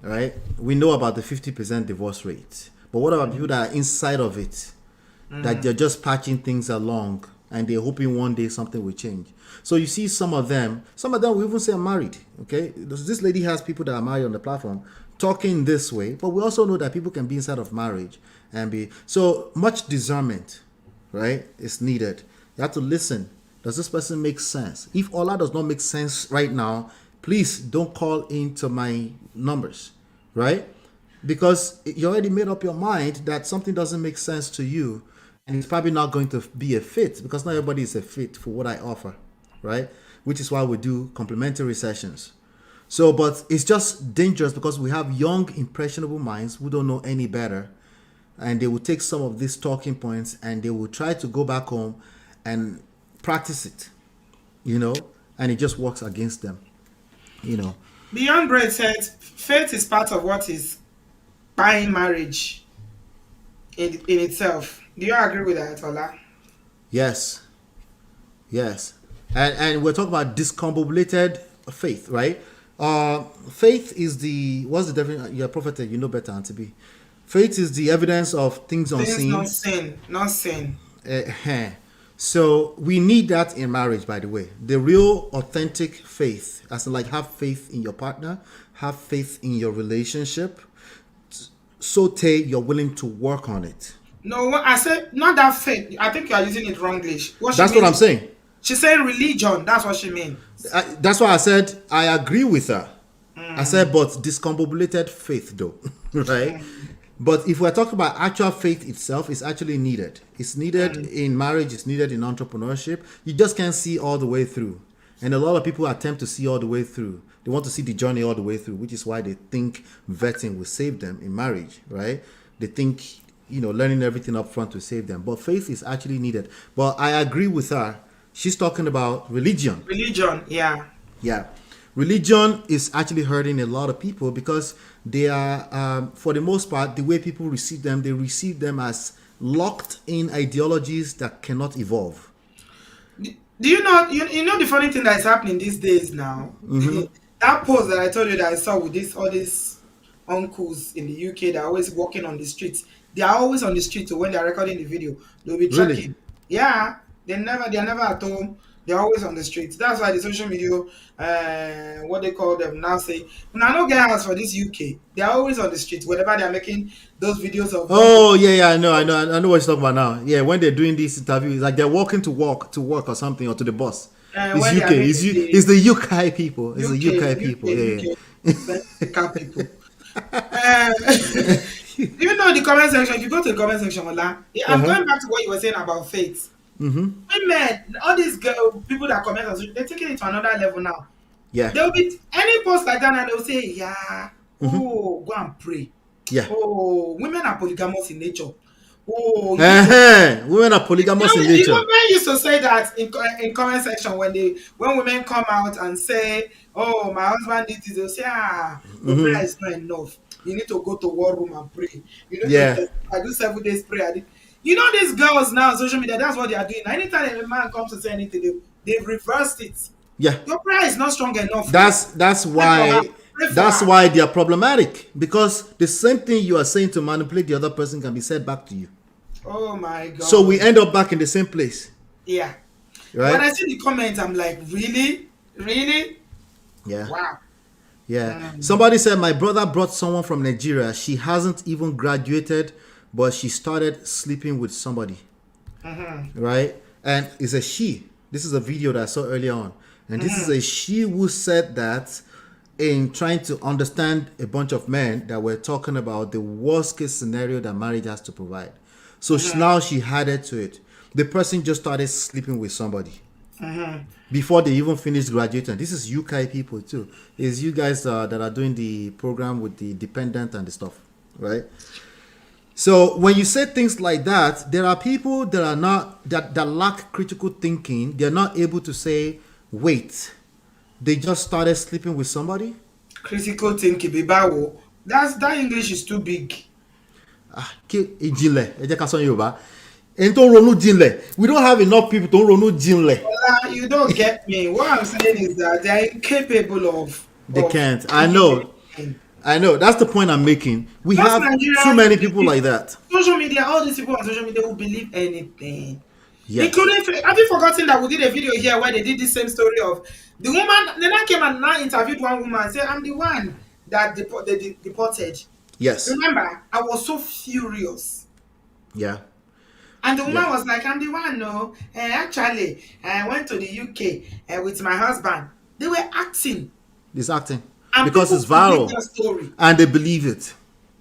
Right? We know about the 50% divorce rate. But what about people that are inside of it? That they're just patching things along and they're hoping one day something will change. So you see some of them will even say I'm married. Okay? This lady has people that are married on the platform talking this way, but we also know that people can be inside of marriage and be so much discernment, right? Is needed. You have to listen. Does this person make sense? If Ola does not make sense right now, please don't call into my numbers, right? Because you already made up your mind that something doesn't make sense to you and it's probably not going to be a fit because not everybody is a fit for what I offer, right? Which is why we do complimentary sessions. So, but it's just dangerous because we have young, impressionable minds who don't know any better, and they will take some of these talking points and they will try to go back home and practice it, you know, and it just works against them, you know. Beyond Bread said, faith is part of what is buying marriage in itself. Do you agree with that, Ola? Yes, yes, and we're talking about discombobulated faith, right? Faith is the what's the definition? You're a prophet, you know better, Auntie B. Faith is the evidence of things Things not unseen. sin, not sin. Uh, so we need that in marriage, by the way. The real authentic faith, as in like have faith in your partner, have faith in your relationship. So you're willing to work on it. No, what I said not that faith. I think you are using it wrongly. What she That's what I'm means, saying. she's saying religion. That's what she means. That's why I said I agree with her. I said, but discombobulated faith, though, right? But if we're talking about actual faith itself, it's actually needed. It's needed in marriage. It's needed in entrepreneurship. You just can't see all the way through, and a lot of people attempt to see all the way through. They want to see the journey all the way through, which is why they think vetting will save them in marriage, right? They think learning everything up front will save them, but faith is actually needed. But I agree with her. She's talking about religion. Religion, yeah. Yeah. Religion is actually hurting a lot of people because they are, for the most part, the way people receive them, they receive them as locked in ideologies that cannot evolve. Do you know you know the funny thing that is happening these days now? That post that I told you that I saw with this all these uncles in the UK that are always walking on the streets. They are always on the street, so when they are recording the video, they'll be Really? trekking. Yeah, they're never at home. They're always on the streets. That's why the social media, what they call them now say, when I don't get house for this UK, they're always on the streets. Whenever they're making those videos of when they, Oh, yeah, I know what you're talking about now. Yeah, when they're doing these interviews, like they're walking to work or something or to the bus. It's when they are UK. making the It's the UK people. It's the UK people. Yeah, UK Central people. Uh, you know the comment section. If you go to the comment section, Ola, yeah. I'm Uh-huh. going back to what you were saying about faith. Women, all these people that comment on social, they're taking it to another level now. Yeah. There will be any post like that, and they'll say, "Yeah, oh, go and pray. Yeah. Oh, women are polygamous in nature. Oh, you need to." Uh-huh. Women are polygamous in You know, nature. men used to say that in comment section when women come out and say, "Oh, my husband did this," they'll say, "Ah, your prayer is not enough. You need to go to war room and pray. You need to Yeah. testify, do 7 days prayer." You know these girls now on social media. That's what they are doing. Anytime a man comes to say anything, they've reversed it. Yeah. Your prayer is not strong enough. Oh. That's Pray for her. why Pray for that's her. why they are problematic, because the same thing you are saying to manipulate the other person can be said back to you. Oh my So we God. end up back in the same place, Yeah. When right? I see the comments, I'm like, really? Really? Yeah. Wow. Yeah. Mm. Somebody said my brother brought someone from Nigeria. She hasn't even graduated, but she started sleeping with somebody, Mm-hmm. right? And it's a she. This is a video that I saw earlier on. And this is Mm-hmm. a she who said that in trying to understand a bunch of men that were talking about the worst case scenario that marriage has to provide. So Mm-hmm. now she added to it. The person just started sleeping with somebody Mm-hmm. before they even finished graduating. This is UK people too. It's you guys that are doing the program with the dependent and the stuff, right? So when you say things like that, there are people that are not that lack critical thinking. They're not able to say, wait, they just started sleeping with somebody. Critical thinking, Bibawo. That English is too big. Kí ìjìnlẹ̀ ẹ jẹ́ ká sọ Yorùbá. Ẹni tó ronú jinlẹ̀. We don't have enough people tó ń ronú jinlẹ̀. Ola, you don't get me. What I'm saying is that they are incapable They of can't. I thinking know. anything. I know. That's the point I'm making. We Just have too Nigeria, many people like that. social media, all these people on social media will believe anything. Yes. Including, have you forgotten that we did a video here where they did the same story of the woman? They now came and now interviewed one woman and said, I'm the one that they deported. Yes. Remember, I was so furious. Yeah. And the woman Yeah. was like, I'm the one, no. Actually, I went to the UK with my husband. They were acting, It's acting and because people it's believe viral their story. and they believe it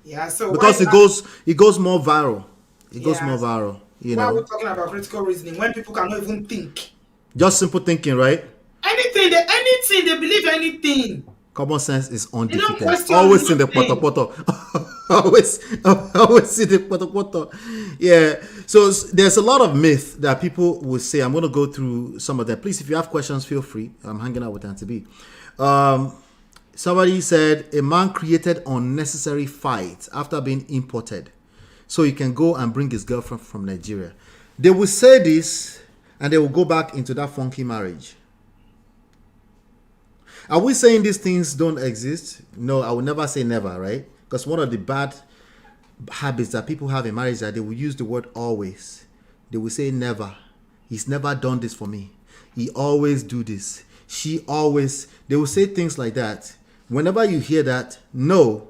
Yeah, so why because is that? it goes more viral. It goes Yeah, more viral. You why are we know, talking about critical reasoning when people cannot even think? just simple thinking, right? Anything, they believe anything. Common sense is They don't undefeated. question Always in the poto nothing. poto. always, always in the poto poto. Yeah. So there's a lot of myth that people will say. I'm going to go through some of them. Please, if you have questions, feel free. I'm hanging out with Auntie B. Um, Somebody said a man created unnecessary fights after being imported, so he can go and bring his girlfriend from Nigeria. They will say this, and they will go back into that funky marriage. Are we saying these things don't exist? No, I will never say never, right? Because one of the bad habits that people have in marriage is that they will use the word always. They will say never. He's never done this for me. He always do this. She always. They will say things like that. Whenever you hear that, know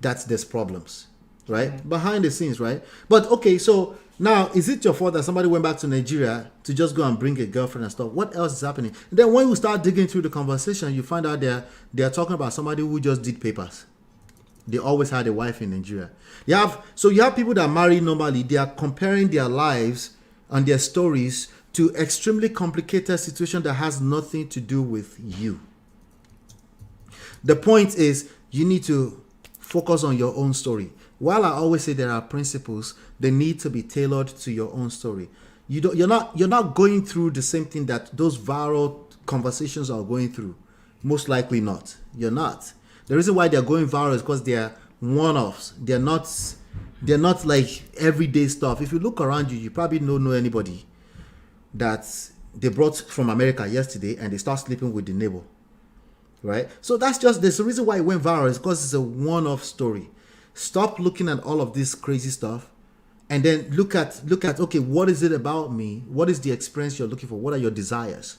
that there's problems, right? Behind the scenes, right? But okay, so now is it your fault that somebody went back to Nigeria to just go and bring a girlfriend and stuff? What else is happening? And then when you start digging through the conversation, you find out they're talking about somebody who just did papers. They always had a wife in Nigeria. You have people that marry normally. They are comparing their lives and their stories to extremely complicated situation that has nothing to do with you. The point is you need to focus on your own story. While I always say there are principles, they need to be tailored to your own story. You're not going through the same thing that those viral conversations are going through. Most likely not. You're not. The reason why they're going viral is because they're one-offs. They're not like everyday stuff. If you look around you, you probably don't know anybody that they brought from America yesterday and they start sleeping with the neighbor. Right? So there's a reason why it went viral is because it's a one-off story. Stop looking at all of this crazy stuff and then look at okay, what is it about me? What is the experience you're looking for? What are your desires?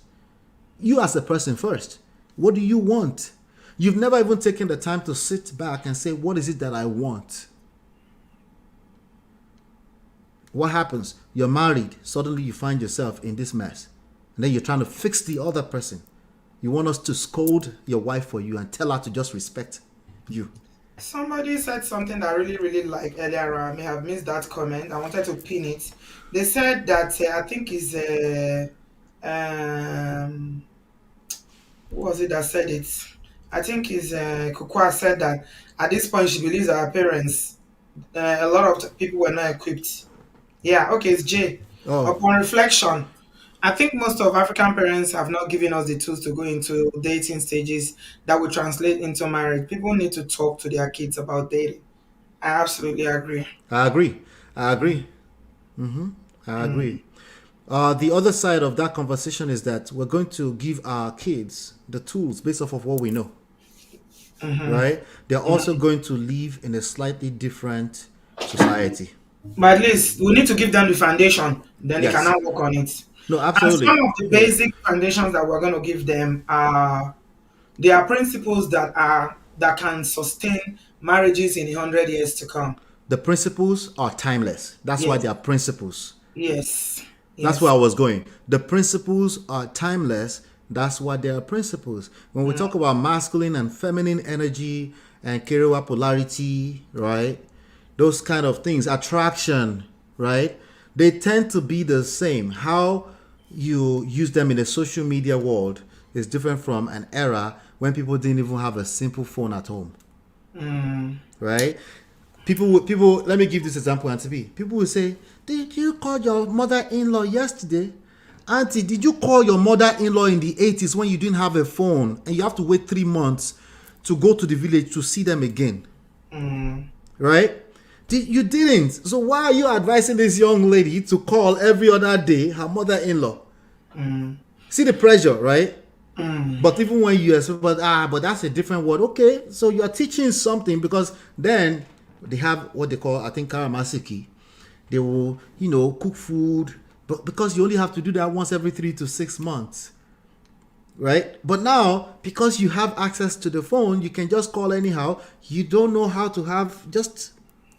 You as a person first. What do you want? You've never even taken the time to sit back and say, what is it that I want? What happens? You're married. Suddenly you find yourself in this mess. And then you're trying to fix the other person. You want us to scold your wife for you and tell her to just respect you. Somebody said something that I really, really like earlier. I may have missed that comment. I wanted to pin it. They said that I think is um who was it that said it? I think is Kukwa said that at this point she believes that her parents, a lot of people were not equipped. Yeah, okay, it's Jay. Oh, Upon reflection, I think most of African parents have not given us the tools to go into dating stages that will translate into marriage. People need to talk to their kids about dating. I absolutely agree. I agree. I agree. I Mm. agree. The other side of that conversation is that we're going to give our kids the tools based off of what we know, right? They're also going to live in a slightly different society. But at least we need to give them the foundation, then they can Yes. now work on it. No, And some absolutely. of the Yeah. basic foundations that we're going to give them are there are principles that can sustain marriages in 100 years to come. The principles are timeless. That's why Yes, they are principles. yes, That's where yes. I was going. The principles are timeless. That's why they are principles. When we talk about masculine and feminine energy and Kiriwa polarity, right? Those kind of things, attraction, right? They tend to be the same. How you use them in the social media world is different from an era when people didn't even have a simple phone at home, Mm, right? People. Let me give this example, Auntie B. People will say, "Did you call your mother-in-law yesterday?" Auntie, did you call your mother-in-law in the 80s when you didn't have a phone and you have to wait 3 months to go to the village to see them again, mm, right? You didn't. So why are you advising this young lady to call every other day her mother-in-law? mm, See the pressure, right? mm, But even when you expect, but that's a different word. Okay, so you are teaching something because then they have what they call, I think, karamasiki. They will, cook food, but because you only have to do that once every 3 to 6 months, right? But now, because you have access to the phone, you can just call anyhow. You don't know how to have just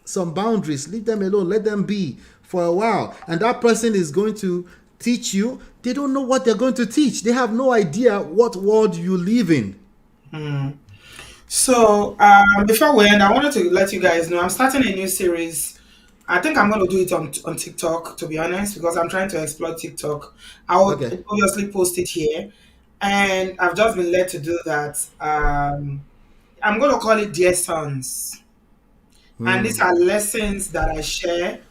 some boundaries. Leave them alone. Let them be for a while. And that person is going to teach you. They don't know what they're going to teach. They have no idea what world you live in. mm. So, before we end, I wanted to let you guys know I'm starting a new series. I think I'm going to do it on TikTok, to be honest, because I'm trying to explore TikTok. I will Okay. obviously post it here, and I've just been led to do that. I'm going to call it Dear Sons, and these are lessons that I share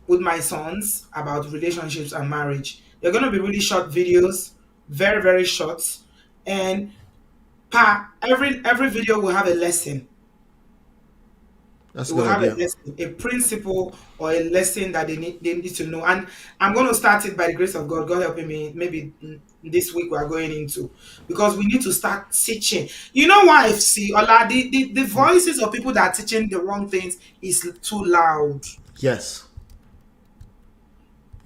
with my sons about relationships and marriage. They're going to be really short videos, very very short, and every video will have a lesson. That's It a will good have a idea. lesson, a principle or a lesson that they need to know. And I'm going to start it by the grace of God, God helping me. Maybe this week we are going into, because we need to start teaching. You know why? See, Ola, the voices of people that are teaching the wrong things is too loud. Yes.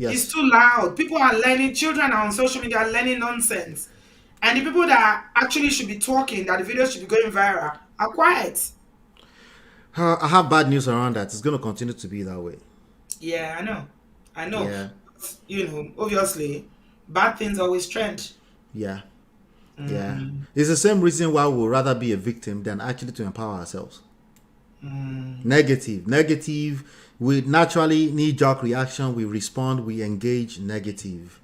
It's Yes. too loud. People are learning. Children are on social media are learning nonsense, and the people that actually should be talking, that the videos should be going viral, are quiet. I have bad news around that. It's going to continue to be that way. Yeah, I know. I know. Yeah. But, obviously, bad things always trend. Yeah. Yeah. Mm, It's the same reason why we would rather be a victim than actually to empower ourselves. mm, Negative. Negative. We naturally knee jerk reaction. We respond. We engage negative.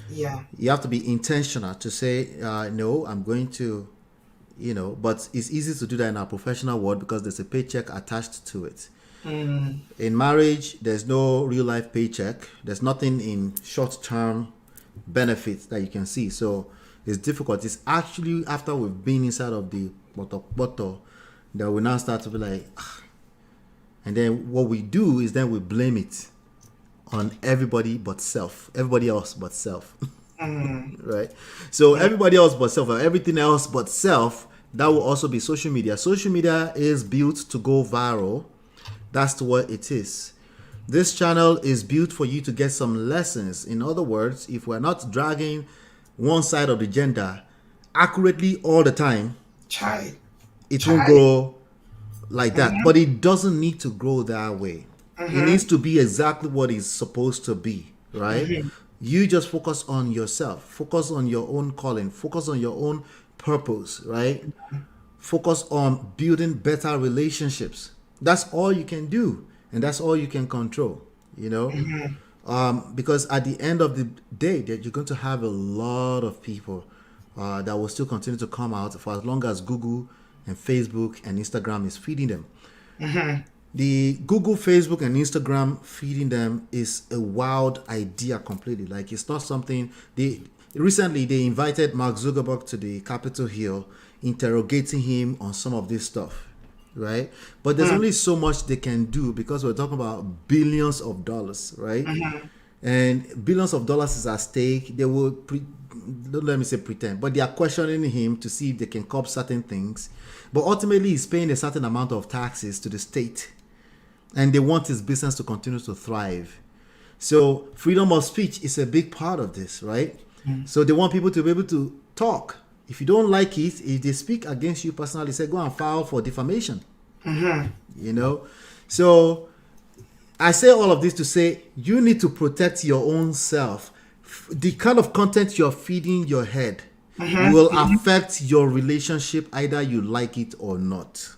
yeah. You have to be intentional to say, no, I'm going to, but it's easy to do that in our professional world because there's a paycheck attached to it. Mm, In marriage, there's no real life paycheck. There's nothing in short term benefits that you can see. So it's difficult. It's actually after we've been inside of the bottle that we now start to be like, "Ah." And then what we do is then we blame it on everybody but self, everybody else but self. mm, Right? So everybody else but self, or everything else but self, that will also be social media. Social media is built to go viral. That's what it is. This channel is built for you to get some lessons. In other words, if we're not dragging one side of the gender accurately all the time, chai, it won't chai. grow like that. Mm-hmm, But it doesn't need to grow that way. It mm-hmm, needs to be exactly what it's supposed to be, right? mm-hmm, You just focus on yourself, focus on your own calling, focus on your own purpose, right? Focus on building better relationships. That's all you can do, and that's all you can control, you know? mm-hmm, Because at the end of the day, that you're going to have a lot of people that will still continue to come out for as long as Google and Facebook and Instagram is feeding them. mm-hmm. The Google, Facebook, and Instagram feeding them is a wild idea completely. Like it's not something they recently they invited Mark Zuckerberg to the Capitol Hill, interrogating him on some of this stuff, right? But there's only so much they can do because we're talking about billions of dollars, right? and billions of dollars is at stake. They will, don't let me say pretend, but they are questioning him to see if they can curb certain things. But ultimately, he's paying a certain amount of taxes to the state, and they want his business to continue to thrive. So freedom of speech is a big part of this, right? So they want people to be able to talk. If you don't like it, if they speak against you personally, say go and file for defamation. You know, so I say all of this to say you need to protect your own self. The kind of content you're feeding your head will affect your relationship, either you like it or not.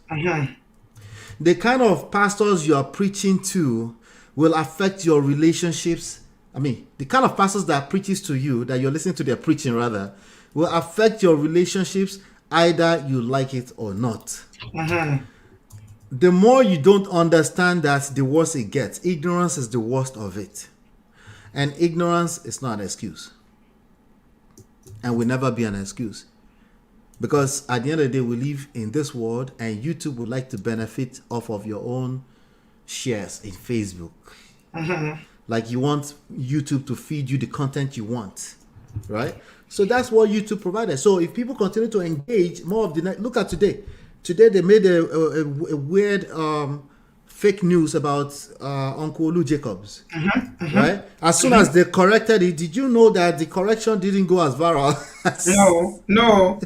The kind of pastors you are preaching to will affect your relationships. I mean, the kind of pastors that preaches to you, that you're listening to their preaching rather, will affect your relationships, either you like it or not. The more you don't understand that, the worse it gets. Ignorance is the worst of it. And ignorance is not an excuse. And will never be an excuse. Because at the end of the day, we live in this world, and YouTube would like to benefit off of your own shares in Facebook. Like you want YouTube to feed you the content you want, right? So that's what YouTube provided. So if people continue to engage more of the night, look at today. Today they made a weird fake news about Uncle Olu Jacobs, right? As soon as they corrected it, did you know that the correction didn't go as viral? No.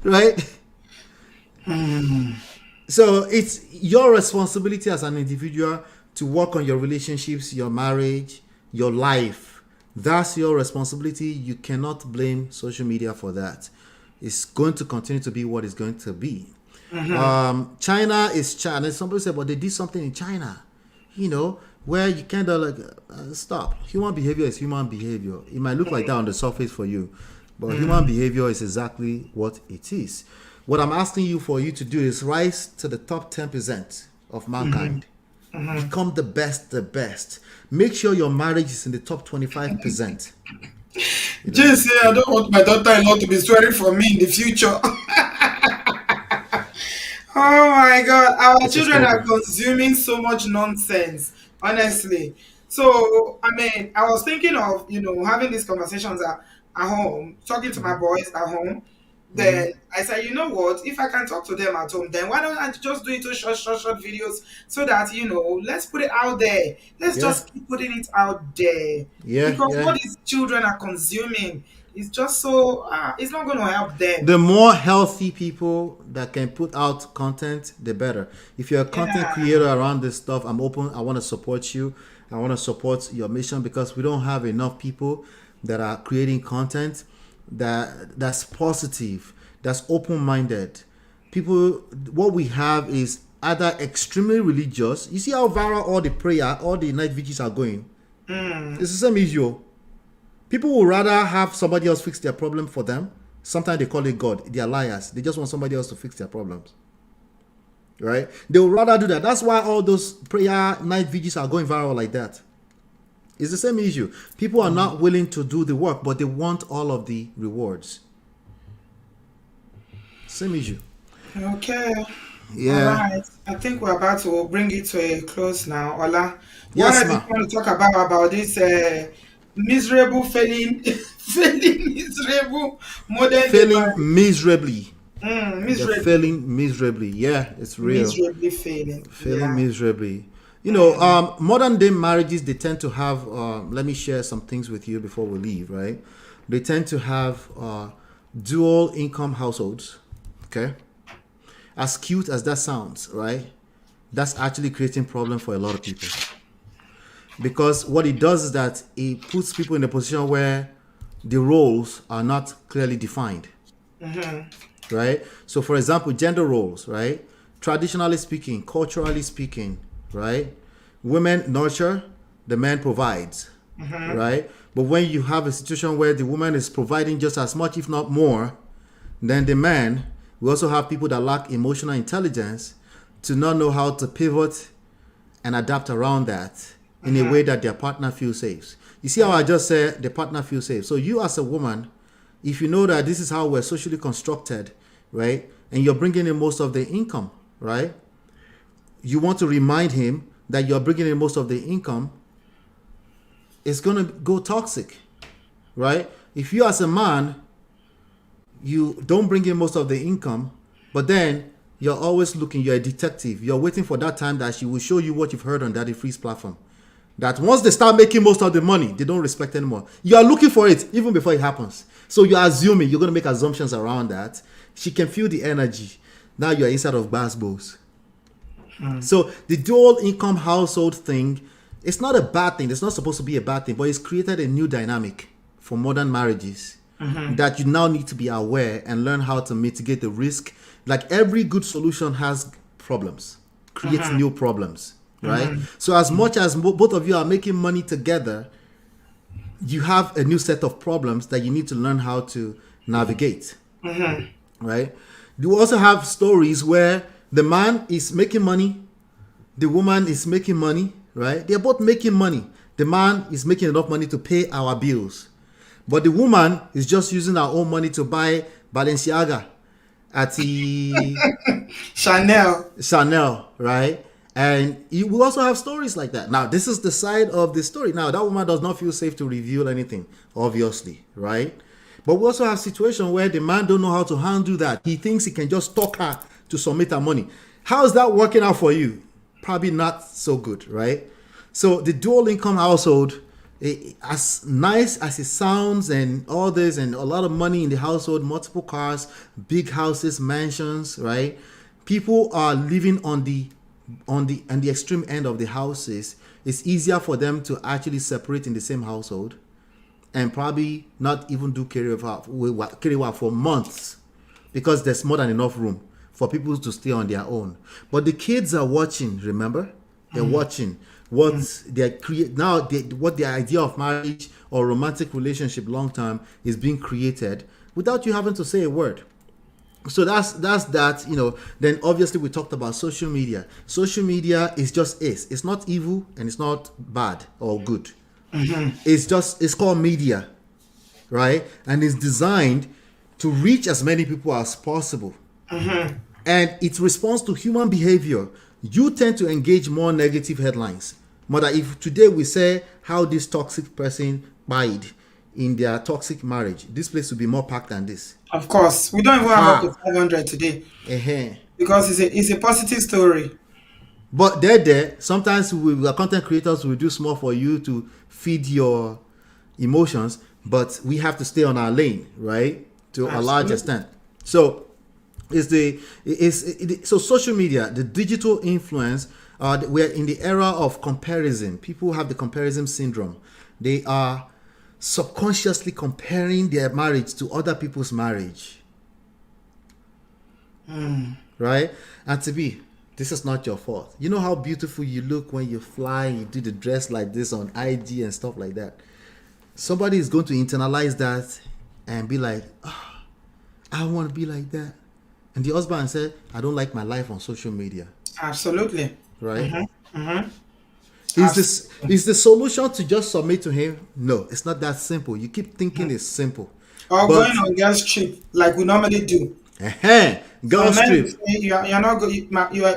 Right? So it's your responsibility as an individual to work on your relationships, your marriage, your life. That's your responsibility. You cannot blame social media for that. It's going to continue to be what it's going to be. China is China. Somebody said, but they did something in China, you know, where you kind of like stop. Human behavior is human behavior. It might look like that on the surface for you, but human behavior is exactly what it is. What I'm asking you for you to do is rise to the top 10% of mankind. Become the best. Make sure your marriage is in the top 25%. Just say I don't want my daughter-in-law to be swearing for me in the future. Oh my God, our It's a children are struggle. consuming so much nonsense, honestly. So, I mean, I was thinking of, having these conversations at home, talking to my boys at home. Then I said, you know what? If I can talk to them at home, then why don't I just do it to short videos so that, let's put it out there. Let's Yeah, just keep putting it out there. yeah, Because yeah. what these children are consuming is just so, it's not going to help them. The more healthy people that can put out content, the better. If you're a content Yeah. creator around this stuff, I'm open. I want to support you. I want to support your mission, because we don't have enough people that are creating content that's positive, that's open-minded. People, what we have is either extremely religious. You see how viral all the prayer, all the night vigils are going. It's the same issue. People would rather have somebody else fix their problem for them. Sometimes they call it God. They are liars. They just want somebody else to fix their problems. Right? They would rather do that. That's why all those prayer night vigils are going viral like that. It's the same issue. People are not willing to do the work, but they want all of the rewards. Same issue. Okay. All Yeah. right. I think we're about to bring it to a close now. Ola, what Yes, else do you ma. want to talk about this miserable failing, failing miserable modern day Failing marriage? miserably. They're Miserably, failing miserably. Yeah, it's real. miserably failing. Failing Yeah. miserably. You know, modern day marriages, they tend to have, let me share some things with you before we leave, right? They tend to have dual income households, okay? As cute as that sounds, right? That's actually creating problem for a lot of people. Because what it does is that it puts people in a position where the roles are not clearly defined, right? So, for example, gender roles, right? Traditionally speaking, culturally speaking, right? Women nurture, the man provides, right? But when you have a situation where the woman is providing just as much, if not more, than the man, we also have people that lack emotional intelligence to not know how to pivot and adapt around that in a way that their partner feels safe. You see how I just said the partner feels safe? So you as a woman, if you know that this is how we're socially constructed, right? And you're bringing in most of the income, right? You want to remind him that you're bringing in most of the income it's gonna go toxic, right? If you as a man, you don't bring in most of the income, but then you're always looking, you're a detective, you're waiting for that time that she will show you what you've heard on Daddy Free's platform. That once they start making most of the money, they don't respect anymore. You are looking for it even before it happens. So you're assuming, you're going to make assumptions around that. She can feel the energy. Now you're inside of basketballs. So the dual income household thing, it's not a bad thing. It's not supposed to be a bad thing, but it's created a new dynamic for modern marriages that you now need to be aware and learn how to mitigate the risk. Like every good solution has problems, creates new problems, right? So as much as both of you are making money together, you have a new set of problems that you need to learn how to navigate, right? You also have stories where the man is making money, the woman is making money, right? They're both making money. The man is making enough money to pay our bills, but the woman is just using her own money to buy Balenciaga at the Chanel, right? And you will also have stories like that. Now, this is the side of the story. Now, that woman does not feel safe to reveal anything, obviously, right? But we also have situations where the man don't know how to handle that. He thinks he can just stalk her to submit her money. How is that working out for you? Probably not so good, right? So the dual income household, as nice as it sounds and all this and a lot of money in the household, multiple cars, big houses, mansions, right? People are living on the extreme end of the houses. It's easier for them to actually separate in the same household and probably not even do carry for months because there's more than enough room for people to stay on their own. But the kids are watching, remember? They're watching what what the idea of marriage or romantic relationship long term is being created without you having to say a word. So that's that. Then obviously we talked about social media. Social media it's not evil and it's not bad or good. It's called media, right? And it's designed to reach as many people as possible. And it responds to human behavior. You tend to engage more negative headlines. Mother, if today we say how this toxic person died in their toxic marriage, this place will be more packed than this. Of course, we don't even have up to 500 today because it's a positive story. But sometimes we are content creators will do small for you to feed your emotions, but we have to stay on our lane, right? To a large extent. So so social media, the digital influence, we're in the era of comparison. People have the comparison syndrome. They are subconsciously comparing their marriage to other people's marriage. Right? And this is not your fault. You know how beautiful you look when you fly, you do the dress like this on IG and stuff like that. Somebody is going to internalize that and be like, I want to be like that. And the husband said, I don't like my life on social media. Absolutely. Right? Is the solution to just submit to him? No, it's not that simple. You keep thinking it's simple. Or going on girls trip like we normally do. Girls trip. You're not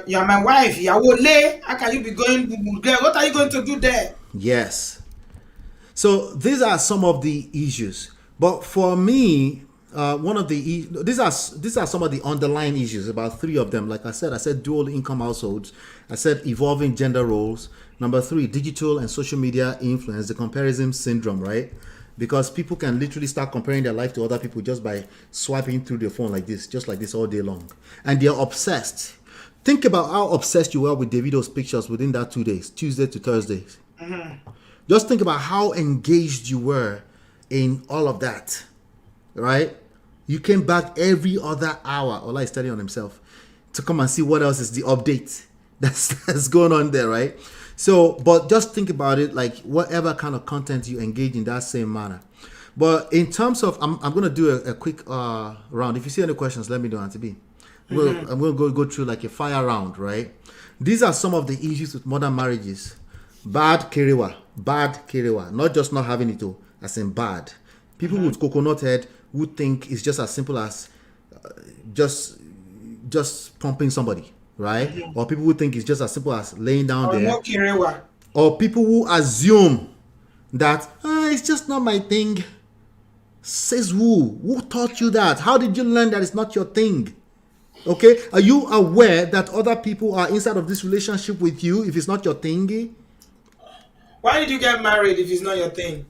you're my wife. How can you be going there? What are you going to do there? Yes. So these are some of the issues. But for me, these are some of the underlying issues, about 3 of them. Like I said dual income households. I said evolving gender roles. Number 3, digital and social media influence, the comparison syndrome, right? Because people can literally start comparing their life to other people just by swiping through their phone like this all day long. And they're obsessed. Think about how obsessed you were with Davido's pictures within that 2 days, Tuesday to Thursday. Just think about how engaged you were in all of that, right? You came back every other hour. Ola is studying on himself to come and see what else is the update that's going on there, right? So, but just think about it like whatever kind of content you engage in that same manner. But in terms of, I'm going to do a quick round. If you see any questions, let me know, Auntie B. I'm going to go through like a fire round, right? These are some of the issues with modern marriages. Bad kerewa, not just not having it, as in bad. People with coconut head would think it's just as simple as just pumping somebody, right? Or people would think it's just as simple as laying down there. No kerewa. Or people who assume that it's just not my thing. Says who? Who taught you that? How did you learn that it's not your thing? Okay, are you aware that other people are inside of this relationship with you if it's not your thingy? Why did you get married if it's not your thing?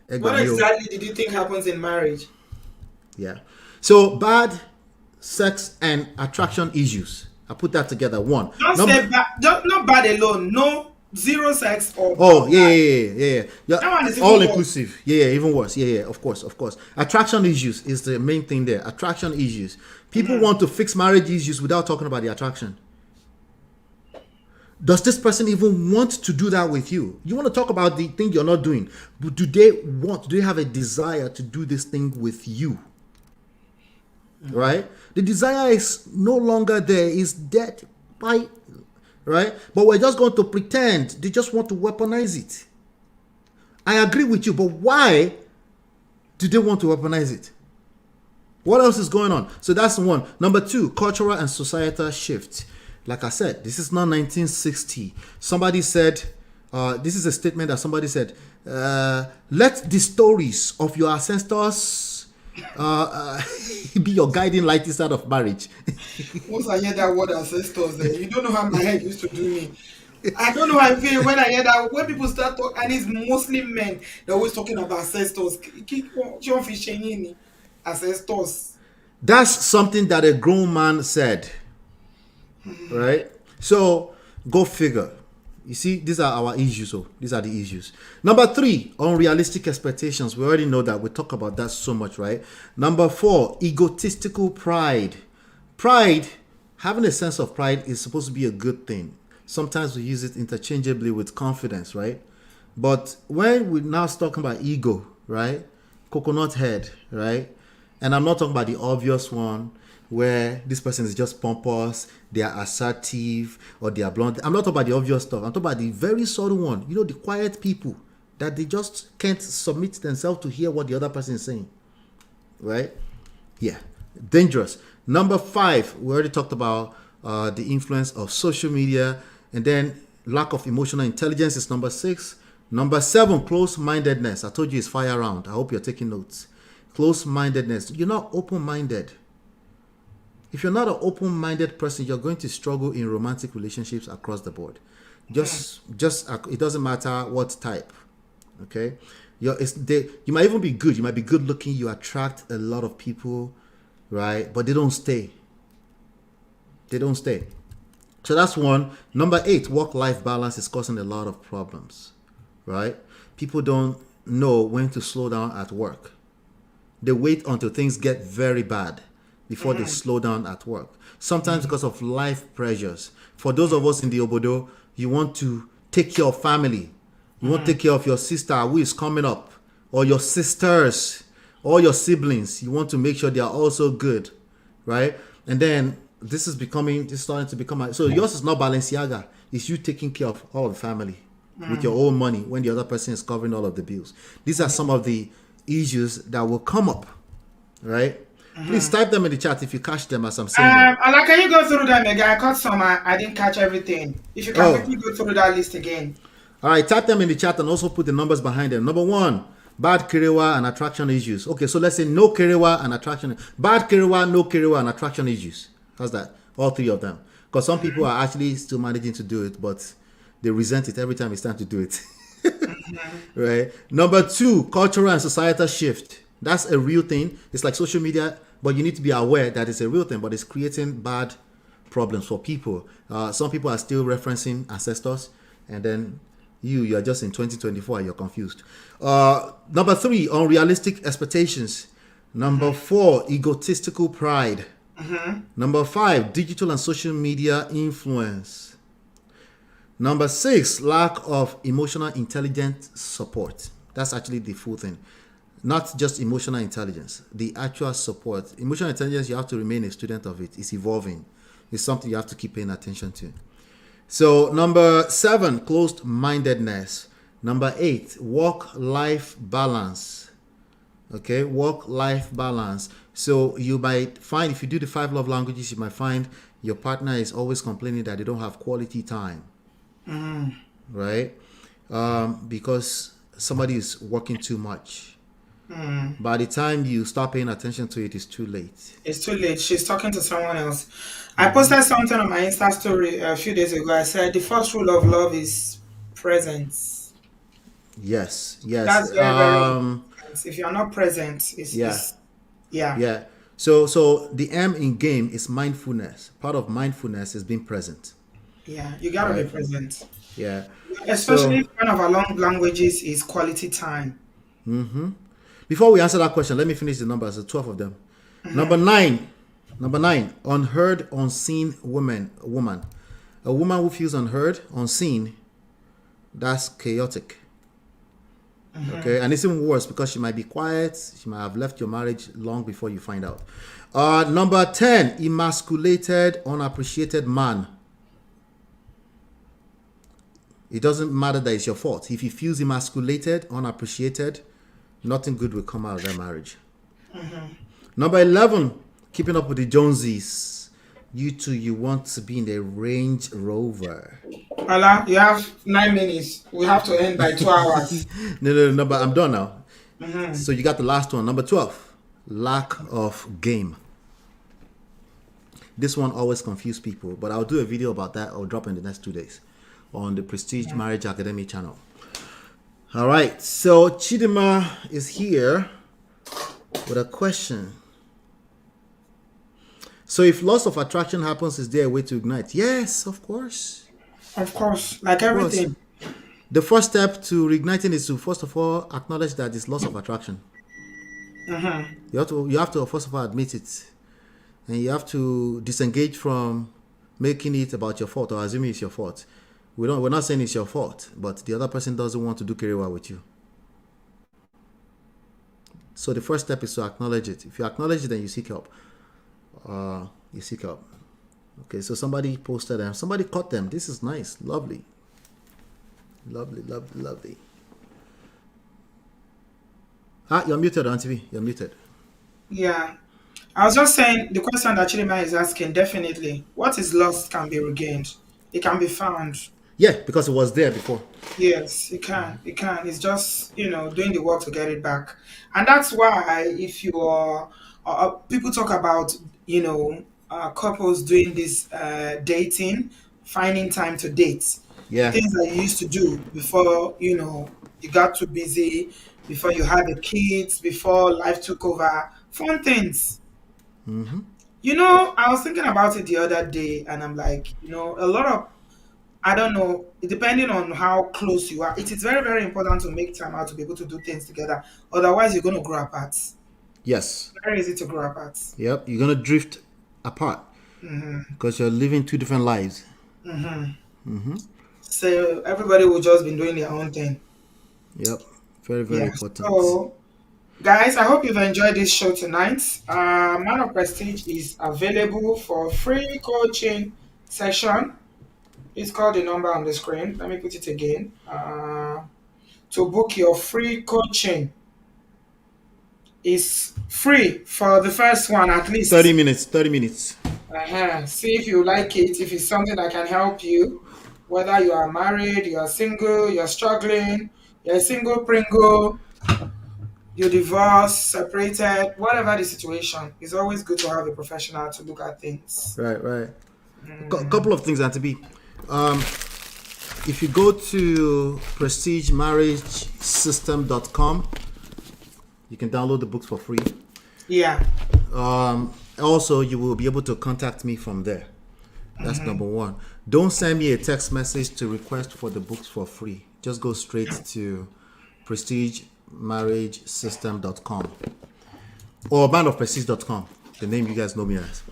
What Egbamio. exactly did you think happens in marriage? Yeah. So bad sex and attraction issues. I put that together. One. Don't Number. say bad, not bad alone. No, zero sex or Oh yeah, bad. yeah. That one is All even worse. inclusive. Yeah, even worse. Yeah. Of course, of course. Attraction issues is the main thing there. Attraction issues. People want to fix marriage issues without talking about the attraction. Does this person even want to do that with you? You want to talk about the thing you're not doing, but do they want? Do they have a desire to do this thing with you? Right? The desire is no longer there, is dead by, right? But we're just going to pretend they just want to weaponize it. I agree with you, but why do they want to weaponize it? What else is going on? So that's one. Number two, cultural and societal shift. Like I said, this is not 1960. Somebody said, this is a statement that somebody said, let the stories of your ancestors be your guiding light inside of marriage. Once I hear that word ancestors, you don't know how my head used to do me. I don't know how I feel when I hear that. When people start talking, and it's mostly men, they're always talking about ancestors. Ancestors. That's something that a grown man said, right? So go figure. You see, these are our issues. So these are the issues. Number three, unrealistic expectations. We already know that. We talk about that so much, right? Number four, egotistical pride. Pride, having a sense of pride is supposed to be a good thing. Sometimes we use it interchangeably with confidence, right? But when we're now talking about ego, right? Coconut head, right? And I'm not talking about the obvious one where this person is just pompous, they are assertive, or they are blunt. I'm not talking about the obvious stuff. I'm talking about the very subtle one. You know, the quiet people that they just can't submit themselves to hear what the other person is saying. Right? Yeah. Dangerous. Number five, we already talked about the influence of social media. And then lack of emotional intelligence is number six. Number seven, close-mindedness. I told you it's fire round. I hope you're taking notes. Close-mindedness. You're not open-minded. If you're not an open-minded person, you're going to struggle in romantic relationships across the board. Just it doesn't matter what type. Okay, you might even be good. You might be good looking. You attract a lot of people, right? But they don't stay. They don't stay. So that's one. Number eight, work-life balance is causing a lot of problems, right? People don't know when to slow down at work. They wait until things get very bad before they slow down at work. Sometimes because of life pressures. For those of us in the obodo, you want to take care of family. You want to take care of your sister who is coming up, or your sisters, or your siblings. You want to make sure they are also good, right? And then this is starting to become, so yours is not Balenciaga. It's you taking care of all of the family with your own money when the other person is covering all of the bills. These are some of the issues that will come up, right? Please type them in the chat if you catch them as I'm saying them. Ala, can you go through them again? I caught some. I didn't catch everything. If you can quickly go through that list again. All right, type them in the chat and also put the numbers behind them. Number one, bad kerewa and attraction issues. Okay, so let's say no kerewa and attraction. Bad kerewa, no kerewa, and attraction issues. How's that? All three of them. Because some people are actually still managing to do it, but they resent it every time it's time to do it. Right? Number two, cultural and societal shift. That's a real thing. It's like social media, but you need to be aware that it's a real thing, but it's creating bad problems for people. Some people are still referencing ancestors, and then you are just in 2024 and you're confused. Number three, unrealistic expectations. Number four, egotistical pride. Number five, digital and social media influence. Number six, lack of emotional intelligence support. That's actually the full thing. Not just emotional intelligence, the actual support. Emotional intelligence, you have to remain a student of it. It's evolving. It's something you have to keep paying attention to. So number seven, closed-mindedness. Number eight, work-life balance. Okay, work-life balance. So you might find, if you do the 5 love languages, you might find your partner is always complaining that they don't have quality time. Right? Because somebody is working too much. Hmm. By the time you start paying attention to it, it's too late. It's too late. She's talking to someone else. I posted something on my Insta story a few days ago. I said the first rule of love is presence. Yes, yes. That's very, very important. If you're not present, Yeah, yeah, yeah. So the M in game is mindfulness. Part of mindfulness is being present, yeah. You gotta be right? present. Yeah. Especially So if one of our long languages is quality time. before we answer that question, let me finish the numbers. There's 12 of them. Number nine. Number nine. Unheard, unseen woman. A woman who feels unheard, unseen. That's chaotic. Okay, and it's even worse because she might be quiet. She might have left your marriage long before you find out. Number 10, emasculated, unappreciated man. It doesn't matter that it's your fault. If he feels emasculated, unappreciated, nothing good will come out of that marriage. Number 11, keeping up with the Joneses. You two, you want to be in a Range Rover. Allah, you have 9 minutes. We have to end by 2 hours. No, but I'm done now. So you got the last one. Number 12, lack of game. This one always confuses people, but I'll do a video about that. I'll drop in the next 2 days on the Prestige Marriage Academy channel. All right, so Chidima is here with a question. So if loss of attraction happens, is there a way to ignite? Yes, of course. Of course, like Of course. everything. The first step to reigniting is to first of all acknowledge that it's loss of attraction. You have to first of all admit it, and you have to disengage from making it about your fault or assuming it's your fault. We're not saying it's your fault, but the other person doesn't want to do career with you. So the first step is to acknowledge it. If you acknowledge it, then you seek help. Okay, so somebody posted them. Somebody caught them. This is nice. Lovely. Lovely. You're muted, Auntie V. You're muted. Yeah. I was just saying the question that Chidima is asking, definitely. What is lost can be regained. It can be found. Yeah, because it was there before. Yes, it can. It can. It's just, doing the work to get it back. And that's why if you are, people talk about, couples doing this dating, finding time to date. Yeah. Things that you used to do before, you got too busy, before you had the kids, before life took over. Fun things. I was thinking about it the other day and I'm like, a lot of, I don't know, depending on how close you are, it is very, very important to make time out to be able to do things together. Otherwise, you're going to grow apart. Yes. Very easy to grow apart. Yep. You're gonna drift apart because you're living two different lives. So everybody will just be doing their own thing. Yep. Very, very Yeah. important. So, guys, I hope you've enjoyed this show tonight. Man of Prestige is available for free coaching session. Please call the number on the screen. Let me put it again. To book your free coaching is free for the first one at least. 30 minutes. 30 minutes. See if you like it, if it's something that can help you, whether you are married, you are single, you're struggling, you're a single Pringle, you're divorced, separated, whatever the situation, it's always good to have a professional to look at things. Right. A couple of things, Auntie B. If you go to prestigemaragesystem.com, you can download the books for free. Yeah. Also, you will be able to contact me from there. That's number one. Don't send me a text message to request for the books for free. Just go straight to prestigemaragesystem.com or bandofprestige.com, the name you guys know me as.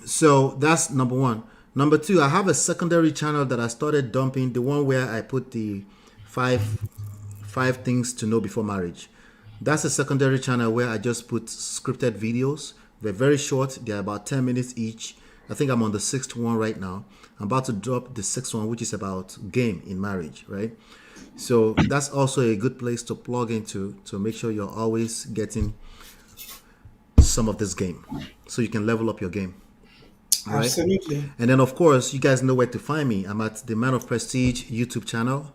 So that's number one. Number two, I have a secondary channel that I started dumping, the one where I put the five things to know before marriage. That's a secondary channel where I just put scripted videos. They're very short. They're about 10 minutes each. I think I'm on the 6th one right now. I'm about to drop the 6th one, which is about game in marriage, right? So that's also a good place to plug into to make sure you're always getting some of this game so you can level up your game. Right? Absolutely. And then, of course, you guys know where to find me. I'm at the Man of Prestige YouTube channel.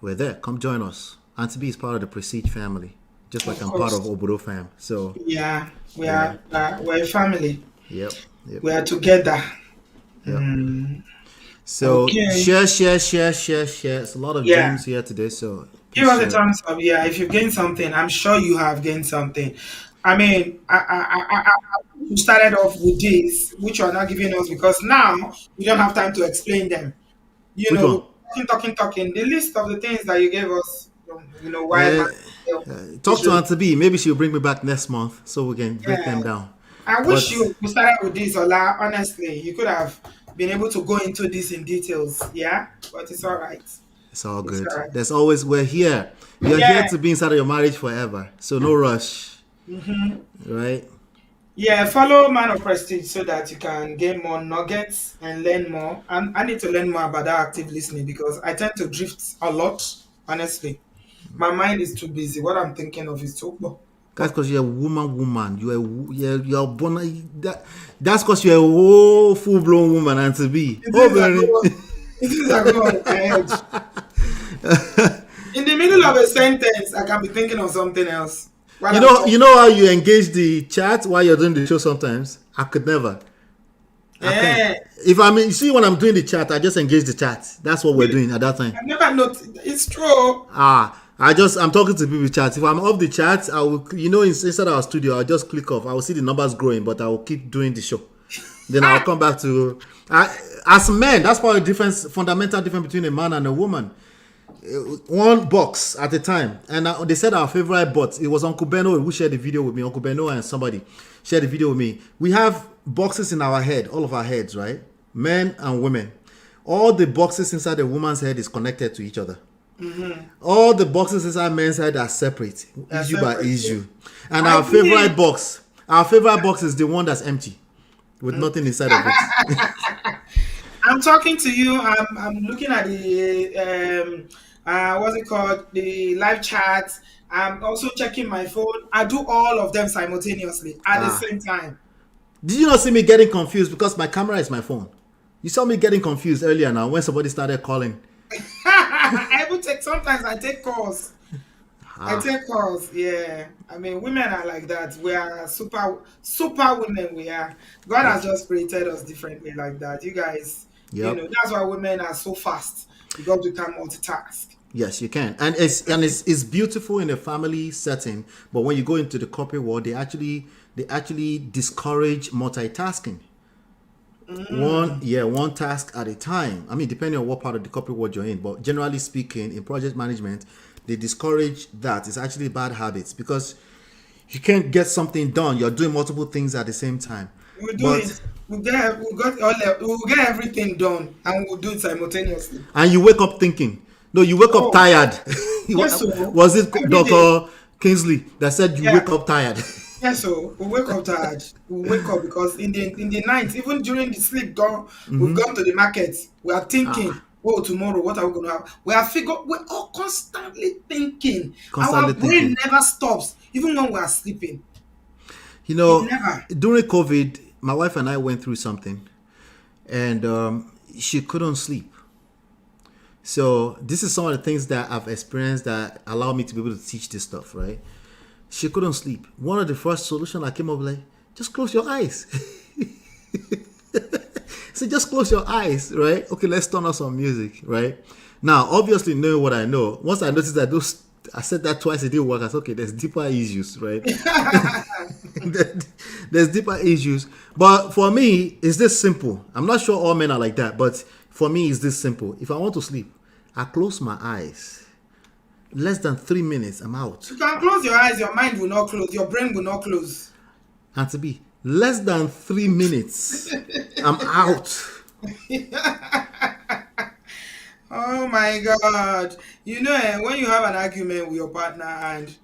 we're there. Come join us. Auntie B is part of the Prestige family, just like Of I'm part of course. Obodo fam. So Yeah, yeah, we're a family. yep, yep, We are together. yep. Mm, So okay. share, share, share, share, share. It's a lot of Yeah. gems here today. So Give please us a share. thumbs up. Yeah, if you've gained something, I'm sure you have gained something. I mean, we started off with this, which you are now giving us because now we don't have time to explain them. You Which know, one? we're talking. The list of the things that you gave us, why Uh, man Talk is to really, Auntie B. Maybe she'll bring me back next month so we can break yeah. them down. I wish But you started with this, Ola. Honestly, you could have been able to go into this in details. Yeah, but it's all right. it's all It's good. all right. There's always we're here. You're here Yeah. to be inside of your marriage forever. So no rush, Hmm. right? Yeah, follow Man of Prestige so that you can gain more nuggets and learn more. And I need to learn more about that active listening because I tend to drift a lot, honestly. My mind is too busy. What I'm thinking of is too. That's because you're a woman. You're born. That's because you're a whole full blown woman, Auntie B. It Oh, is that very. go. It is that go on my head. In the middle of a sentence, I can be thinking of something else while You I'm know, talking. you know how you engage the chat while you're doing the show. Sometimes I could never. I can't. Eh, If I mean, you see, when I'm doing the chat, I just engage the chat. That's what we're you, doing at that time. I never noticed. It's true. I'm talking to people chat. If I'm off the chat, I will, inside our studio, I'll just click off. I will see the numbers growing, but I will keep doing the show. Then I'll come back to, as men, that's probably the difference, fundamental difference between a man and a woman. One box at a time. And they said our favorite bot, it was Uncle Beno who shared the video with me. Uncle Beno and somebody shared the video with me. We have boxes in our head, all of our heads, right? Men and women. All the boxes inside a woman's head is connected to each other. Mm-hmm. All the boxes inside men's head are separate, They're issue by separate. issue. And I believe. our favorite box is the one that's empty with nothing inside of it. I'm talking to you. I'm looking at the what's it called? The live chat. I'm also checking my phone. I do all of them simultaneously at the Ah, same time. did you not see me getting confused because my camera is my phone? You saw me getting confused earlier now when somebody started calling. I even take sometimes I take calls. I Ah, take calls. Yeah. I mean, women are like that. We are super women. We are. God yeah, has just created us differently like that. You guys, yep. that's why women are so fast because we can multitask. Yes, you can, and it's beautiful in a family setting. But when you go into the corporate world, they actually discourage multitasking. Mm. One task at a time. I mean, depending on what part of the corporate world you're in, but generally speaking, in project management, they discourage that. It's actually bad habits because you can't get something done. You're doing multiple things at the same time. We'll do But it. We'll get everything done and we'll do it simultaneously. and you wake up thinking, no, you wake up Oh, tired. yes, so Was it every day. Dr. Kingsley that said you Yeah, wake up tired? yeah, so we wake up tired. We wake up because in the night, even during the sleep, we've gone to the market. We are thinking, oh, tomorrow, what are we gonna have? We're all constantly thinking. Our Constantly brain thinking. never stops, even when we are sleeping. You It know, never. during COVID, my wife and I went through something, and she couldn't sleep. So this is some of the things that I've experienced that allow me to be able to teach this stuff, right? She couldn't sleep. One of the first solutions I came up with, like, just close your eyes. So just close your eyes, right? Okay, let's turn on some music, right? Now, obviously, knowing what I know, once I noticed that I said that twice, it didn't work. I said, okay, there's deeper issues, right? There's deeper issues. But for me, it's this simple. I'm not sure all men are like that, but for me, it's this simple. If I want to sleep, I close my eyes. Less than 3 minutes, I'm out. You can close your eyes, your mind will not close, your brain will not close. And to be less than 3 minutes, I'm out. Oh my God. When you have an argument with your partner and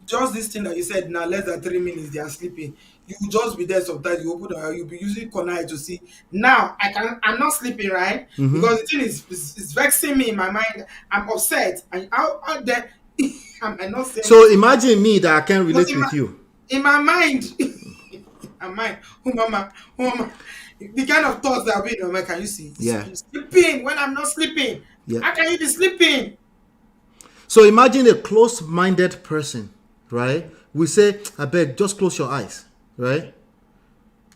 just this thing that you said now, less than 3 minutes, they are sleeping. You will just be there sometimes. You'll be using corner eye to see. Now, I'm not sleeping, right? Because the thing is vexing me in my mind. I'm upset. And out there, I'm not saying So it. imagine me that I can But relate with you. in my mind, in my mind, oh mama, the kind of thoughts that are being in my mind, can you see? Yeah, You're sleeping when I'm not sleeping. yeah. How can you be sleeping? So imagine a close-minded person, right? We say, I beg, just close your eyes, right?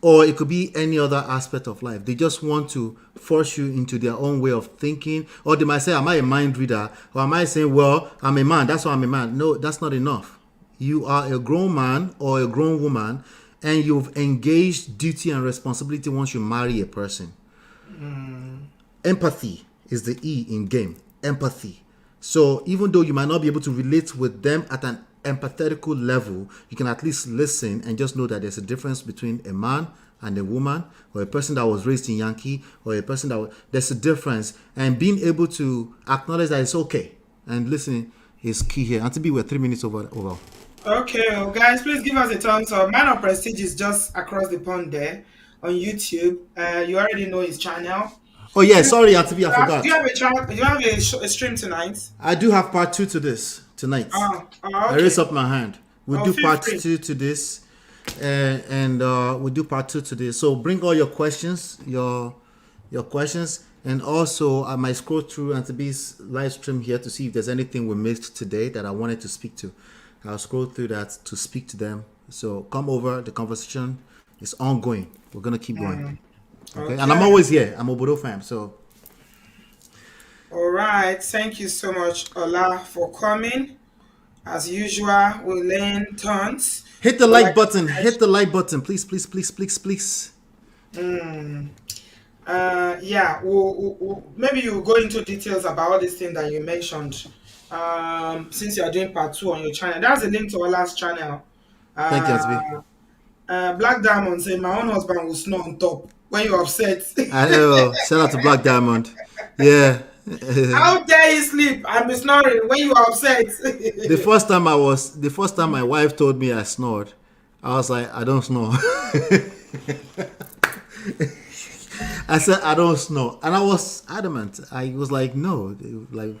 Or it could be any other aspect of life. They just want to force you into their own way of thinking. Or they might say, am I a mind reader? Or am I saying, well, I'm a man, that's why I'm a man. No, that's not enough. You are a grown man or a grown woman, and you've engaged duty and responsibility once you marry a person. Mm. Empathy is the E in game. Empathy. So even though you might not be able to relate with them at an empathetical level, you can at least listen and just know that there's a difference between a man and a woman, or a person that was raised in Yankee, or a person that there's a difference. And being able to acknowledge that it's okay and listening is key here. And to be, we're 3 minutes over. Okay, well, guys, please give us a thumbs up. Man of Prestige is just across the pond there on YouTube. You already know his channel. Oh yeah, sorry, Antibi, I Do you forgot. have a channel? Do you have a stream tonight? I do have part two to this tonight. I raise Okay. up my hand. We Oh, do feel part free. two to this, and we do part two to this. So bring all your questions, your questions, and also I might scroll through Antibi's live stream here to see if there's anything we missed today that I wanted to speak to. I'll scroll through that to speak to them. So come over. The conversation is ongoing. We're gonna keep going. Mm, Okay, and I'm okay. always here. I'm Obodo fam. So All right. Thank you so much, Ola, for coming. As usual, we learn tons. hit the But like like button. I Hit the like button, please, please, please, please, please. mm, yeah, maybe you go into details about all these things that you mentioned. Since you are doing part two on your channel, that's a link to Ola's channel. Thank you, Uh, Antibi. Black Diamond say my own husband will snore on top when you're upset. I know. Shout out to Black Diamond. Yeah. How dare you sleep and be snoring when you are upset? The first time my wife told me I snored, I was like, I don't snore. I said I don't snore, and I was adamant. I was like, no, like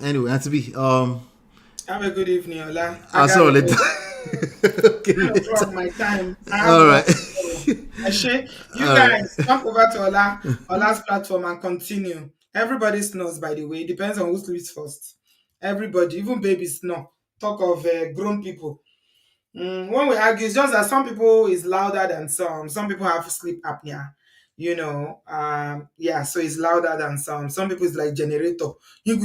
anyway. And to be Have a good evening, Ola. I I saw gotta later. go. Okay, 9 o'clock later. my time. I have All work right, tomorrow. Ashe, you all right. guys jump over to Ola's platform and continue. Everybody snores, by the way. It depends on who sleeps first. Everybody, even babies snore. Talk of grown people. When we argue, it's just that some people is louder than some. Some people have sleep apnea. Yeah, so it's louder than some. Some people is like generator. Don't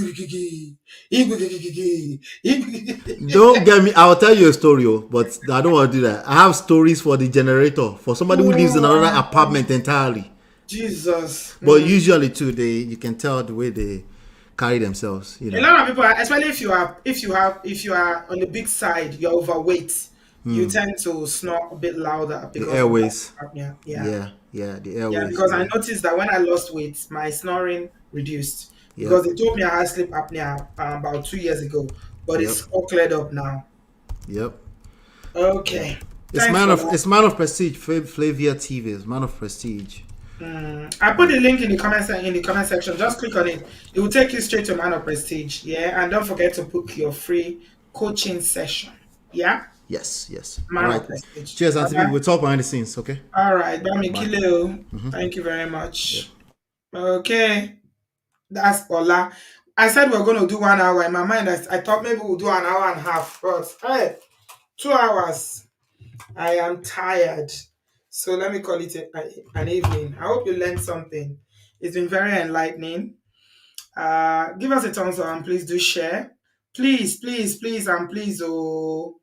get me. I'll tell you a story, but I don't want to do that. I have stories for the generator for somebody who lives in another apartment entirely. Jesus. But usually too, you can tell the way they carry themselves. A lot of people, especially if you are on the big side, you're overweight, you tend to snore a bit louder The because of that airways. apnea. Yeah. Yeah, the Yeah, airways. because I Yeah, noticed that when I lost weight, my snoring reduced. yep, Because they told me I had sleep apnea about 2 years ago, but yep, it's all cleared up now. yep. Okay. Thanks for that. It's man of prestige. Flavia TV is man of prestige. I put the link in the comment section. Just click on it. It will take you straight to Man of Prestige. Yeah, and don't forget to book your free coaching session. Yeah, Yes, yes. All Man right. of Prestige. Cheers, All Auntie B. right. We'll talk behind the scenes. Okay. All right. Bami Bye. Kilo. Thank you very much. Okay, that's Ola. I said we're going to do 1 hour. In my mind, I thought maybe we'll do an hour and a half, but hey, 2 hours. I am tired. So let me call it an evening. I hope you learned something. It's been very enlightening. Give us a thumbs up and please do share. Please, please, please, and please, oh,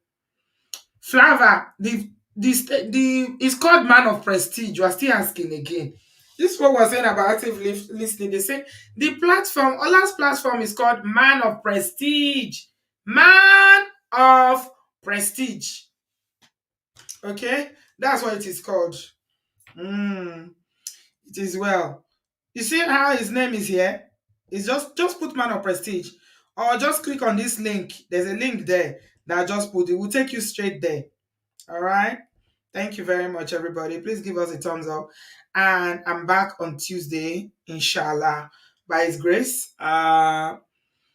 Flava, the it's called Man of Prestige. You are still asking again. This is what we're saying about active listening. They say the platform, Ola's platform is called Man of Prestige. Man of Prestige. Okay, that's what it is called. It is well. You see how his name is here? It's just put Man of Prestige, or just click on this link. There's a link there that I just put. It will take you straight there. All right. Thank you very much, everybody. Please give us a thumbs up. And I'm back on Tuesday, inshallah, by His grace.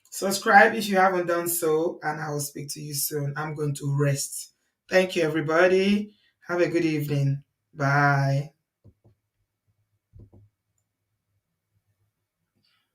Subscribe if you haven't done so, and I will speak to you soon. I'm going to rest. Thank you, everybody. Have a good evening. Bye.